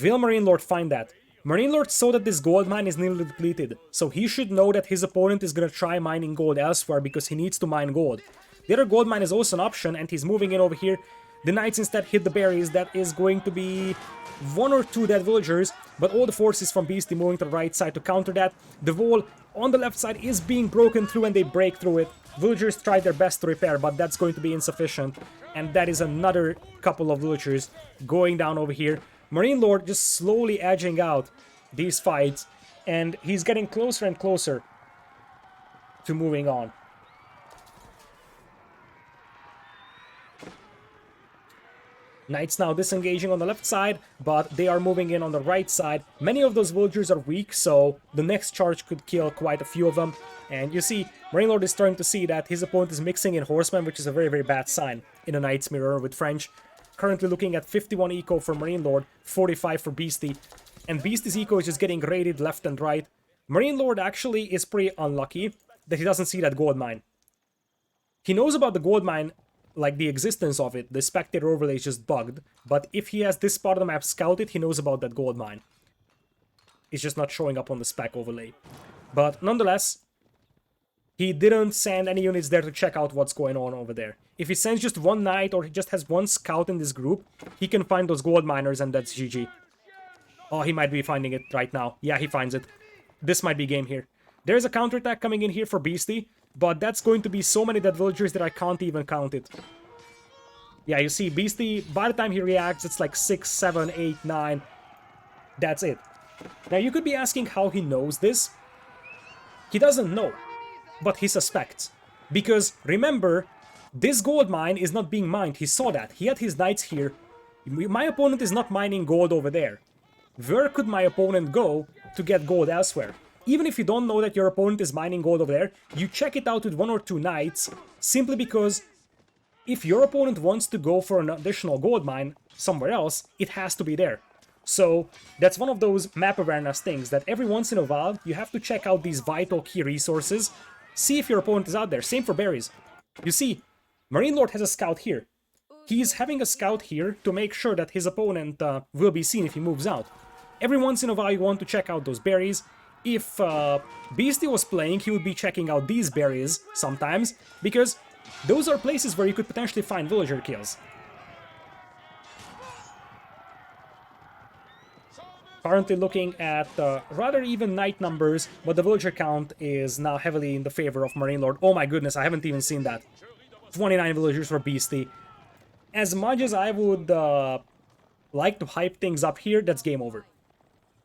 Will MarineLord find that? MarineLord saw that this gold mine is nearly depleted, so he should know that his opponent is gonna try mining gold elsewhere because he needs to mine gold. The other gold mine is also an option, and he's moving in over here. The knights instead hit the berries. That is going to be 1 or 2 dead villagers, but all the forces from Beastie moving to the right side to counter that. The wall on the left side is being broken through, and they break through it. Villagers try their best to repair, but that's going to be insufficient. And that is another couple of villagers going down over here. MarineLord just slowly edging out these fights, and he's getting closer and closer to moving on. Knights now disengaging on the left side, but they are moving in on the right side. Many of those villagers are weak, so the next charge could kill quite a few of them. And you see, MarineLord is starting to see that his opponent is mixing in horsemen, which is a very, very bad sign in a Knight's Mirror with French. Currently looking at 51 eco for MarineLord, 45 for Beastie. And Beastie's eco is just getting raided left and right. MarineLord actually is pretty unlucky that he doesn't see that gold mine. He knows about the gold mine, like the existence of it. The spectator overlay is just bugged, but if he has this part of the map scouted, he knows about that gold mine. It's just not showing up on the spec overlay. But nonetheless, he didn't send any units there to check out what's going on over there. If he sends just one knight or he just has one scout in this group, he can find those gold miners, and that's GG. Oh, he might be finding it right now. Yeah, he finds it. This might be game here. There's a counterattack coming in here for Beastie, but that's going to be so many dead villagers that I can't even count it. Yeah, you see, Beastie, by the time he reacts, it's like 6, 7, 8, 9. That's it. Now, you could be asking how he knows this. He doesn't know, but he suspects. Because, remember, this gold mine is not being mined. He saw that. He had his knights here. My opponent is not mining gold over there. Where could my opponent go to get gold elsewhere? Even if you don't know that your opponent is mining gold over there, you check it out with 1 or 2 knights, simply because if your opponent wants to go for an additional gold mine somewhere else, it has to be there. So that's one of those map awareness things that every once in a while you have to check out these vital key resources, see if your opponent is out there. Same for berries. You see, MarineLord has a scout here. He's having a scout here to make sure that his opponent will be seen if he moves out. Every once in a while you want to check out those berries. If Beastie was playing, he would be checking out these berries sometimes, because those are places where you could potentially find villager kills. Currently looking at rather even knight numbers, but the villager count is now heavily in the favor of MarineLord. Oh my goodness, I haven't even seen that. 29 villagers for Beastie. As much as I would like to hype things up here, that's game over.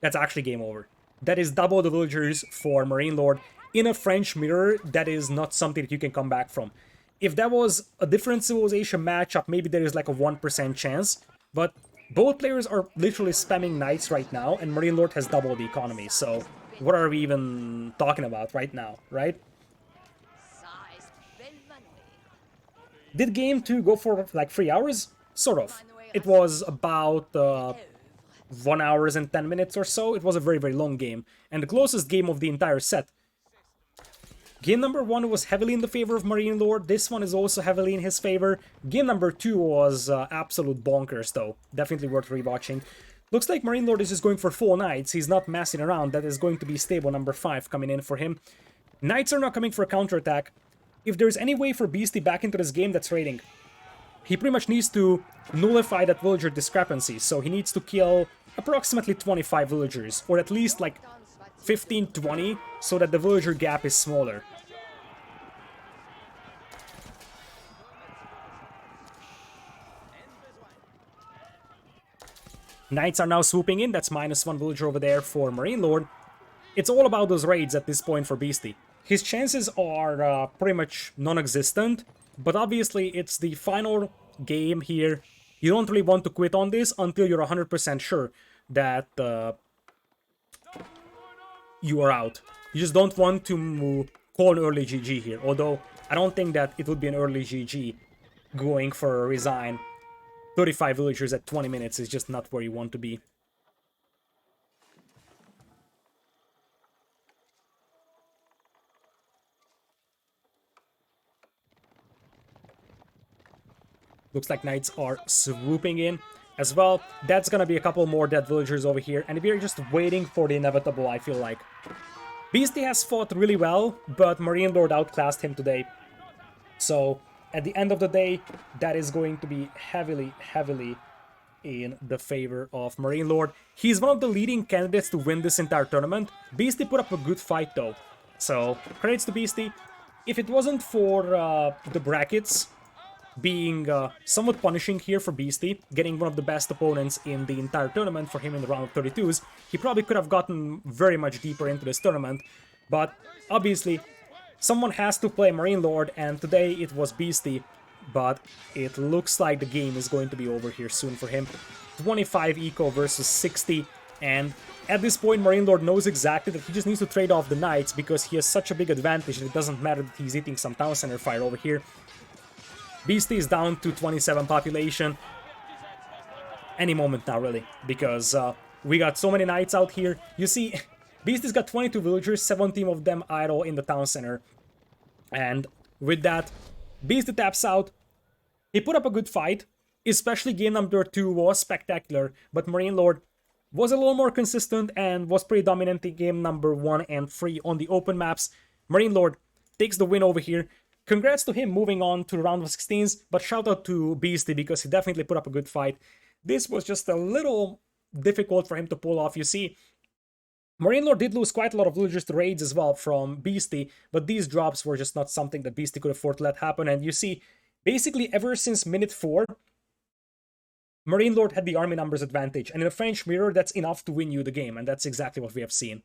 That's actually game over. That is double the villagers for MarineLord. In a French mirror, that is not something that you can come back from. If that was a different civilization matchup, maybe there is like a 1% chance. But both players are literally spamming knights right now, and MarineLord has doubled the economy. So what are we even talking about right now, right? Did game 2 go for like 3 hours? Sort of. It was about 1 hour and 10 minutes or so. It was a very, very long game. And the closest game of the entire set. Game number 1 was heavily in the favor of MarineLord. This one is also heavily in his favor. Game number 2 was absolute bonkers, though. Definitely worth rewatching. Looks like MarineLord is just going for full Knights. He's not messing around. That is going to be stable number 5 coming in for him. Knights are not coming for a counterattack. If there's any way for Beasty back into this game, that's raiding. He pretty much needs to nullify that villager discrepancy. So he needs to kill approximately 25 villagers. Or at least like 15, 20, so that the villager gap is smaller. Knights are now swooping in. That's -1 villager over there for MarineLord. It's all about those raids at this point for Beasty. His chances are pretty much non-existent, but obviously it's the final game here. You don't really want to quit on this until you're 100% sure that you are out. You just don't want to call an early GG here, although I don't think that it would be an early GG going for a resign. 35 villagers at 20 minutes is just not where you want to be. Looks like Knights are swooping in as well. That's gonna be a couple more dead villagers over here, and we're just waiting for the inevitable, I feel like. Beasty has fought really well, but MarineLord outclassed him today. So, at the end of the day, that is going to be heavily in the favor of MarineLord. He's one of the leading candidates to win this entire tournament. Beasty put up a good fight, though. So, credits to Beasty. If it wasn't for the brackets being somewhat punishing here for Beasty, getting one of the best opponents in the entire tournament for him in the round of 32s, he probably could have gotten very much deeper into this tournament. But obviously, someone has to play MarineLord, and today it was Beasty, but it looks like the game is going to be over here soon for him. 25 eco versus 60, and at this point MarineLord knows exactly that he just needs to trade off the Knights because he has such a big advantage that it doesn't matter that he's eating some town center fire over here. Beasty is down to 27 population any moment now, really, because we got so many Knights out here. You see, Beasty's got 22 villagers, 17 of them idle in the town center. And with that, Beasty taps out. He put up a good fight, especially game number 2 was spectacular, but MarineLord was a little more consistent and was pretty dominant in game number 1 and 3 on the open maps. MarineLord takes the win over here. Congrats to him moving on to the round of 16s, but shout out to Beasty because he definitely put up a good fight. This was just a little difficult for him to pull off. You see, MarineLord did lose quite a lot of villagers to raids as well from Beasty, but these drops were just not something that Beasty could afford to let happen. And you see, basically ever since minute 4, MarineLord had the army numbers advantage, and in a French mirror, that's enough to win you the game, and that's exactly what we have seen.